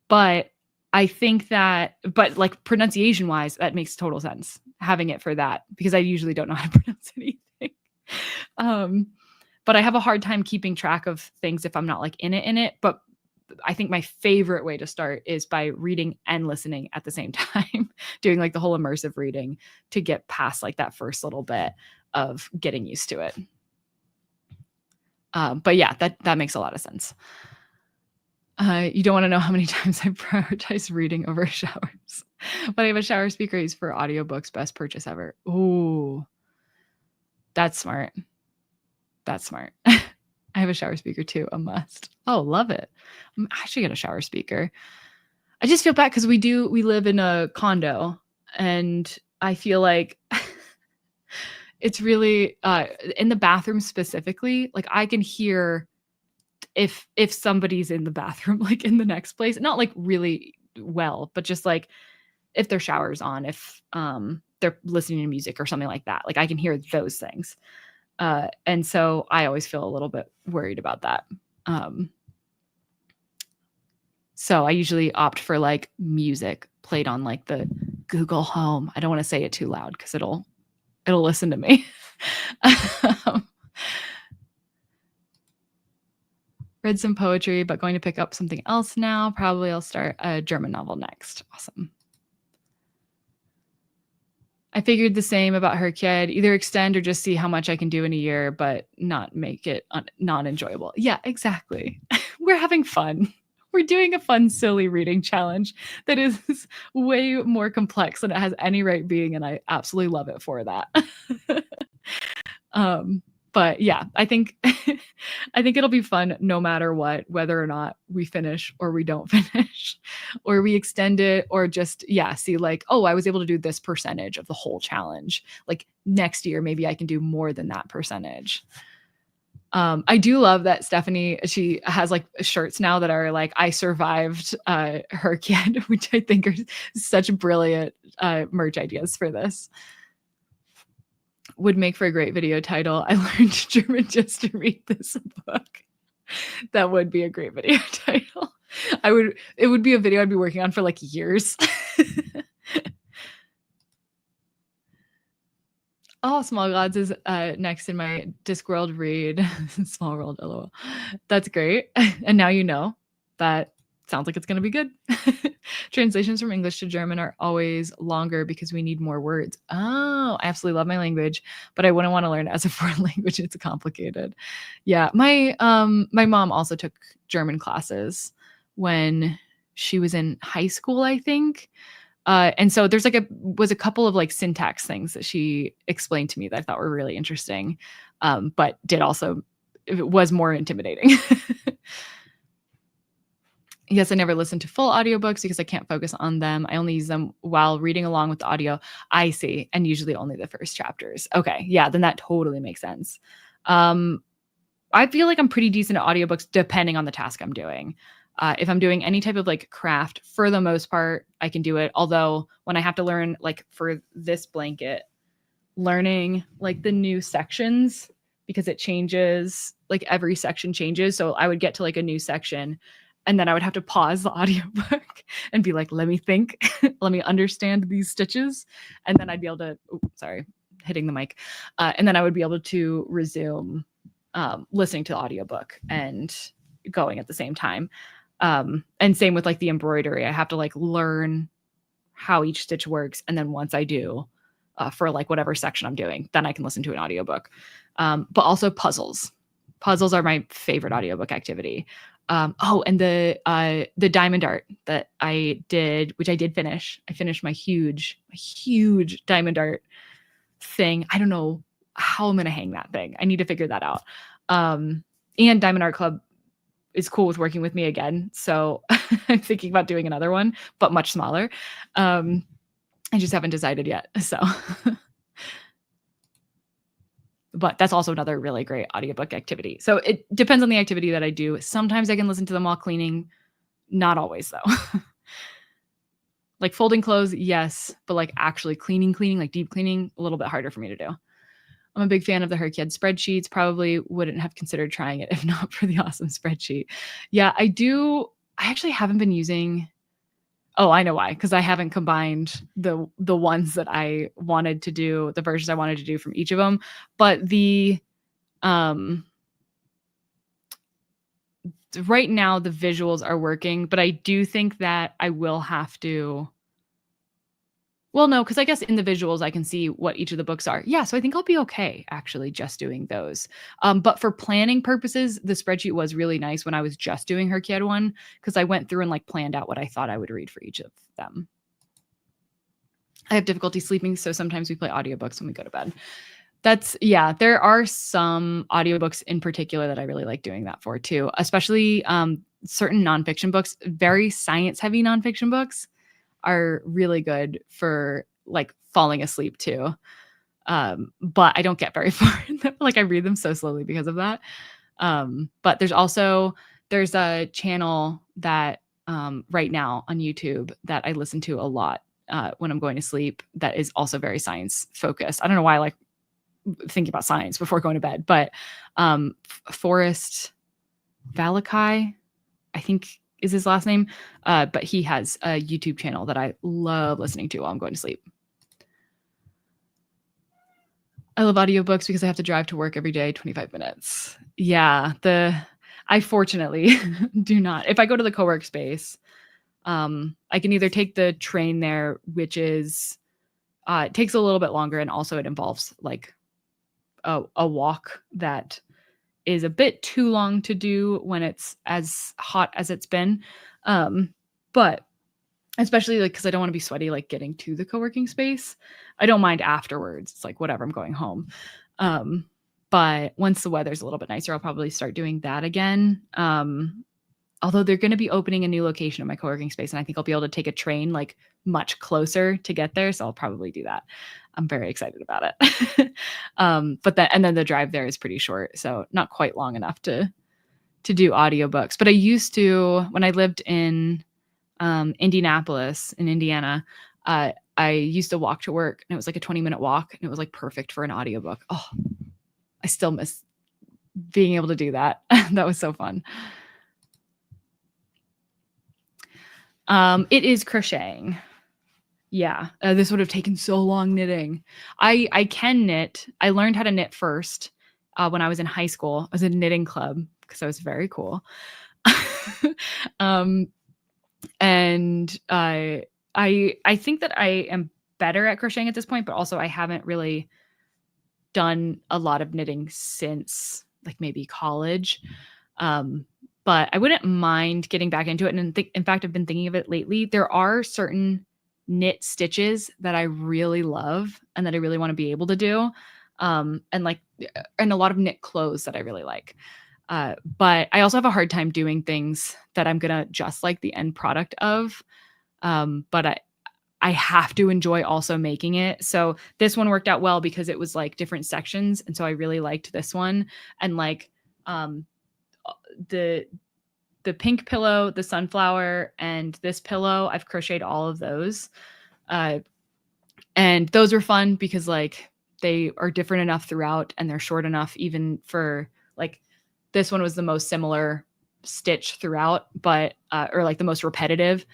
But I think that, but like pronunciation wise, that makes total sense having it for that because I usually don't know how to pronounce anything. Um, but I have a hard time keeping track of things if I'm not like in it. But I think my favorite way to start is by reading and listening at the same time, doing like the whole immersive reading to get past like that first little bit of getting used to it. But yeah, that makes a lot of sense. You don't want to know how many times I prioritize reading over showers. But I have a shower speaker used for audiobooks. Best purchase ever. Ooh, that's smart. That's smart. I have a shower speaker too. A must. Oh, love it. I should get a shower speaker. I just feel bad because we live in a condo and I feel like it's really in the bathroom specifically, like I can hear if somebody's in the bathroom, like in the next place, not like really well, but just like if their shower's on, if they're listening to music or something like that, like I can hear those things. And so I always feel a little bit worried about that. So I usually opt for like music played on like the Google Home. I don't want to say it too loud because it'll listen to me. Read some poetry, but going to pick up something else now. Probably I'll start a German novel next. Awesome. I figured the same about her kid. Either extend or just see how much I can do in a year, but not make it non-enjoyable. Yeah, exactly. We're having fun. We're doing a fun, silly reading challenge that is way more complex than it has any right being, and I absolutely love it for that. But yeah, I think I think it'll be fun no matter what, whether or not we finish or we don't finish, or we extend it, or just see like, oh, I was able to do this percentage of the whole challenge. Like next year, maybe I can do more than that percentage. I do love that Stephanie, she has like shirts now that are like, I survived her kid, which I think are such brilliant merch ideas for this. Would make for a great video title. I learned German just to read this book. That would be a great video title. It would be a video I'd be working on for like years. Oh, Small Gods is next in my Discworld read. Small World, LOL. That's great. And now you know that sounds like it's going to be good. Translations from English to German are always longer because we need more words. Oh, I absolutely love my language, but I wouldn't want to learn it as a foreign language. It's complicated. Yeah, my mom also took German classes when she was in high school, I think. And so there's like a couple of like syntax things that she explained to me that I thought were really interesting, but it was more intimidating. Yes, I never listen to full audiobooks because I can't focus on them. I only use them while reading along with the audio. I see. And usually only the first chapters. Okay. Yeah, then that totally makes sense. I feel like I'm pretty decent at audiobooks depending on the task I'm doing. If I'm doing any type of like craft, for the most part, I can do it. Although when I have to learn, like for this blanket, learning like the new sections, because it changes, like every section changes. So I would get to like a new section and then I would have to pause the audiobook and be like, let me think, let me understand these stitches. And then I'd be able to, sorry, hitting the mic. And then I would be able to resume listening to the audiobook and going at the same time. And same with like the embroidery. I have to like learn how each stitch works. And then once I do, for like whatever section I'm doing, then I can listen to an audiobook. But also puzzles. Puzzles are my favorite audiobook activity. And the diamond art that I did, which I did finish. I finished my huge diamond art thing. I don't know how I'm going to hang that thing. I need to figure that out. And Diamond Art Club is cool with working with me again. So I'm thinking about doing another one, but much smaller. I just haven't decided yet. So But that's also another really great audiobook activity. So it depends on the activity that I do. Sometimes I can listen to them while cleaning. Not always though. Like folding clothes, yes, but like actually cleaning, like deep cleaning, a little bit harder for me to do. I'm a big fan of the Herkiad spreadsheets. Probably wouldn't have considered trying it if not for the awesome spreadsheet. Yeah, I do. I actually haven't been using. Oh, I know why. Because I haven't combined the ones that I wanted to do, the versions I wanted to do from each of them. But the right now the visuals are working, but I do think that I will have to. Well, no, because I guess in the visuals I can see what each of the books are. Yeah, so I think I'll be okay actually just doing those. But for planning purposes, the spreadsheet was really nice when I was just doing her kid one because I went through and like planned out what I thought I would read for each of them. I have difficulty sleeping, so sometimes we play audiobooks when we go to bed. There are some audiobooks in particular that I really like doing that for too, especially certain nonfiction books, very science heavy nonfiction books are really good for like falling asleep too. But I don't get very far in them. Like I read them so slowly because of that. But there's a channel that right now on YouTube that I listen to a lot when I'm going to sleep that is also very science focused. I don't know why I like thinking about science before going to bed, but Forrest Valakai, I think is his last name. But he has a YouTube channel that I love listening to while I'm going to sleep. I love audiobooks because I have to drive to work every day, 25 minutes. Yeah, I fortunately do not. If I go to the co-work space, I can either take the train there, which is it takes a little bit longer, and also it involves like a walk that is a bit too long to do when it's as hot as it's been. But especially like because I don't want to be sweaty like getting to the co-working space. I don't mind afterwards. It's like whatever, I'm going home. But once the weather's a little bit nicer, I'll probably start doing that again. Although they're going to be opening a new location in my co-working space, and I think I'll be able to take a train like much closer to get there. So I'll probably do that. I'm very excited about it. And then the drive there is pretty short, so not quite long enough to do audiobooks. But I used to, when I lived in Indianapolis in Indiana, I used to walk to work, and it was like a 20-minute walk, and it was like perfect for an audiobook. Oh, I still miss being able to do that. That was so fun. It is crocheting. Yeah, this would have taken so long knitting. I can knit. I learned how to knit first when I was in high school. I was in a knitting club because I was very cool. And I think that I am better at crocheting at this point, but also I haven't really done a lot of knitting since like maybe college. But I wouldn't mind getting back into it. And in fact, I've been thinking of it lately. There are certain knit stitches that I really love and that I really want to be able to do. And a lot of knit clothes that I really like. But I also have a hard time doing things that I'm going to just like the end product of. But I have to enjoy also making it. So this one worked out well because it was like different sections. And so I really liked this one. And like the pink pillow, the sunflower, and this pillow, I've crocheted all of those. And those were fun because like they are different enough throughout and they're short enough even for like this one was the most similar stitch throughout, but or like the most repetitive,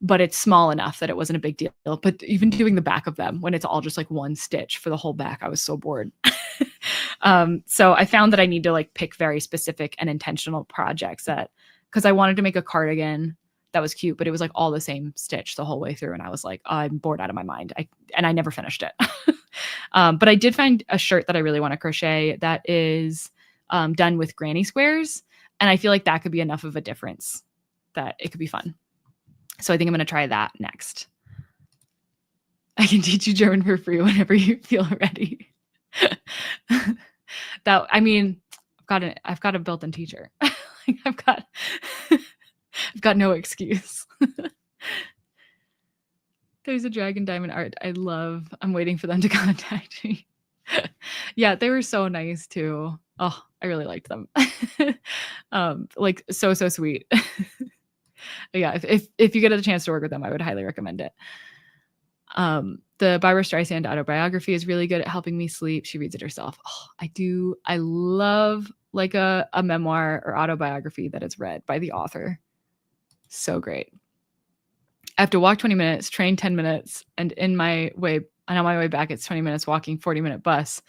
but it's small enough that it wasn't a big deal. But even doing the back of them when it's all just like one stitch for the whole back, I was so bored. So I found that I need to like pick very specific and intentional projects because I wanted to make a cardigan that was cute, but it was like all the same stitch the whole way through. And I was like, oh, I'm bored out of my mind. I never finished it. But I did find a shirt that I really want to crochet that is done with granny squares. And I feel like that could be enough of a difference that it could be fun. So I think I'm going to try that next. I can teach you German for free whenever you feel ready. I've got a built-in teacher. I've got no excuse. There's a dragon diamond art I love. I'm waiting for them to contact me. Yeah, they were so nice too. Oh, I really liked them. Like so sweet. Yeah, if you get a chance to work with them, I would highly recommend it. The Barbara Streisand autobiography is really good at helping me sleep. She reads it herself. Oh, I love like a memoir or autobiography that is read by the author. So great. I have to walk 20 minutes, train 10 minutes, and on my way back, it's 20 minutes walking, 40-minute bus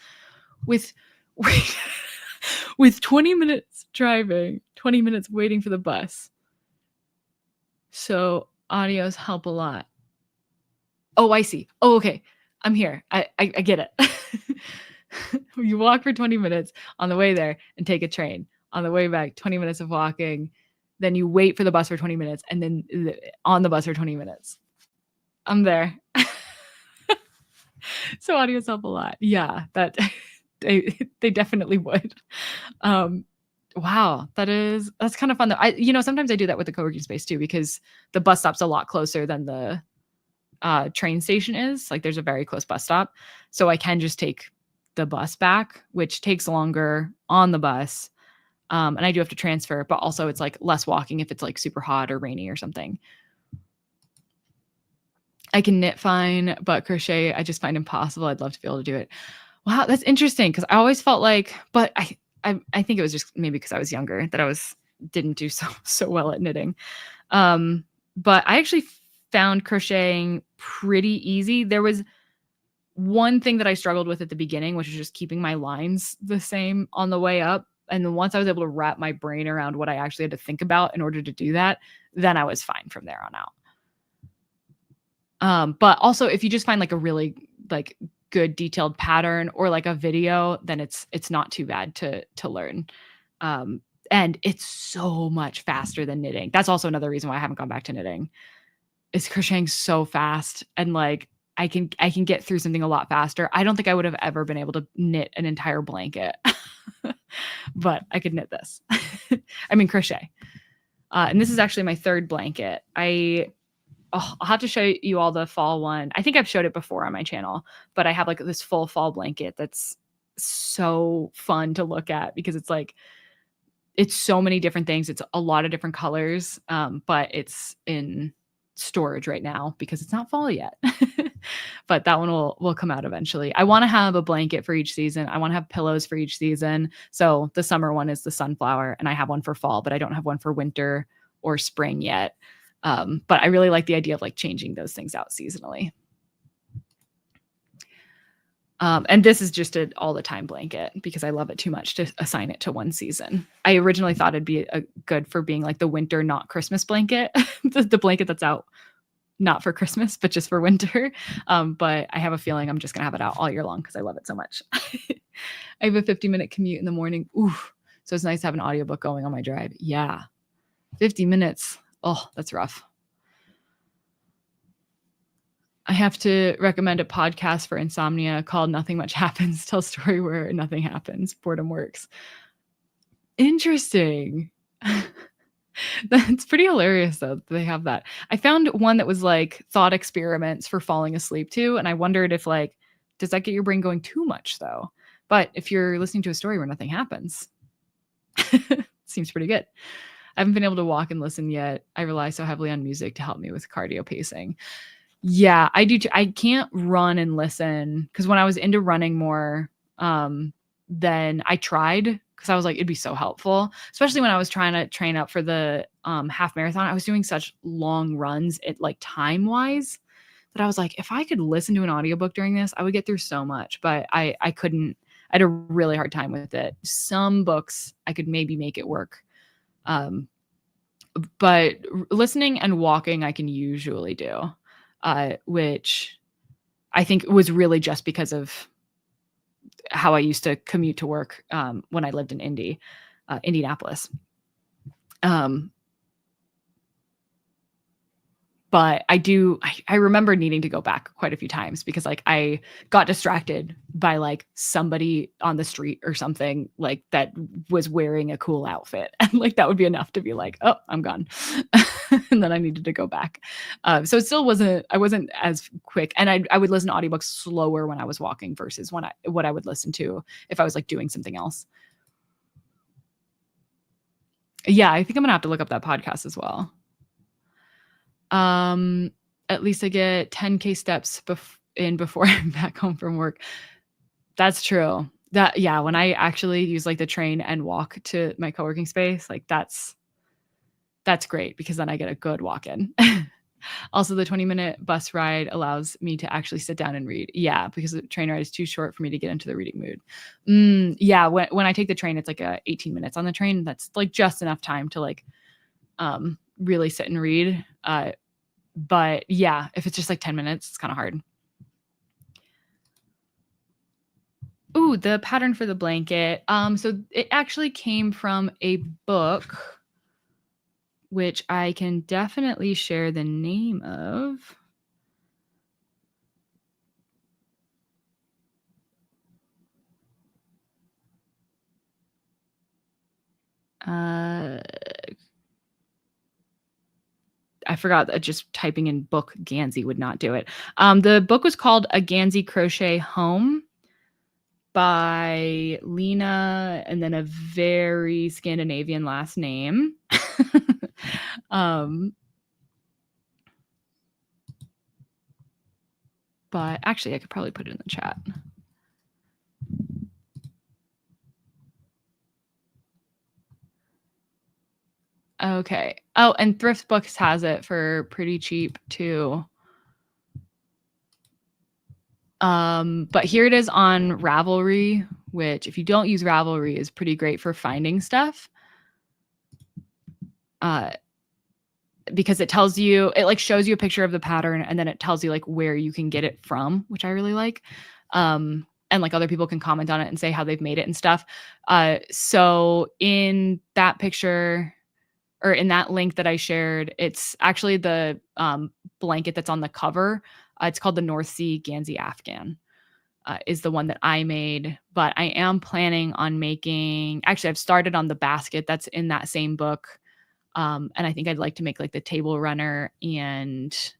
with with 20 minutes driving, 20 minutes waiting for the bus. So audios help a lot. Oh, I see. Oh, okay. I'm here. I get it. You walk for 20 minutes on the way there and take a train. On the way back, 20 minutes of walking. Then you wait for the bus for 20 minutes and then on the bus for 20 minutes. I'm there. So audios help a lot. Yeah, that they definitely would. Wow, that's kind of fun though. Sometimes I do that with the co-working space too because the bus stop's a lot closer than the train station is. Like there's a very close bus stop. So I can just take the bus back, which takes longer on the bus. And I do have to transfer, but also it's like less walking if it's like super hot or rainy or something. I can knit fine, but crochet, I just find impossible. I'd love to be able to do it. Wow, that's interesting because I always felt like, but I think it was just maybe because I was younger that I didn't do so well at knitting. But I actually found crocheting pretty easy. There was one thing that I struggled with at the beginning, which was just keeping my lines the same on the way up. And then once I was able to wrap my brain around what I actually had to think about in order to do that, then I was fine from there on out. But also if you just find like a really like good detailed pattern or like a video, then it's not too bad to learn. And it's so much faster than knitting. That's also another reason why I haven't gone back to knitting. Is crocheting so fast and like I can get through something a lot faster. I don't think I would have ever been able to knit an entire blanket, but I could knit this. I mean crochet. And this is actually my third blanket. I'll have to show you all the fall one. I think I've showed it before on my channel, but I have like this full fall blanket that's so fun to look at because it's like it's so many different things. It's a lot of different colors, but it's in storage right now because it's not fall yet. But that one will come out eventually. I want to have a blanket for each season. I want to have pillows for each season. So the summer one is the sunflower and I have one for fall, but I don't have one for winter or spring yet. But I really like the idea of like changing those things out seasonally. And this is just an all the time blanket because I love it too much to assign it to one season. I originally thought it'd be good for being like the winter, not Christmas blanket, the blanket that's out not for Christmas, but just for winter. But I have a feeling I'm just going to have it out all year long because I love it so much. I have a 50-minute commute in the morning. Ooh, so it's nice to have an audiobook going on my drive. Yeah. 50 minutes. Oh, that's rough. I have to recommend a podcast for insomnia called Nothing Much Happens. Tell a story where nothing happens. Boredom works. Interesting. That's pretty hilarious though. They have that. I found one that was like thought experiments for falling asleep too. And I wondered if like, does that get your brain going too much though? But if you're listening to a story where nothing happens, seems pretty good. I haven't been able to walk and listen yet. I rely so heavily on music to help me with cardio pacing. Yeah, I do too. I can't run and listen because when I was into running more, then I tried because I was like, it'd be so helpful, especially when I was trying to train up for the half marathon. I was doing such long runs at like time wise that I was like, if I could listen to an audiobook during this, I would get through so much, but I couldn't. I had a really hard time with it. Some books I could maybe make it work. But listening and walking I can usually do. Which I think was really just because of how I used to commute to work when I lived in Indianapolis. But But I remember needing to go back quite a few times because like I got distracted by like somebody on the street or something like that was wearing a cool outfit. And like that would be enough to be like, oh, I'm gone. And then I needed to go back. So it still I wasn't as quick. And I would listen to audiobooks slower when I was walking versus what I would listen to if I was like doing something else. Yeah, I think I'm gonna have to look up that podcast as well. At least I get 10K steps before I'm back home from work. That's true. Yeah, when I actually use like the train and walk to my co-working space, like that's great because then I get a good walk in. Also, the 20-minute bus ride allows me to actually sit down and read. Yeah, because the train ride is too short for me to get into the reading mood. Yeah, when I take the train, it's like 18 minutes on the train. That's like just enough time to like really sit and read. But yeah, if it's just like 10 minutes, it's kind of hard. Ooh, the pattern for the blanket. So it actually came from a book, which I can definitely share the name of. I forgot that just typing in book Gansey would not do it. The book was called A Gansey Crochet Home by Lena and then a very Scandinavian last name. But actually I could probably put it in the chat. Okay. Oh, and Thrift Books has it for pretty cheap too. But here it is on Ravelry, which if you don't use Ravelry is pretty great for finding stuff. Because it tells you, it like shows you a picture of the pattern and then it tells you like where you can get it from, which I really like. And like other people can comment on it and say how they've made it and stuff. So in that picture or in that link that I shared, it's actually the blanket that's on the cover. It's called the North Sea Gansey Afghan. Is the one that I made, but I am planning on making, actually I've started on the basket that's in that same book. And I think I'd like to make like the table runner and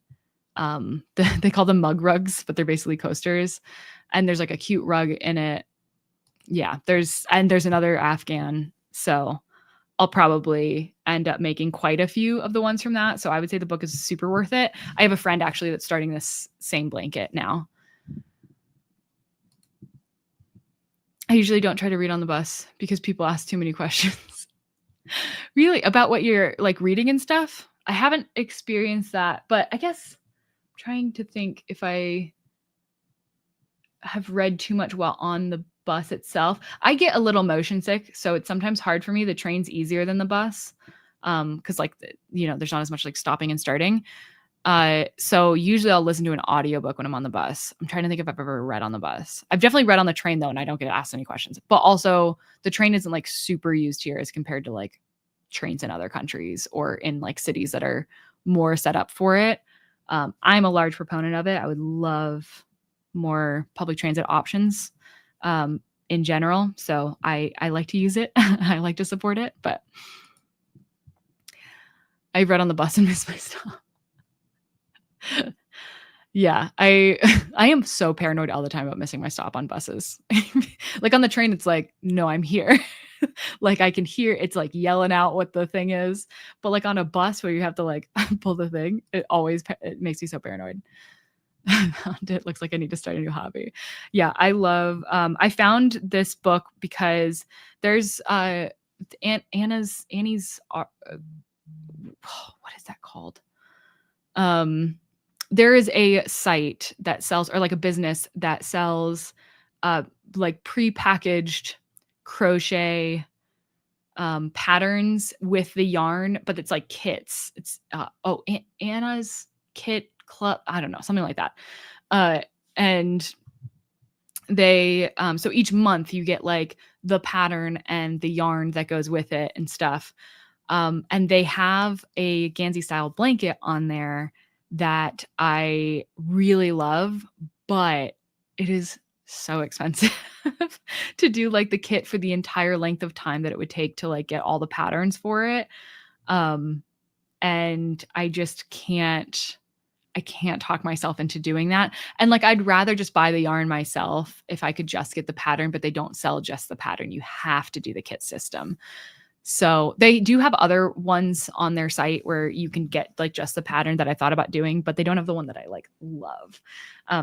they call them mug rugs, but they're basically coasters. And there's like a cute rug in it. Yeah, there's another Afghan. So I'll probably end up making quite a few of the ones from that. So I would say the book is super worth it. I have a friend actually that's starting this same blanket now. I usually don't try to read on the bus because people ask too many questions. Really? About what you're like reading and stuff? I haven't experienced that, but I guess I'm trying to think if I have read too much while on the bus itself. I get a little motion sick, so it's sometimes hard for me. The train's easier than the bus because like, there's not as much like stopping and starting. So usually I'll listen to an audiobook when I'm on the bus. I'm trying to think if I've ever read on the bus. I've definitely read on the train though, and I don't get asked any questions. But also the train isn't like super used here as compared to like trains in other countries or in like cities that are more set up for it. I'm a large proponent of it. I would love more public transit options in general. So I like to use it. I like to support it, but I read on the bus and missed my stop. Yeah, I am so paranoid all the time about missing my stop on buses. Like on the train, it's like, no, I'm here. Like I can hear it's like yelling out what the thing is. But like on a bus where you have to like pull the thing, it makes me so paranoid. It looks like I need to start a new hobby. Yeah, I love, I found this book because there's Annie's, what is that called? There is a site that sells, or like a business that sells like prepackaged crochet patterns with the yarn, but it's like kits. It's Anna's Kit Club, I don't know, something like that. And they so each month you get like the pattern and the yarn that goes with it and stuff. And they have a Gansey style blanket on there that I really love, but it is so expensive to do, like, the kit for the entire length of time that it would take to, like, get all the patterns for it. Um, and I just can't talk myself into doing that. And, like, I'd rather just buy the yarn myself if I could just get the pattern, but they don't sell just the pattern. You have to do the kit system. So they do have other ones on their site where you can get, like, just the pattern that I thought about doing, but they don't have the one that I, like, love.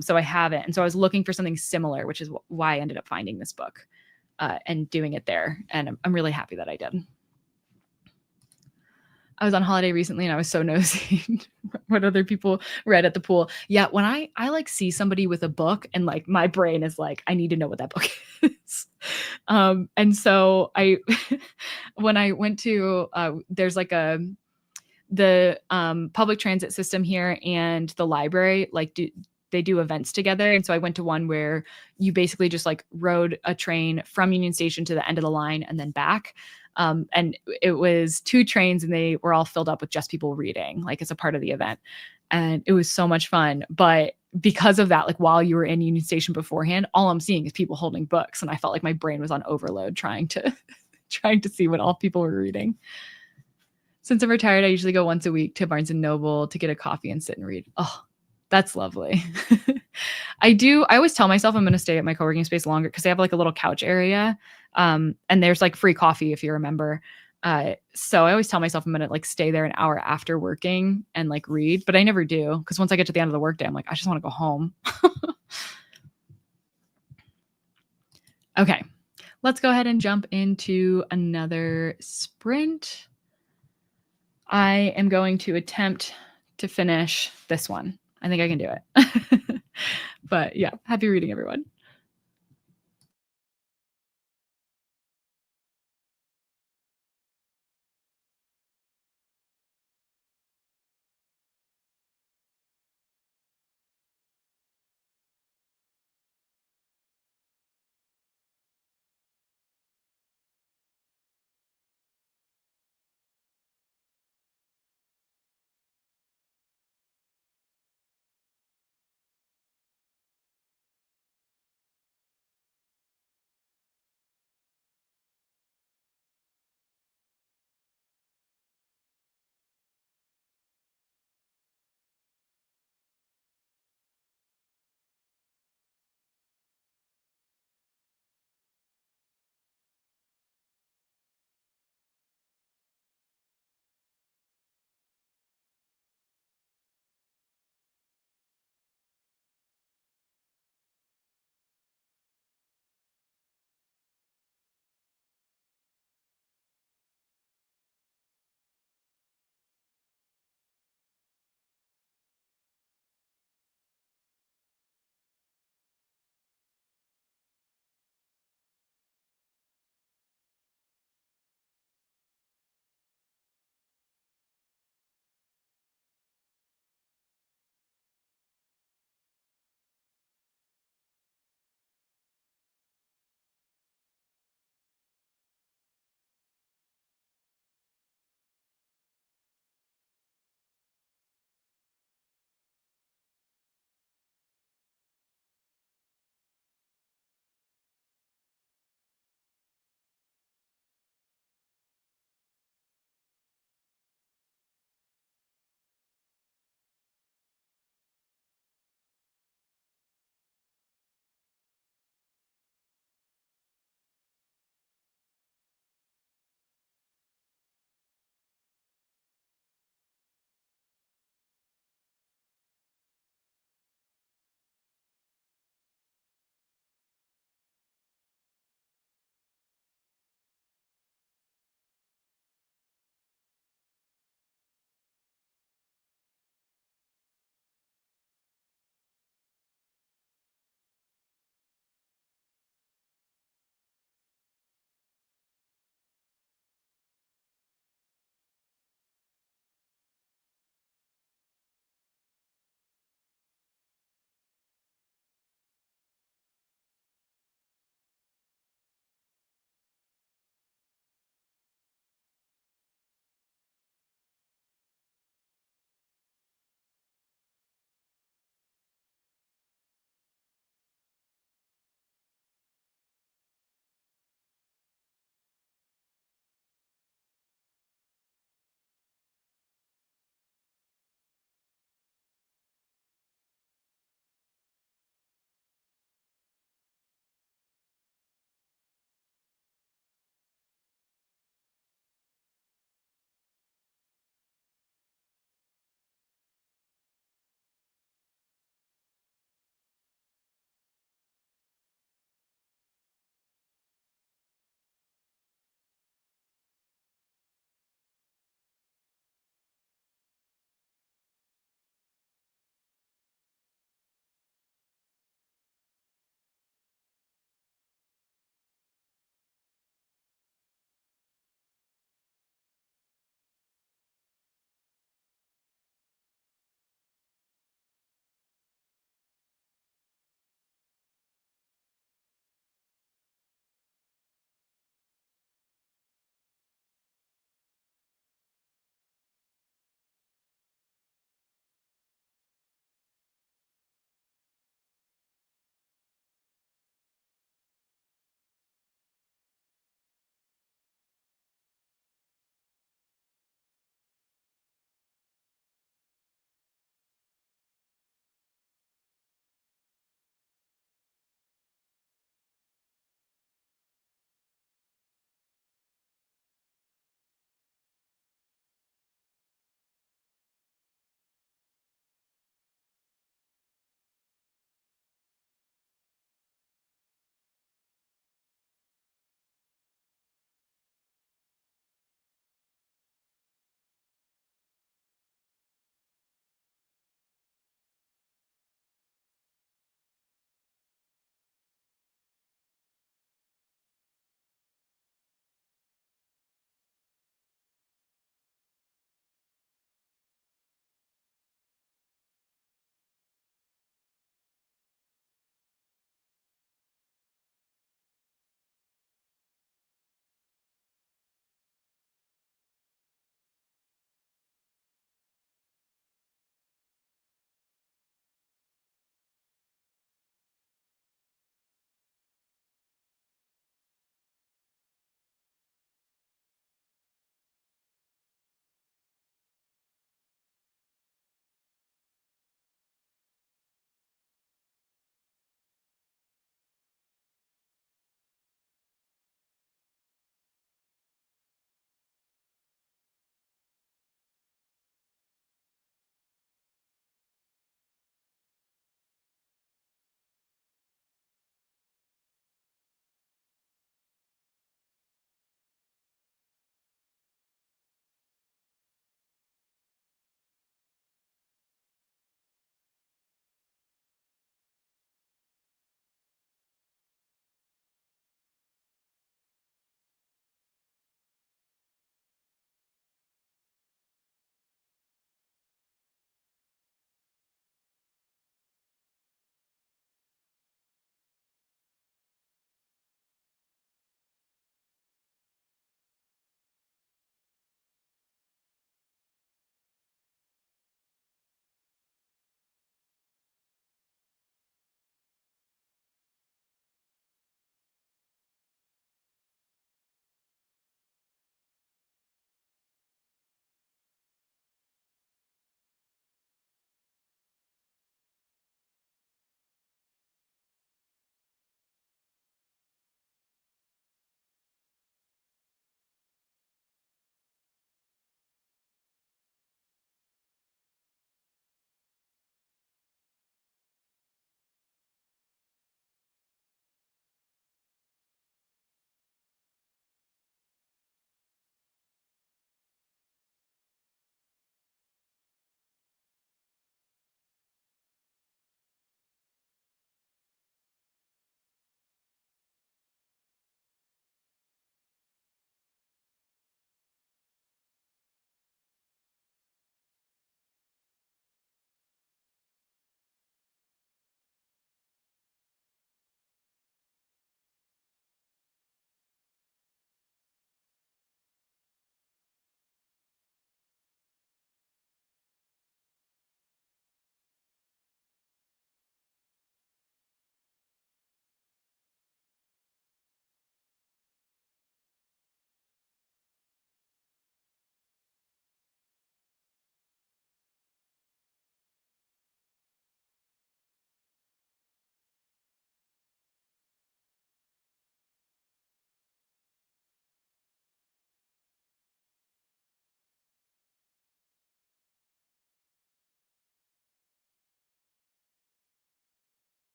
So I haven't. And so I was looking for something similar, which is why I ended up finding this book, and doing it there. And I'm really happy that I did. I was on holiday recently and I was so nosy what other people read at the pool. Yeah, when I like see somebody with a book and like my brain is like, I need to know what that book is. And so I when I went to there's like the public transit system here and the library they do events together. And so I went to one where you basically just like rode a train from Union Station to the end of the line and then back. And it was 2 trains and they were all filled up with just people reading, like as a part of the event. And it was so much fun. But because of that, like while you were in Union Station beforehand, all I'm seeing is people holding books. And I felt like my brain was on overload trying to trying to see what all people were reading. Since I'm retired, I usually go once a week to Barnes and Noble to get a coffee and sit and read. Oh, that's lovely. I always tell myself I'm going to stay at my co-working space longer because they have like a little couch area. And there's like free coffee if you remember. So I always tell myself I'm going to like stay there an hour after working and like read, but I never do. Because once I get to the end of the workday, I'm like, I just want to go home. Okay. Let's go ahead and jump into another sprint. I am going to attempt to finish this one. I think I can do it. But yeah, happy reading, everyone.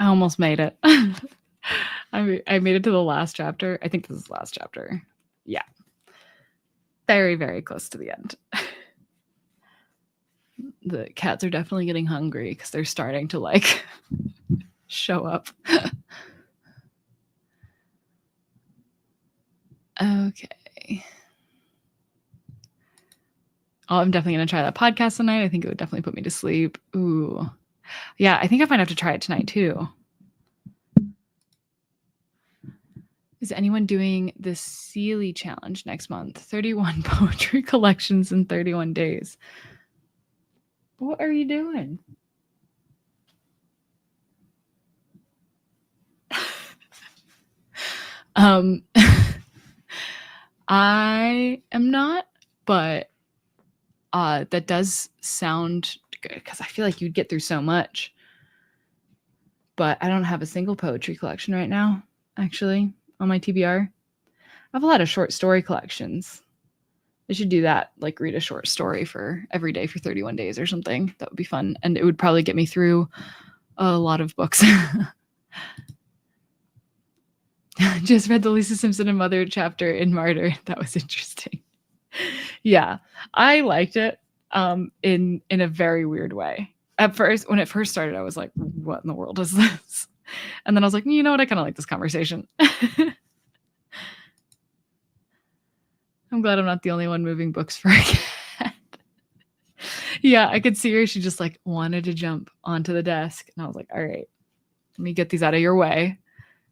I almost made it. I made it to the last chapter. I think this is the last chapter. Yeah. Very, very close to the end. The cats are definitely getting hungry because they're starting to like show up. Okay. Oh, I'm definitely going to try that podcast tonight. I think it would definitely put me to sleep. Ooh. Yeah, I think I might have to try it tonight too. Is anyone doing the Sealy challenge next month? 31 poetry collections in 31 days. What are you doing? I am not, but that does sound good because I feel like you'd get through so much. But I don't have a single poetry collection right now, actually, on my TBR. I have a lot of short story collections. I should do that, like read a short story for every day for 31 days or something. That would be fun. And it would probably get me through a lot of books. Just read the Lisa Simpson and Mother chapter in Martyr. That was interesting. Yeah, I liked it in a very weird way. At first, when it first started, I was like, what in the world is this? And then I was like, you know what? I kind of like this conversation. I'm glad I'm not the only one moving books for a cat. Yeah, I could see her. She just like wanted to jump onto the desk. And I was like, all right, let me get these out of your way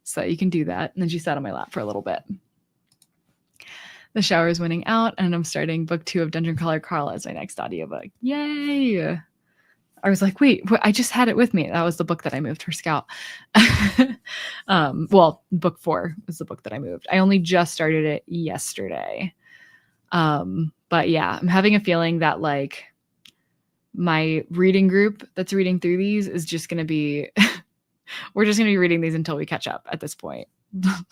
so that you can do that. And then she sat on my lap for a little bit. The shower is winning out, and I'm starting book 2 of Dungeon Crawler Carl as my next audiobook. Yay! I was like, wait, I just had it with me. That was the book that I moved for Scout. Well, book 4 was the book that I moved. I only just started it yesterday. But yeah, I'm having a feeling that like my reading group that's reading through these is just going to be, we're just going to be reading these until we catch up at this point.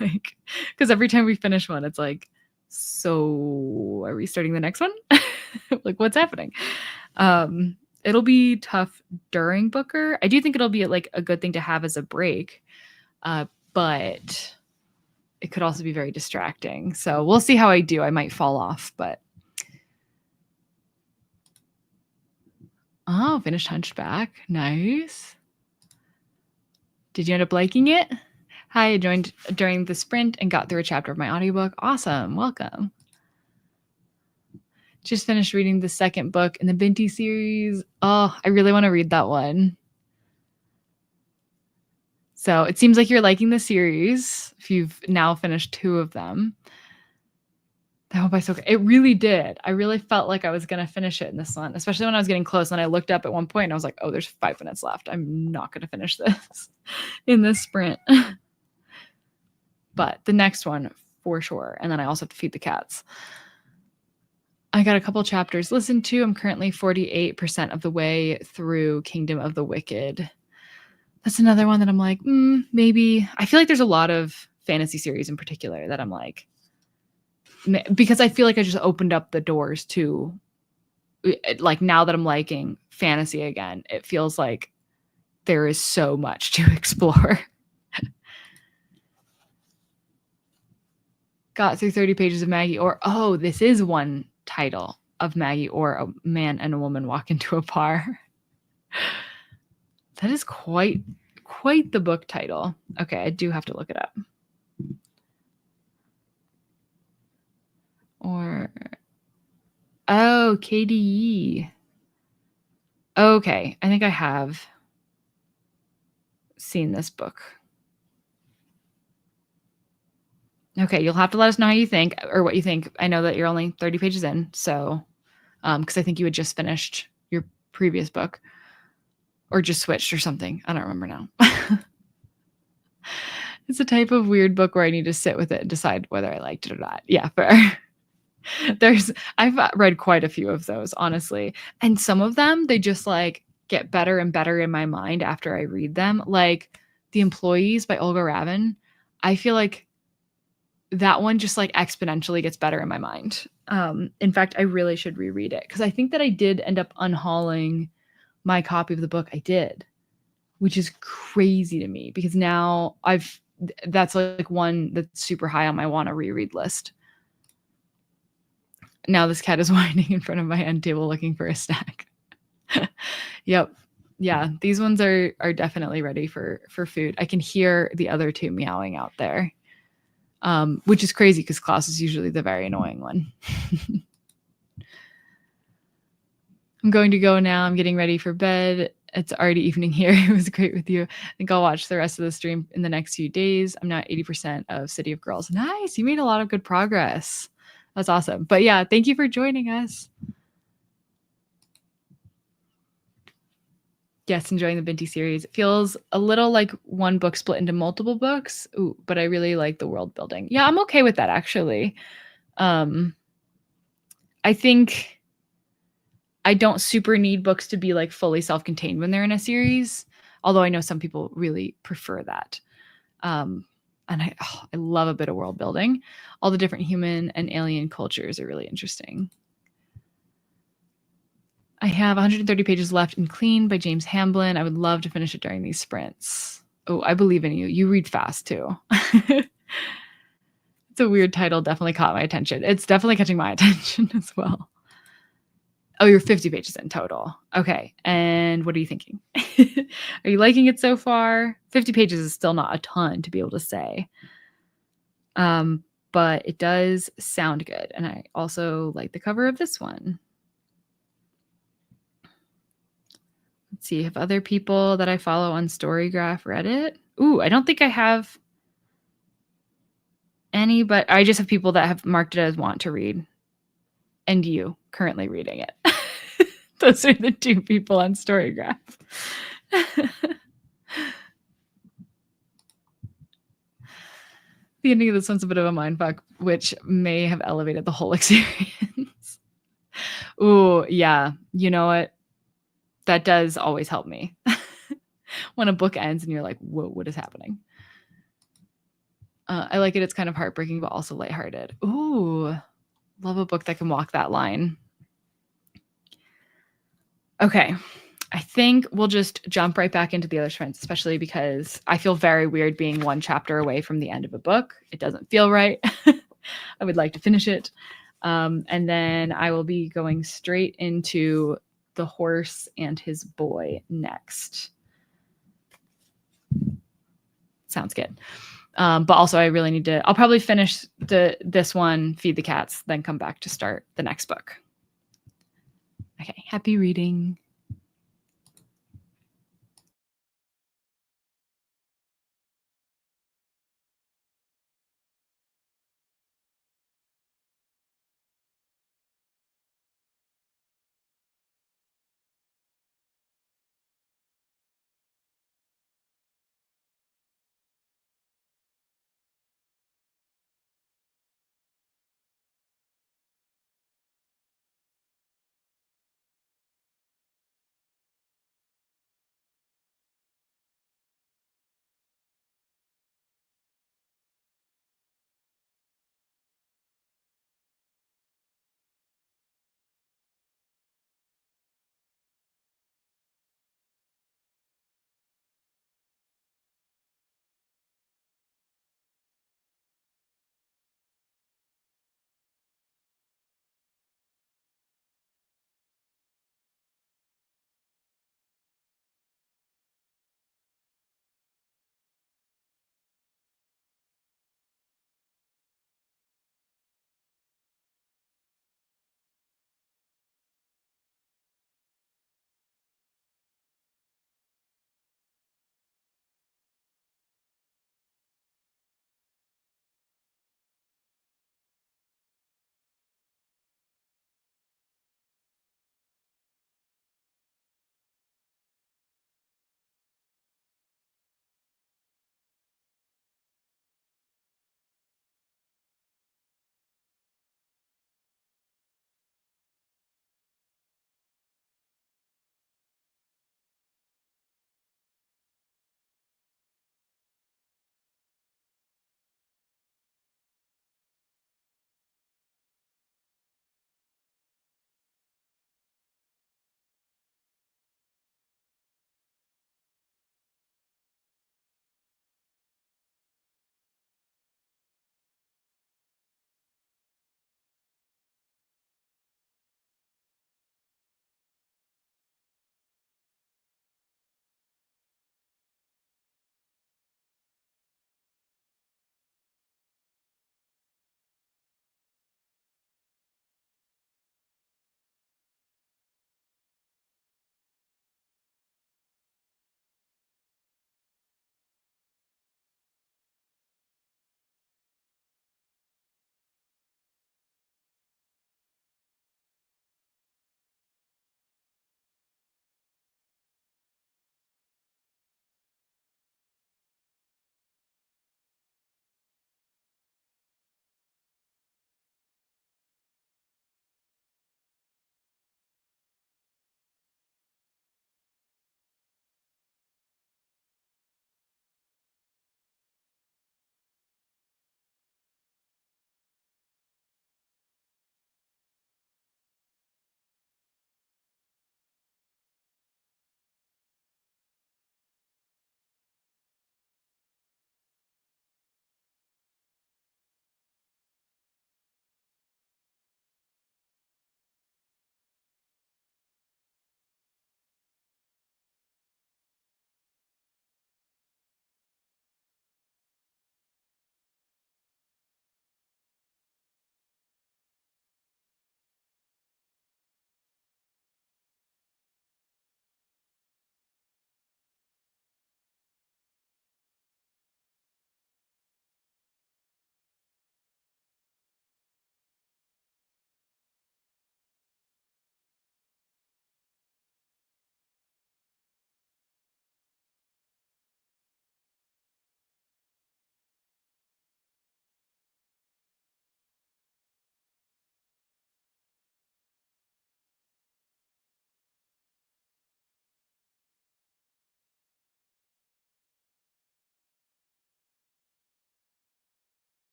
Like, because every time we finish one, it's like, so are we starting the next one? Like, what's happening? It'll be tough during Booker. I do think it'll be like a good thing to have as a break, but it could also be very distracting. So we'll see how I do. I might fall off, but oh, finished Hunchback. Nice. Did you end up liking it? Hi, I joined during the sprint and got through a chapter of my audiobook. Awesome. Welcome. Just finished reading the second book in the Binti series. Oh, I really want to read that one. So it seems like you're liking the series if you've now finished 2 of them. That went by so quick. It really did. I really felt like I was going to finish it in this one, especially when I was getting close. And I looked up at one point and I was like, oh, there's 5 minutes left. I'm not going to finish this in this sprint. But the next one for sure. And then I also have to feed the cats. I got a couple chapters listened to. I'm currently 48% of the way through Kingdom of the Wicked. That's another one that I'm like, maybe. I feel like there's a lot of fantasy series in particular that I'm like, because I feel like I just opened up the doors to, like, now that I'm liking fantasy again, it feels like there is so much to explore. Got through 30 pages of Maggie Orr. Oh, this is one title of Maggie Orr, a man and a woman walk into a bar. That is quite the book title. Okay, I do have to look it up. Or, oh, KDE. Okay, I think I have seen this book. Okay, you'll have to let us know how you think or what you think. I know that you're only 30 pages in, so because I think you had just finished your previous book or just switched or something. I don't remember now. It's a type of weird book where I need to sit with it and decide whether I liked it or not. Yeah, fair. I've read quite a few of those, honestly. And some of them, they just like get better and better in my mind after I read them. Like The Employees by Olga Ravin. I feel like that one just like exponentially gets better in my mind. In fact, I really should reread it because I think that I did end up unhauling my copy of the book. I did. which is crazy to me because now that's like one that's super high on my want to reread list. Now this cat is whining in front of my end table looking for a snack. Yep. Yeah, these ones are definitely ready for food. I can hear the other two meowing out there, which is crazy because Klaus is usually the very annoying one. I'm going to go now. I'm getting ready for bed. It's already evening here. It was great with you. I think I'll watch the rest of the stream in the next few days. I'm now 80% of City of Girls. Nice. You made a lot of good progress. That's awesome. But yeah, thank you for joining us. Yes, enjoying the Binti series. It feels a little like one book split into multiple books. Ooh, but I really like the world building. Yeah, I'm okay with that actually. I think I don't super need books to be like fully self-contained when they're in a series, although I know some people really prefer that. And I love a bit of world building. All the different human and alien cultures are really interesting. I have 130 pages left in Clean by James Hamblin. I would love to finish it during these sprints. Oh, I believe in you. You read fast too. It's a weird title. Definitely caught my attention. It's definitely catching my attention as well. Oh, you're 50 pages in total. Okay. And what are you thinking? Are you liking it so far? 50 pages is still not a ton to be able to say. But it does sound good. And I also like the cover of this one. Let's see if other people that I follow on Storygraph read it. Ooh, I don't think I have any, but I just have people that have marked it as want to read. And you currently reading it. Those are the two people on Storygraph. The ending of this one's a bit of a mindfuck, which may have elevated the whole experience. Ooh, yeah. You know what? That does always help me. When a book ends and you're like, whoa, what is happening? I like it. It's kind of heartbreaking, but also lighthearted. Ooh, love a book that can walk that line. Okay. I think we'll just jump right back into the other sprints, especially because I feel very weird being one chapter away from the end of a book. It doesn't feel right. I would like to finish it. And then I will be going straight into the horse and his boy next. Sounds good. But also I really need to, I'll probably finish this one, feed the cats, then come back to start the next book. Okay, happy reading.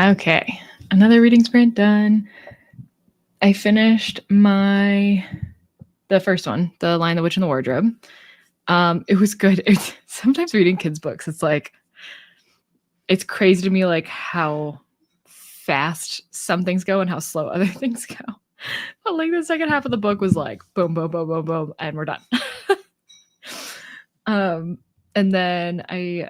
Okay, another reading sprint done. I finished the first one, The Lion, the Witch, and the Wardrobe. It was good. Sometimes reading kids' books, it's crazy to me like how fast some things go and how slow other things go. But like the second half of the book was like boom, boom, boom, boom, boom, and we're done. And then I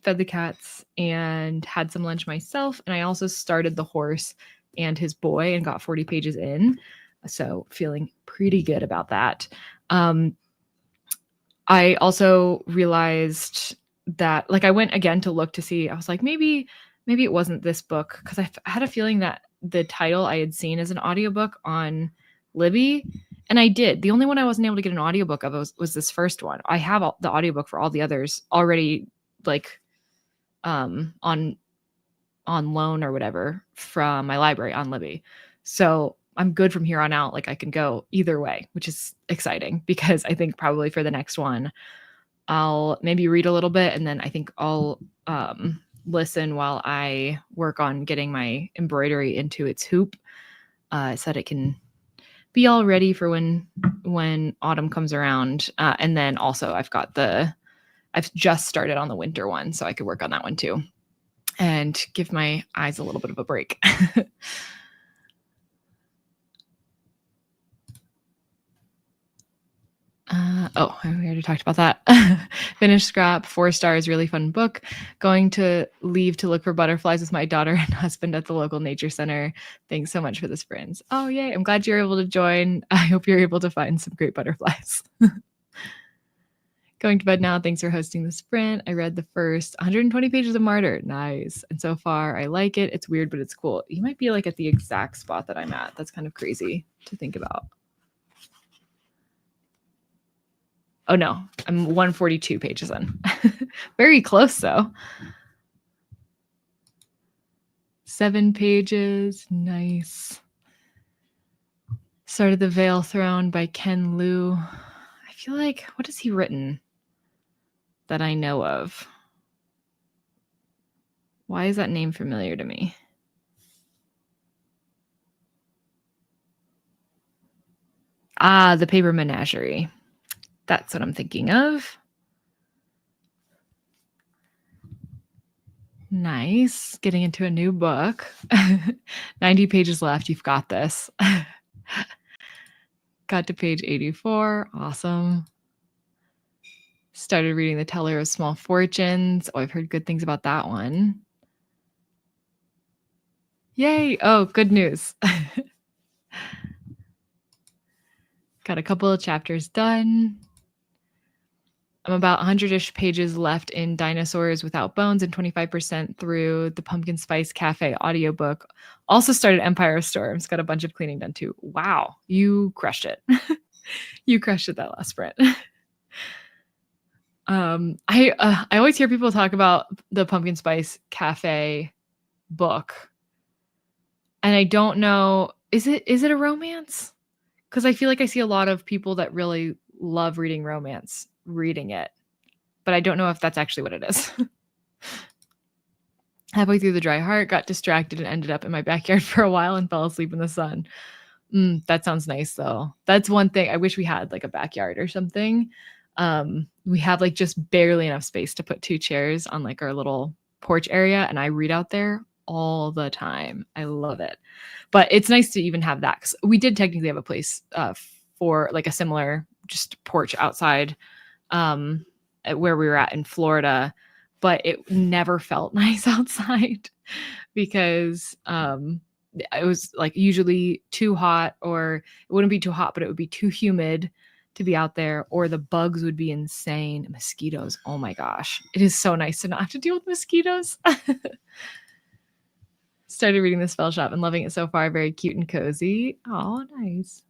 fed the cats and had some lunch myself. And I also started The Horse and His Boy and got 40 pages in. So feeling pretty good about that. I also realized that like I went again to look to see, I was like, maybe it wasn't this book, because I had a feeling that the title I had seen as an audiobook on Libby, and I did. The only one I wasn't able to get an audiobook of was this first one. I have the audiobook for all the others already, like on loan or whatever from my library on Libby. So I'm good from here on out. Like I can go either way, which is exciting, because I think probably for the next one, I'll maybe read a little bit, and then I think I'll listen while I work on getting my embroidery into its hoop, so that it can be all ready for when autumn comes around. And then also I've just started on the winter one, so I could work on that one too and give my eyes a little bit of a break. We already talked about that. Finished Scrap, 4 stars, really fun book. Going to leave to look for butterflies with my daughter and husband at the local nature center. Thanks so much for the sprints. Oh, yay. I'm glad you're able to join. I hope you're able to find some great butterflies. Going to bed now. Thanks for hosting the sprint. I read the first 120 pages of Martyr. Nice. And so far, I like it. It's weird, but it's cool. You might be like at the exact spot that I'm at. That's kind of crazy to think about. Oh no, I'm 142 pages in. Very close though. 7 pages. Nice. Started The Veil Throne by Ken Liu. I feel like, what has he written that I know of? Why is that name familiar to me? The Paper Menagerie. That's what I'm thinking of. Nice. Getting into a new book. 90 pages left. You've got this. Got to page 84. Awesome. Started reading The Teller of Small Fortunes. Oh, I've heard good things about that one. Yay. Oh, good news. Got a couple of chapters done. I'm about 100-ish pages left in Dinosaurs Without Bones and 25% through the Pumpkin Spice Cafe audiobook. Also started Empire of Storms. Got a bunch of cleaning done too. Wow, you crushed it. You crushed it that last sprint. I always hear people talk about the Pumpkin Spice Cafe book, and I don't know, is it a romance? Because I feel like I see a lot of people that really love reading romance reading it, but I don't know if that's actually what it is. Halfway through The Dry Heart, got distracted and ended up in my backyard for a while and fell asleep in the sun. That sounds nice though. That's one thing. I wish we had like a backyard or something. We have like just barely enough space to put 2 chairs on like our little porch area, and I read out there all the time. I love it. But it's nice to even have that, because we did technically have a place for like a similar just porch outside where we were at in Florida, but it never felt nice outside because it was like usually too hot, or it wouldn't be too hot, but it would be too humid to be out there, or the bugs would be insane. Mosquitoes. Oh my gosh. It is so nice to not have to deal with mosquitoes. Started reading The Spell Shop and loving it so far. Very cute and cozy. Oh, nice.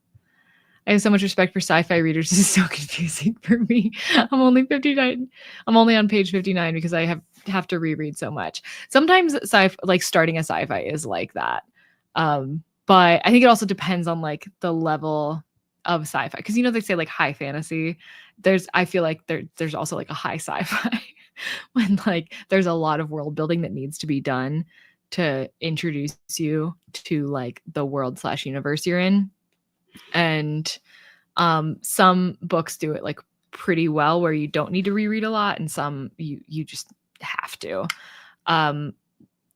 I have so much respect for sci-fi readers. This is so confusing for me. I'm only 59. I'm only on page 59 because I have to reread so much. Sometimes like starting a sci-fi is like that. But I think it also depends on like the level of sci-fi. Because they say like high fantasy. I feel like there's also like a high sci-fi when like there's a lot of world building that needs to be done to introduce you to like the world / universe you're in. And some books do it like pretty well where you don't need to reread a lot, and some you just have to.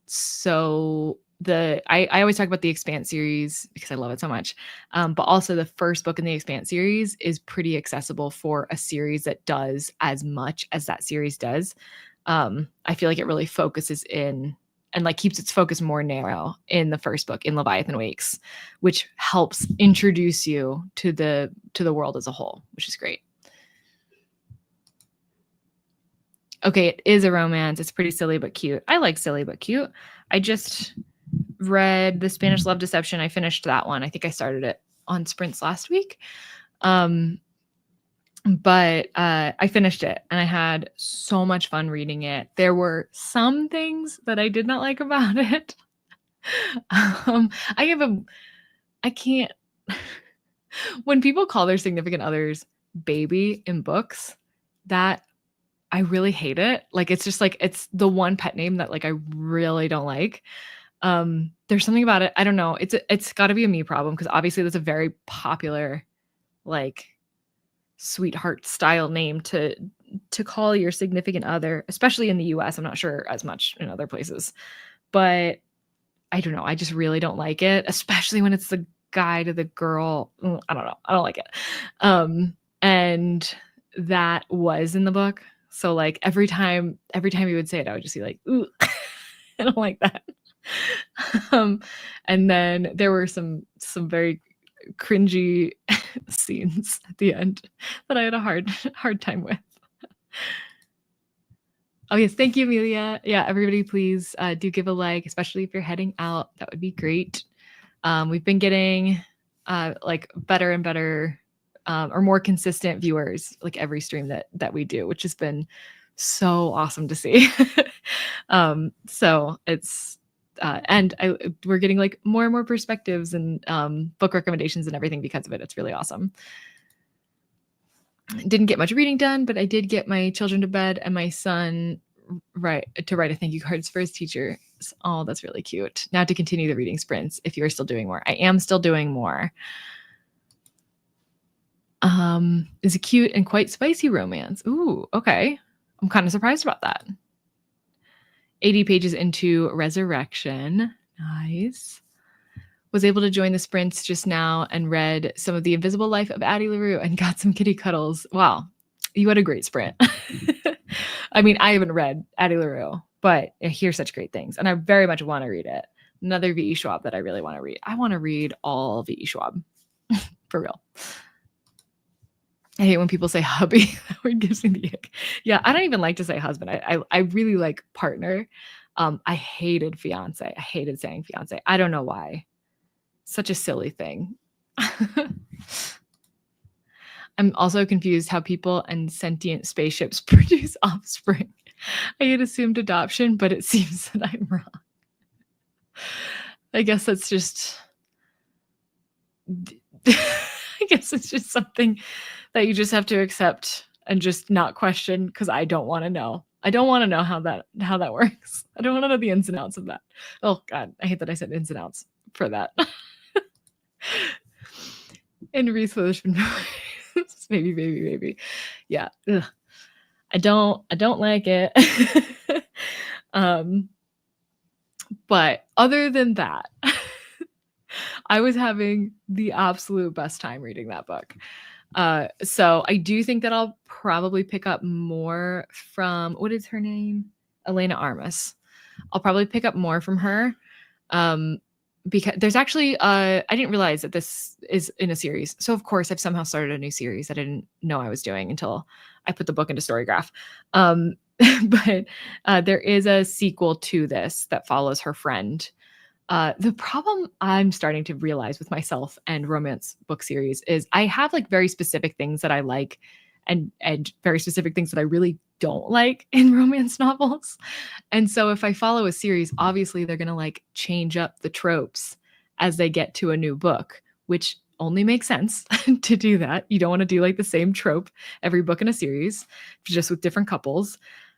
So I always talk about the Expanse series because I love it so much. But also the first book in the Expanse series is pretty accessible for a series that does as much as that series does. I feel like it really focuses in and like keeps its focus more narrow in the first book, in Leviathan Wakes, which helps introduce you to the world as a whole, which is great. Okay, it is a romance. It's pretty silly but cute. I like silly but cute. I just read The Spanish Love Deception. I finished that one. I think I started it on Sprints last week. But I finished it and I had so much fun reading it. There were some things that I did not like about it. I can't when people call their significant others baby in books, that I really hate it. Like, it's just like, it's the one pet name that like I really don't like. There's something about it. I don't know. It's got to be a me problem because obviously that's a very popular like sweetheart style name to call your significant other, especially in the US. I'm not sure as much in other places, but I don't know. I just really don't like it, especially when it's the guy to the girl. I don't know. I don't like it. And that was in the book. So like every time he would say it, I would just be like, ooh, I don't like that. And then there were some very cringy scenes at the end that I had a hard time with. Oh yes, thank you, Amelia. Yeah, everybody please do give a like, especially if you're heading out. That would be great. We've been getting like better and better or more consistent viewers like every stream that we do, which has been so awesome to see. So it's and we're getting like more and more perspectives and book recommendations and everything because of it. It's really awesome. Didn't get much reading done, but I did get my children to bed and my son to write a thank you cards for his teacher. Oh, that's really cute. Now to continue the reading sprints if you're still doing more. I am still doing more. Is a cute and quite spicy romance. Ooh, okay. I'm kind of surprised about that. 80 pages into Resurrection. Nice. Was able to join the sprints just now and read some of The Invisible Life of Addie LaRue and got some kitty cuddles. Wow. You had a great sprint. I mean, I haven't read Addie LaRue, but I hear such great things and I very much want to read it. Another V.E. Schwab that I really want to read. I want to read all V.E. Schwab for real. I hate when people say hubby. That word gives me the ick. Yeah, I don't even like to say husband. I really like partner. I hated fiance. I hated saying fiance. I don't know why. Such a silly thing. I'm also confused how people and sentient spaceships produce offspring. I had assumed adoption, but it seems that I'm wrong. I guess that's just... I guess it's just something that you just have to accept and just not question because I don't want to know. I don't want to know how that works. I don't want to know the ins and outs of that. Oh God, I hate that I said ins and outs for that. And Reese Witherspoon, baby. Yeah. Ugh. I don't like it. But other than that, I was having the absolute best time reading that book. So I do think that I'll probably pick up more from, what is her name? Elena Armas. I'll probably pick up more from her. Because there's actually, I didn't realize that this is in a series. So of course I've somehow started a new series I didn't know I was doing until I put the book into Storygraph. But there is a sequel to this that follows her friend. The problem I'm starting to realize with myself and romance book series is I have like very specific things that I like and very specific things that I really don't like in romance novels. And so if I follow a series, obviously they're going to like change up the tropes as they get to a new book, which only makes sense to do that. You don't want to do like the same trope every book in a series, just with different couples.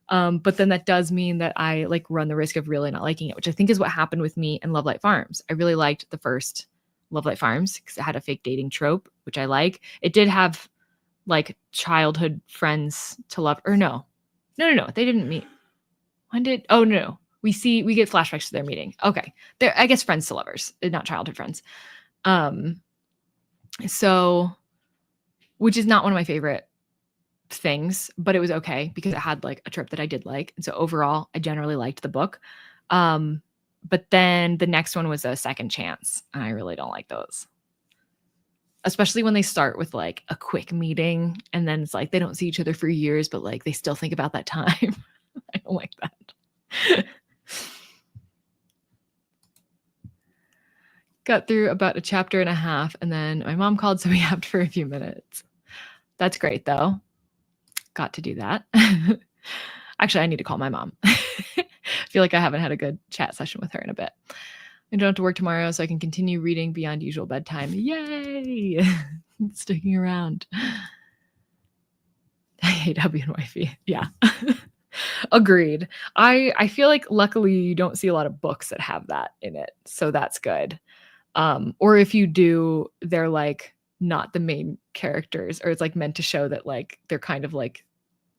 But then that does mean that I like run the risk of really not liking it, which I think is what happened with me and Love Light Farms. I really liked the first Love Light Farms because it had a fake dating trope, which I like. It did have like childhood friends to love, or no. They didn't meet. When did, oh no. We get flashbacks to their meeting. Okay. They're, I guess, friends to lovers, not childhood friends. So, which is not one of my favorite things, but it was okay because it had like a trope that I did like. And so overall, I generally liked the book. But then the next one was A Second Chance. And I really don't like those. Especially when they start with like a quick meeting and then it's like they don't see each other for years, but like they still think about that time. I don't like that. Got through about a chapter and a half and then my mom called, so we yapped for a few minutes. That's great though. Got to do that. Actually, I need to call my mom. I feel like I haven't had a good chat session with her in a bit. I don't have to work tomorrow, so I can continue reading beyond usual bedtime. Yay! Sticking around. I hate hubby and wifey. Yeah. Agreed. I feel like luckily you don't see a lot of books that have that in it, so that's good. Or if you do, they're like not the main characters, or it's like meant to show that like they're kind of like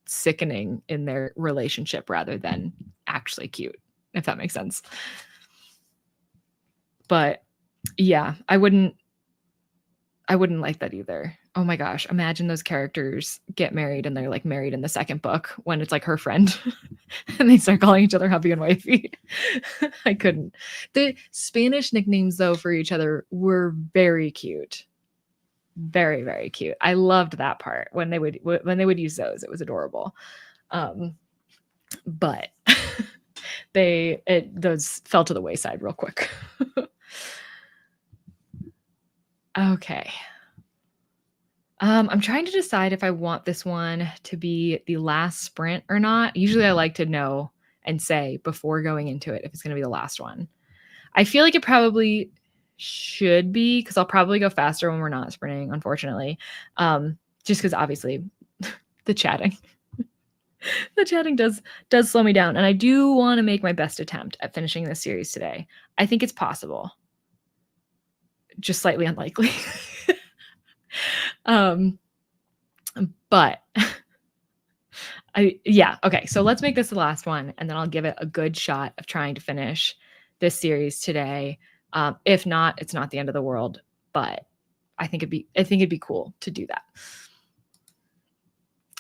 sickening in their relationship rather than actually cute, if that makes sense. But yeah, I wouldn't like that either. Oh my gosh, imagine those characters get married and they're like married in the second book when it's like her friend and they start calling each other hubby and wifey. I couldn't. The Spanish nicknames though for each other were very cute. Very, very cute. I loved that part when they would use those. It was adorable. But those fell to the wayside real quick. Okay. I'm trying to decide if I want this one to be the last sprint or not. Usually I like to know and say before going into it if it's going to be the last one. I feel like it probably should be because I'll probably go faster when we're not sprinting, unfortunately. Just because obviously the chatting. The chatting does slow me down. And I do want to make my best attempt at finishing this series today. I think it's possible. Just slightly unlikely. But okay. So let's make this the last one and then I'll give it a good shot of trying to finish this series today. If not, it's not the end of the world, but I think it'd be cool to do that.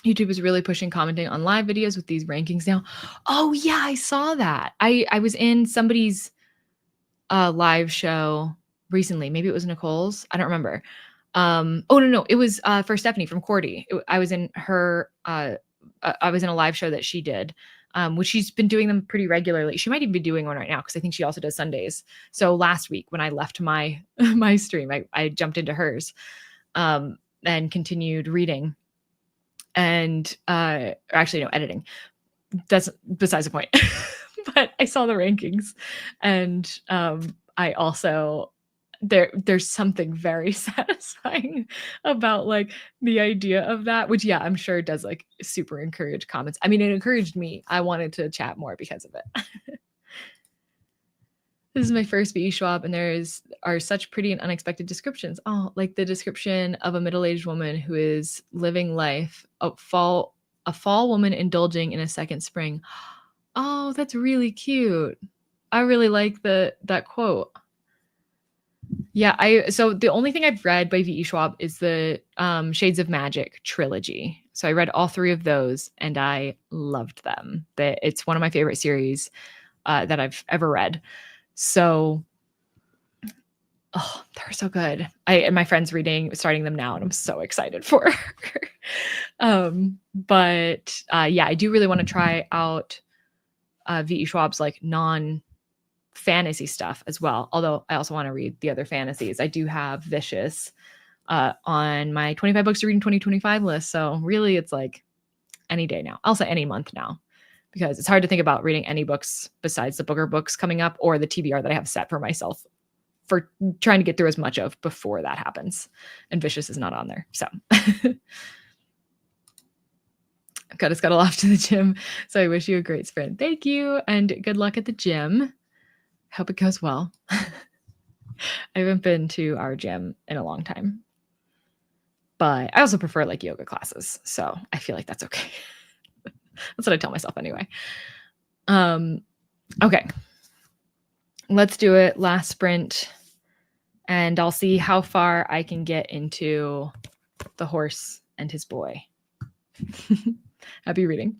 YouTube is really pushing commenting on live videos with these rankings now. Oh yeah, I saw that. I was in somebody's live show recently. Maybe it was Nicole's. I don't remember. No, it was for Stephanie from Cordy. I was in her. I was in a live show that she did, which she's been doing them pretty regularly. She might even be doing one right now because I think she also does Sundays. So last week when I left my my stream, I jumped into hers, and continued reading, and actually no, editing. That's besides the point. But I saw the rankings, and I also there's something very satisfying about like the idea of that, which yeah, I'm sure does like super encourage comments. I mean, it encouraged me. I wanted to chat more because of it. This is my first V.E. Schwab, and are such pretty and unexpected descriptions. Oh, like the description of a middle-aged woman who is living life, a fall woman indulging in a second spring. Oh, that's really cute. I really like that quote. Yeah, so the only thing I've read by V.E. Schwab is the Shades of Magic trilogy. So I read all 3 of those and I loved them. It's one of my favorite series that I've ever read. So, they're so good. And my friend's starting them now, and I'm so excited for her. But yeah, I do really want to try out V.E. Schwab's like non-fantasy stuff as well. Although I also want to read the other fantasies. I do have Vicious on my 25 books to read in 2025 list. So really it's like any day now. I'll say any month now, because it's hard to think about reading any books besides the Booker books coming up or the TBR that I have set for myself for trying to get through as much of before that happens. And Vicious is not on there. So Gotta scuttle off to the gym. So I wish you a great sprint. Thank you, and good luck at the gym. Hope it goes well. I haven't been to our gym in a long time, but I also prefer like yoga classes. So I feel like that's okay. That's what I tell myself anyway. Okay. Let's do it. Last sprint. And I'll see how far I can get into the horse and his boy. Happy reading.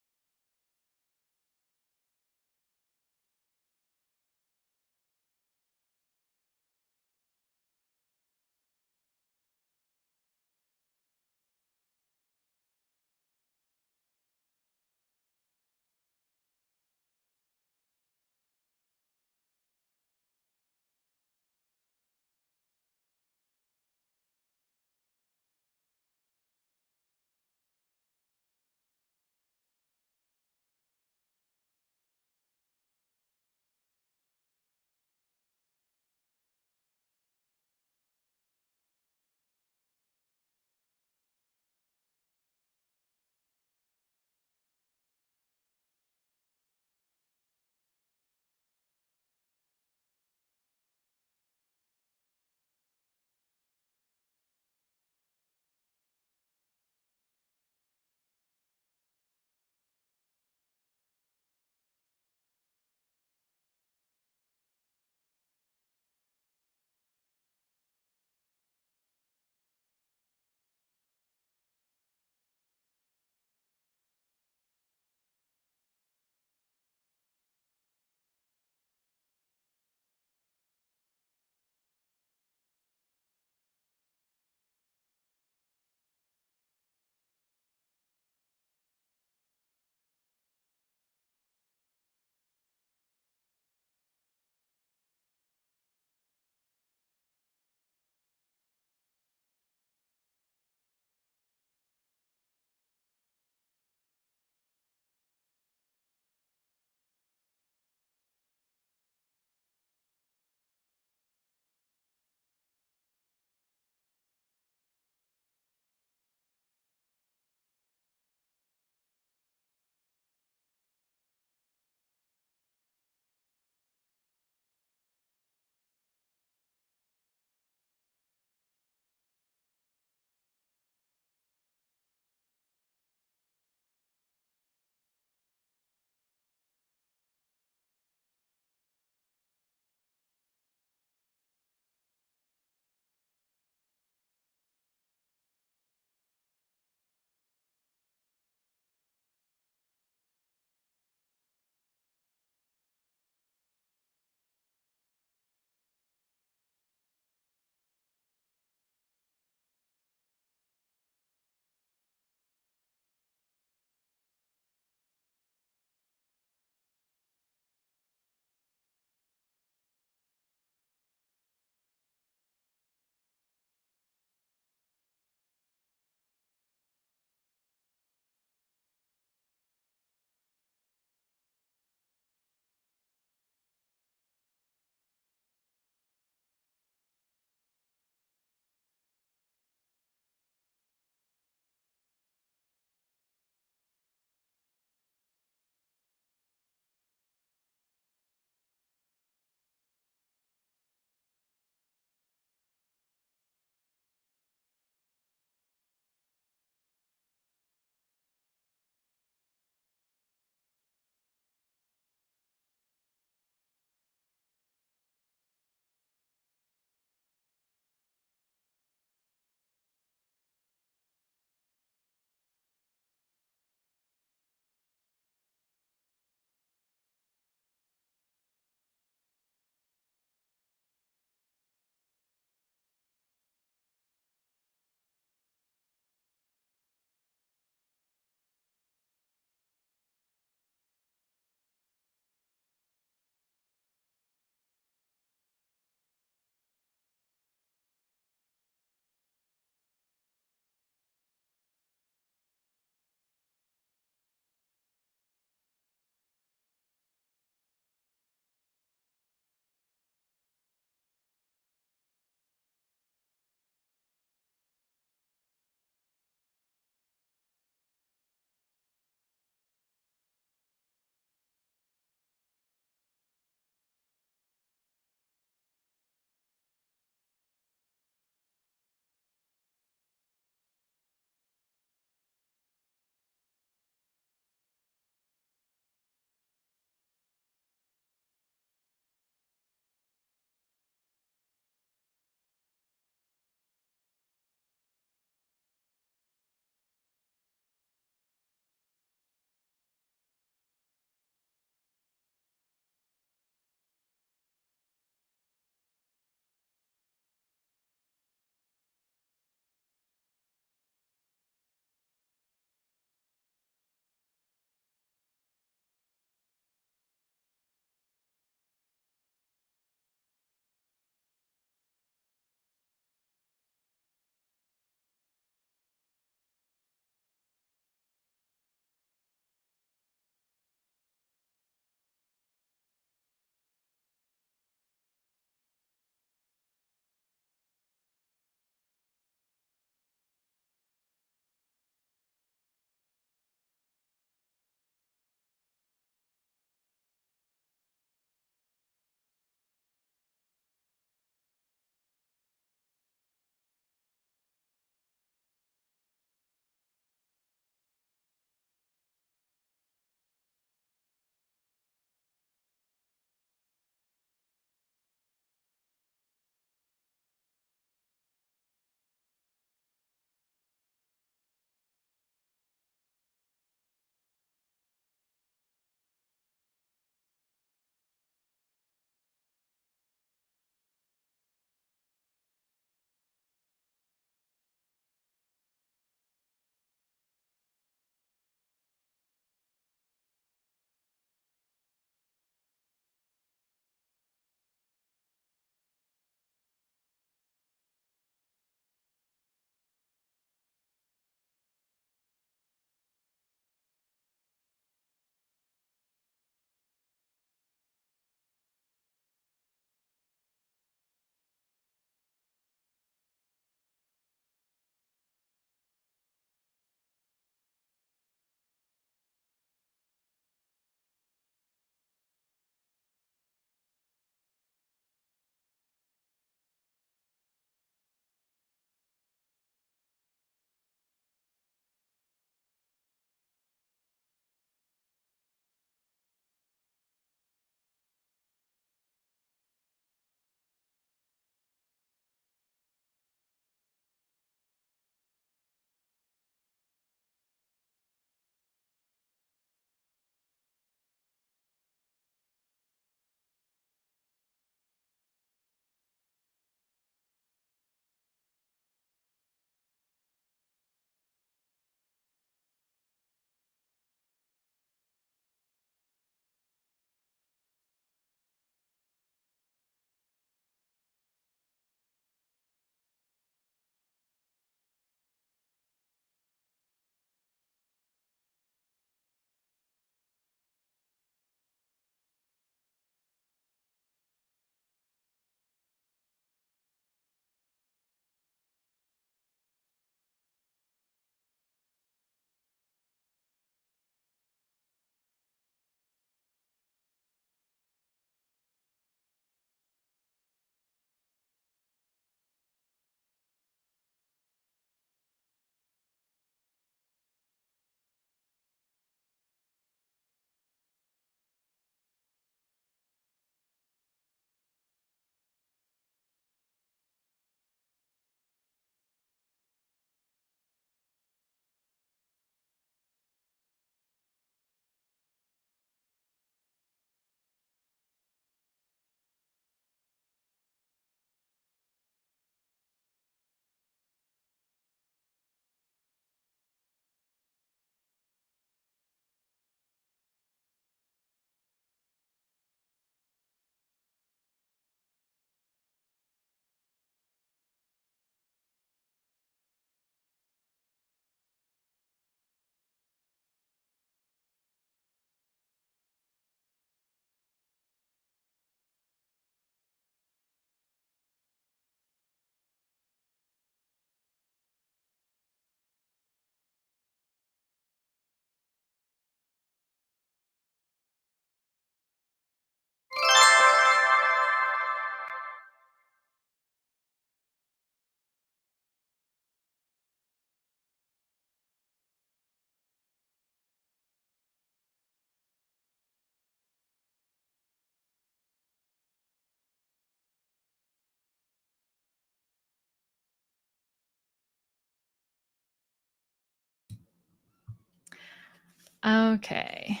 Okay.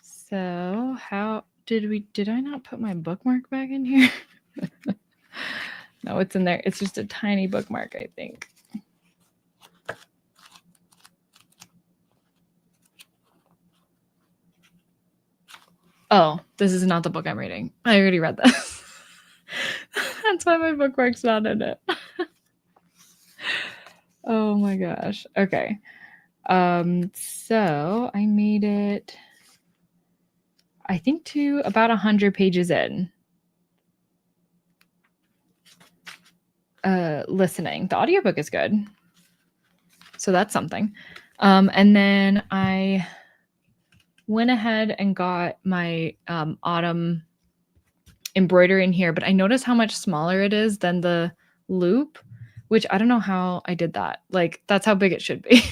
So how did I not put my bookmark back in here? No, it's in there. It's just a tiny bookmark, I think. Oh, this is not the book I'm reading. I already read this. That's why my bookmark's not in it. Oh my gosh. Okay. So I made it, I think, to about 100 pages in. Listening. The audiobook is good. So that's something. And then I went ahead and got my autumn embroidery in here, but I noticed how much smaller it is than the loop, which I don't know how I did that. Like, that's how big it should be.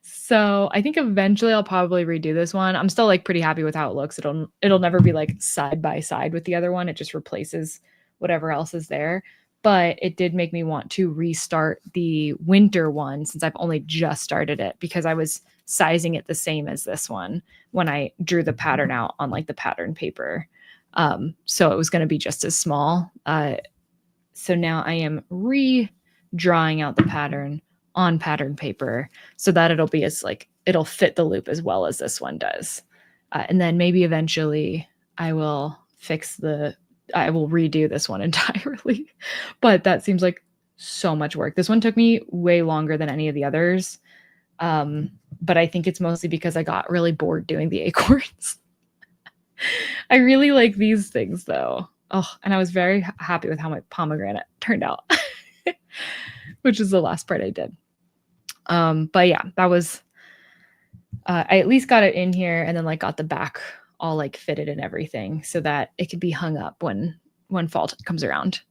So I think eventually I'll probably redo this one. I'm still like pretty happy with how it looks. It'll never be like side by side with the other one. It just replaces whatever else is there. But it did make me want to restart the winter one since I've only just started it, because I was sizing it the same as this one when I drew the pattern out on like the pattern paper. So it was going to be just as small. So now I am re-drawing out the pattern on pattern paper so that it'll be as like, it'll fit the loop as well as this one does. And then maybe eventually I will redo this one entirely. But that seems like so much work. This one took me way longer than any of the others. But I think it's mostly because I got really bored doing the acorns. I really like these things though. Oh, and I was very happy with how my pomegranate turned out, which is the last part I did. But yeah, that was, I at least got it in here and then like got the back all like fitted and everything so that it could be hung up when fall comes around.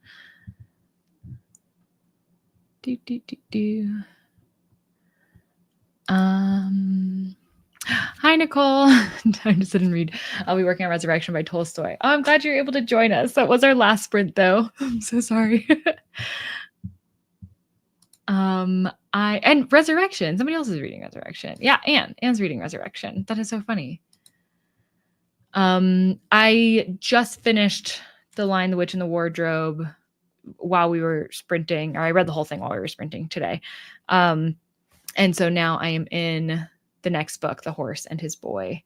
Hi, Nicole. Time to sit and read. I'll be working on Resurrection by Tolstoy. Oh, I'm glad you're able to join us. That was our last sprint, though. I'm so sorry. And Resurrection. Somebody else is reading Resurrection. Yeah, Anne's reading Resurrection. That is so funny. I just finished The Lion, the Witch, and the Wardrobe while we were sprinting, or I read the whole thing while we were sprinting today. And so now I am in the next book, The Horse and His Boy,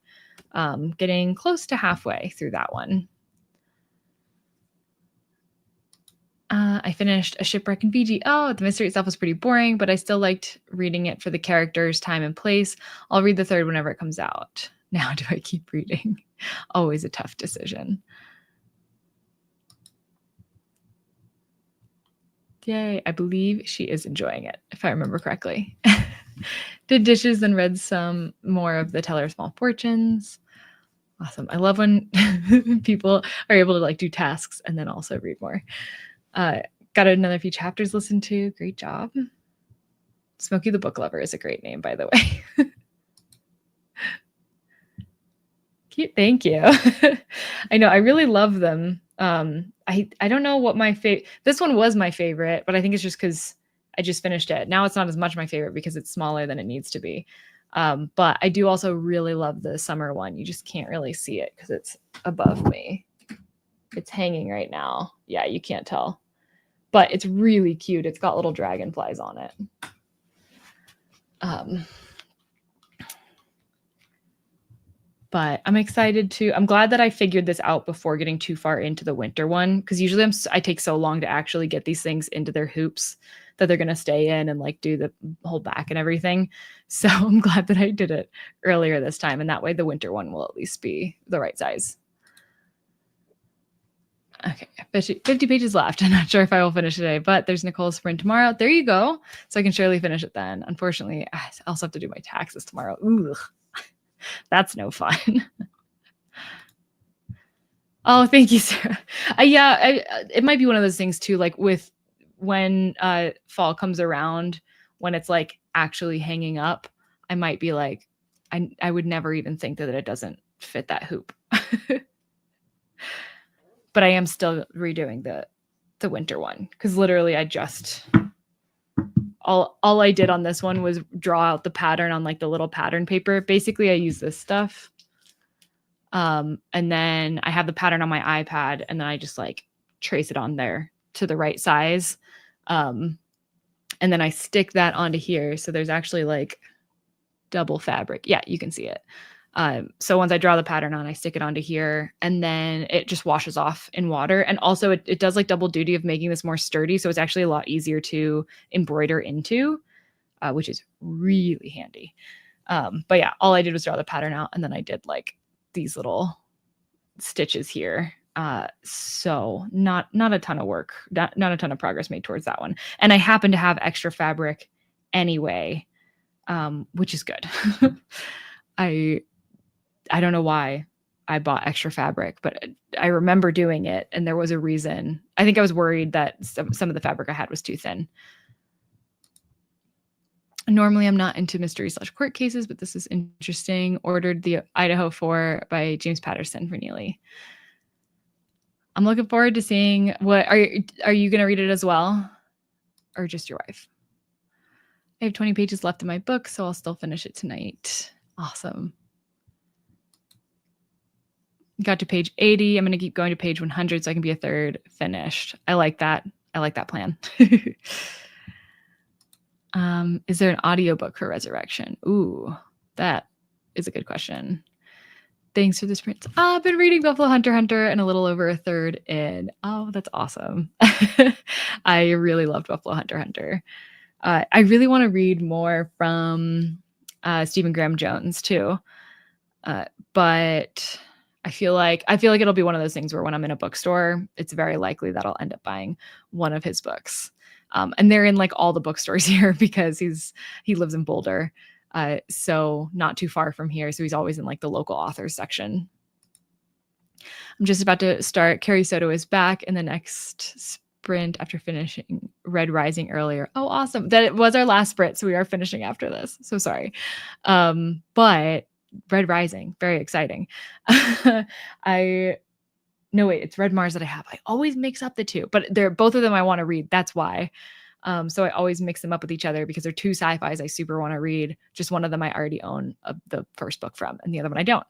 getting close to halfway through that one. I finished A Shipwreck in Fiji. Oh, the mystery itself was pretty boring, but I still liked reading it for the characters, time, and place. I'll read the third whenever it comes out. Now, do I keep reading? Always a tough decision. Yay, I believe she is enjoying it, if I remember correctly. Did dishes and read some more of the Teller of Small Fortunes. Awesome. I love when people are able to like do tasks and then also read more. Got another few chapters listened to. Great job. Smokey the Book Lover is a great name, by the way. Cute. Thank you. I know. I really love them. I don't know what my favorite. This one was my favorite, but I think it's just because I just finished it. Now it's not as much my favorite because it's smaller than it needs to be. But I do also really love the summer one. You just can't really see it because it's above me. It's hanging right now. Yeah, you can't tell. But it's really cute. It's got little dragonflies on it. But I'm excited I'm glad that I figured this out before getting too far into the winter one, because usually I take so long to actually get these things into their hoops that they're going to stay in and like do the whole back and everything. So I'm glad that I did it earlier this time. And that way the winter one will at least be the right size. Okay, 50 pages left. I'm not sure if I will finish today, but there's Nicole's sprint tomorrow. There you go. So I can surely finish it then. Unfortunately, I also have to do my taxes tomorrow. Ugh. That's no fun. Oh, thank you, Sarah. It might be one of those things too, like with when fall comes around, when it's like actually hanging up, I might be like, I would never even think that it doesn't fit that hoop. But I am still redoing the winter one because literally I just all I did on this one was draw out the pattern on like the little pattern paper. Basically, I use this stuff. And then I have the pattern on my iPad, and then I just like trace it on there to the right size. And then I stick that onto here. So there's actually like double fabric. Yeah, you can see it. So once I draw the pattern on, I stick it onto here, and then it just washes off in water. And also it does like double duty of making this more sturdy. So it's actually a lot easier to embroider into, which is really handy. But yeah, all I did was draw the pattern out, and then I did like these little stitches here. So not a ton of work, not a ton of progress made towards that one. And I happen to have extra fabric anyway, which is good. I don't know why I bought extra fabric, but I remember doing it, and there was a reason. I think I was worried that some of the fabric I had was too thin. Normally, I'm not into mystery/court cases, but this is interesting. Ordered the Idaho 4 by James Patterson for Neely. I'm looking forward to seeing what are you going to read it as well, or just your wife? I have 20 pages left in my book, so I'll still finish it tonight. Awesome. Got to page 80. I'm going to keep going to page 100 so I can be a third finished. I like that. I like that plan. Is there an audiobook for Resurrection? Ooh, that is a good question. Thanks for the sprints. I've been reading Buffalo Hunter and a little over a third in. Oh, that's awesome. I really loved Buffalo Hunter. I really want to read more from Stephen Graham Jones too. But I feel like it'll be one of those things where when I'm in a bookstore, it's very likely that I'll end up buying one of his books. And they're in like all the bookstores here because he lives in Boulder. So not too far from here. So he's always in like the local authors section. I'm just about to start. Carrie Soto is back in the next sprint after finishing Red Rising earlier. Oh, awesome. That was our last sprint. So we are finishing after this. So sorry. But Red Rising, very exciting. No, wait, it's Red Mars that I have. I always mix up the two, but they're both of them I want to read. That's why. So I always mix them up with each other because they're two sci-fis I super want to read. Just one of them I already own the first book from, and the other one I don't.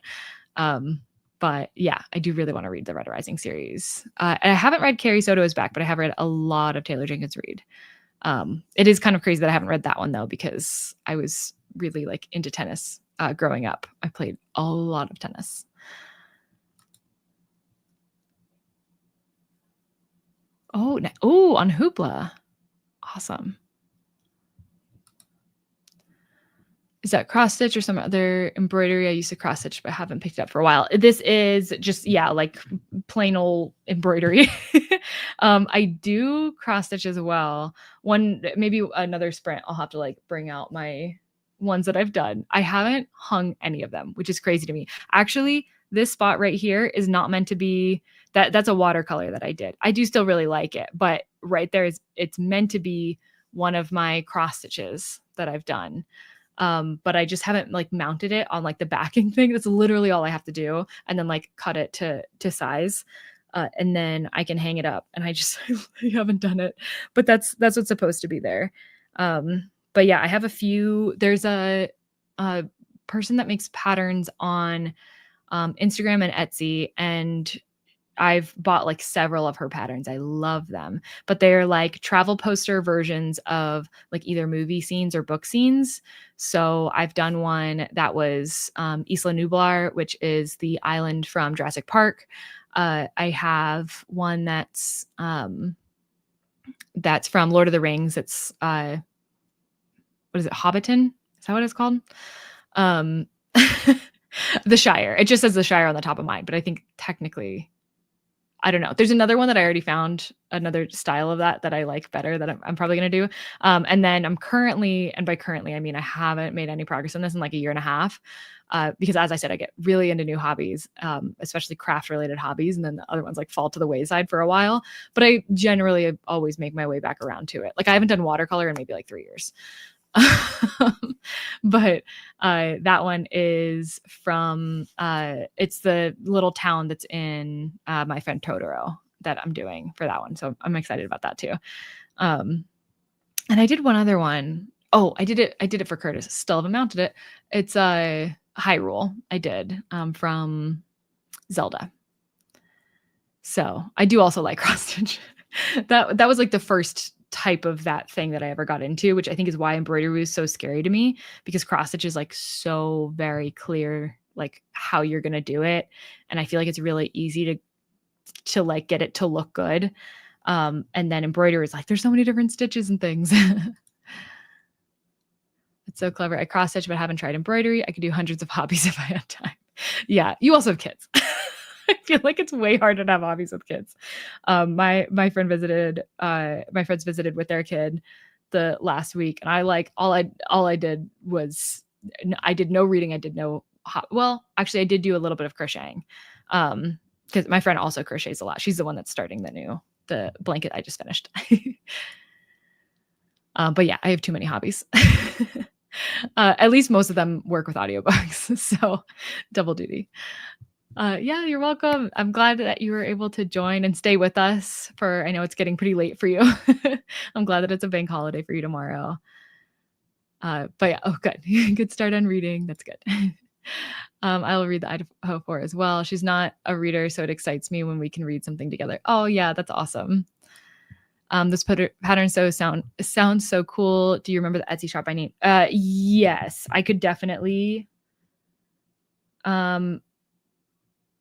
But yeah, I do really want to read the Red Rising series. I haven't read Carrie Soto is Back, but I have read a lot of Taylor Jenkins Reid. It is kind of crazy that I haven't read that one though, because I was really like into tennis growing up. I played a lot of tennis. Oh, on Hoopla. Awesome. Is that cross stitch or some other embroidery? I used to cross stitch, but haven't picked it up for a while. This is just, yeah, like plain old embroidery. I do cross stitch as well. Maybe another sprint, I'll have to like bring out my ones that I've done. I haven't hung any of them, which is crazy to me. Actually, this spot right here is not meant to be that's a watercolor that I did. I do still really like it, but right there it's meant to be one of my cross stitches that I've done. But I just haven't like mounted it on like the backing thing. That's literally all I have to do. And then like cut it to size. And then I can hang it up, and I haven't done it, but that's what's supposed to be there. But yeah, I have a few. There's a person that makes patterns on Instagram and Etsy, and I've bought like several of her patterns. I love them, but they're like travel poster versions of like either movie scenes or book scenes. So I've done one that was Isla Nublar, which is the island from Jurassic Park. I have one that's from Lord of the Rings. It's what is it? Hobbiton? Is that what it's called? The Shire. It just says the Shire on the top of mine, but I think technically, I don't know. There's another one that I already found, another style of that I like better that I'm probably going to do. And then I'm currently, and by currently, I mean, I haven't made any progress on this in like a year and a half. Because as I said, I get really into new hobbies, especially craft related hobbies. And then the other ones like fall to the wayside for a while, but I generally always make my way back around to it. Like I haven't done watercolor in maybe like 3 years. But that one is from it's the little town that's in My Friend Totoro that I'm doing for that one, so I'm excited about that too. And I did one other one. Oh, I did it for Curtis. Still haven't mounted it. It's a Hyrule. I did from Zelda. So I do also like cross stitch. that was like the first type of that thing that I ever got into, which I think is why embroidery was so scary to me, because cross stitch is like so very clear, like how you're gonna do it, and I feel like it's really easy to like get it to look good. And then embroidery is like there's so many different stitches and things. It's so clever. I cross stitch, but haven't tried embroidery. I could do hundreds of hobbies if I had time. Yeah, you also have kids. I feel like it's way harder to have hobbies with kids. My friends visited with their kid the last week, and I like all I did was I did no reading. I did no well, actually, I did do a little bit of crocheting, because my friend also crochets a lot. She's the one that's starting the blanket I just finished. But yeah, I have too many hobbies. At least most of them work with audiobooks, so double duty. Yeah, you're welcome. I'm glad that you were able to join and stay with us I know it's getting pretty late for you. I'm glad that it's a bank holiday for you tomorrow. But yeah, oh, good. Good start on reading. That's good. I'll read the Idaho 4 as well. She's not a reader, so it excites me when we can read something together. Oh yeah, that's awesome. This pattern sounds so cool. Do you remember the Etsy shop I need? Yes, I could definitely.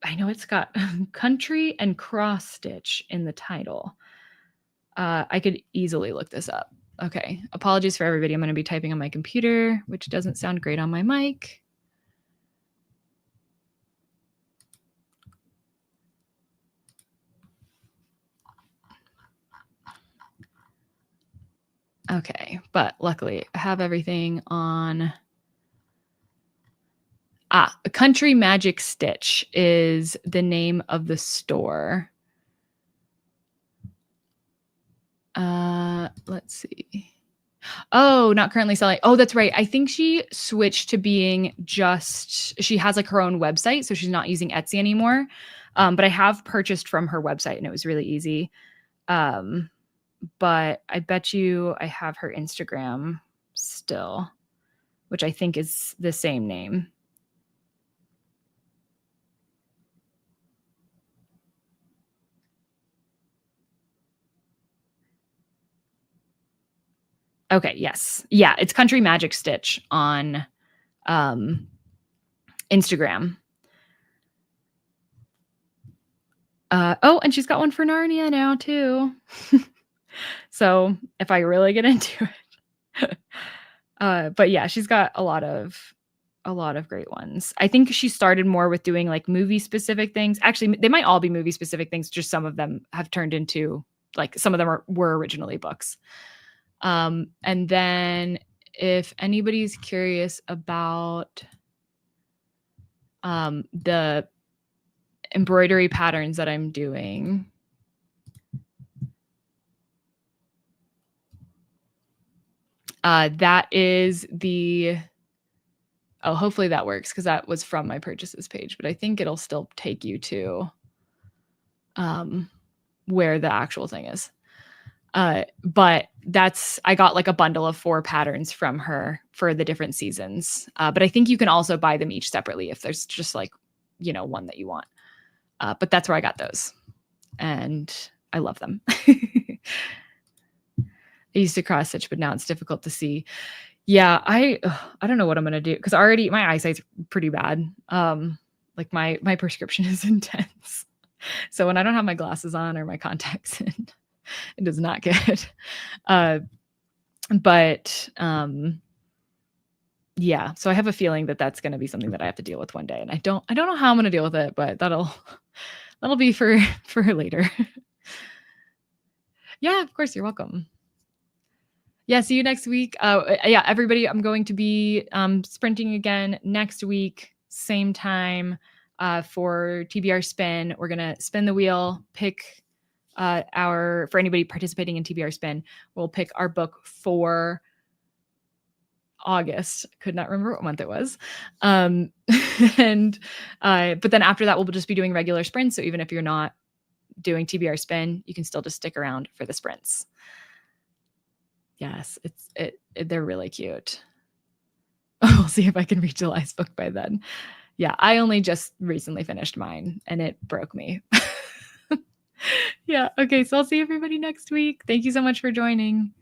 I know it's got country and cross stitch in the title. I could easily look this up. Okay, apologies for everybody. I'm going to be typing on my computer, which doesn't sound great on my mic. Okay, but luckily I have everything on. Country Magic Stitch is the name of the store. Let's see. Oh, not currently selling. Oh, that's right. I think she switched to being she has like her own website, so she's not using Etsy anymore. But I have purchased from her website and it was really easy. But I bet you I have her Instagram still, which I think is the same name. Okay, yes. Yeah, it's Country Magic Stitch on Instagram. Oh, and she's got one for Narnia now too. So if I really get into it. But yeah, she's got a lot of great ones. I think she started more with doing like movie specific things. Actually, they might all be movie specific things. Just some of them have turned into like some of them were originally books. And then if anybody's curious about the embroidery patterns that I'm doing, that is hopefully that works because that was from my purchases page, but I think it'll still take you to where the actual thing is. But I got like a bundle of 4 patterns from her for the different seasons. But I think you can also buy them each separately if there's just like, one that you want. But that's where I got those. And I love them. I used to cross stitch, but now it's difficult to see. Yeah, I don't know what I'm gonna do because already my eyesight's pretty bad. Like my prescription is intense. So when I don't have my glasses on or my contacts in, it is not good. But yeah, so I have a feeling that that's going to be something that I have to deal with one day, and I don't know how I'm going to deal with it, but that'll be for later. Yeah, of course, you're welcome. Yeah, see you next week. Yeah, everybody, I'm going to be sprinting again next week, same time for TBR Spin. We're gonna spin the wheel, pick for anybody participating in TBR Spin, we'll pick our book for August. Could not remember what month it was. And but then after that, we'll just be doing regular sprints. So even if you're not doing TBR Spin, you can still just stick around for the sprints. Yes, they're really cute. We'll see if I can read July's book by then. Yeah, I only just recently finished mine and it broke me. Yeah, okay, so I'll see everybody next week. Thank you so much for joining.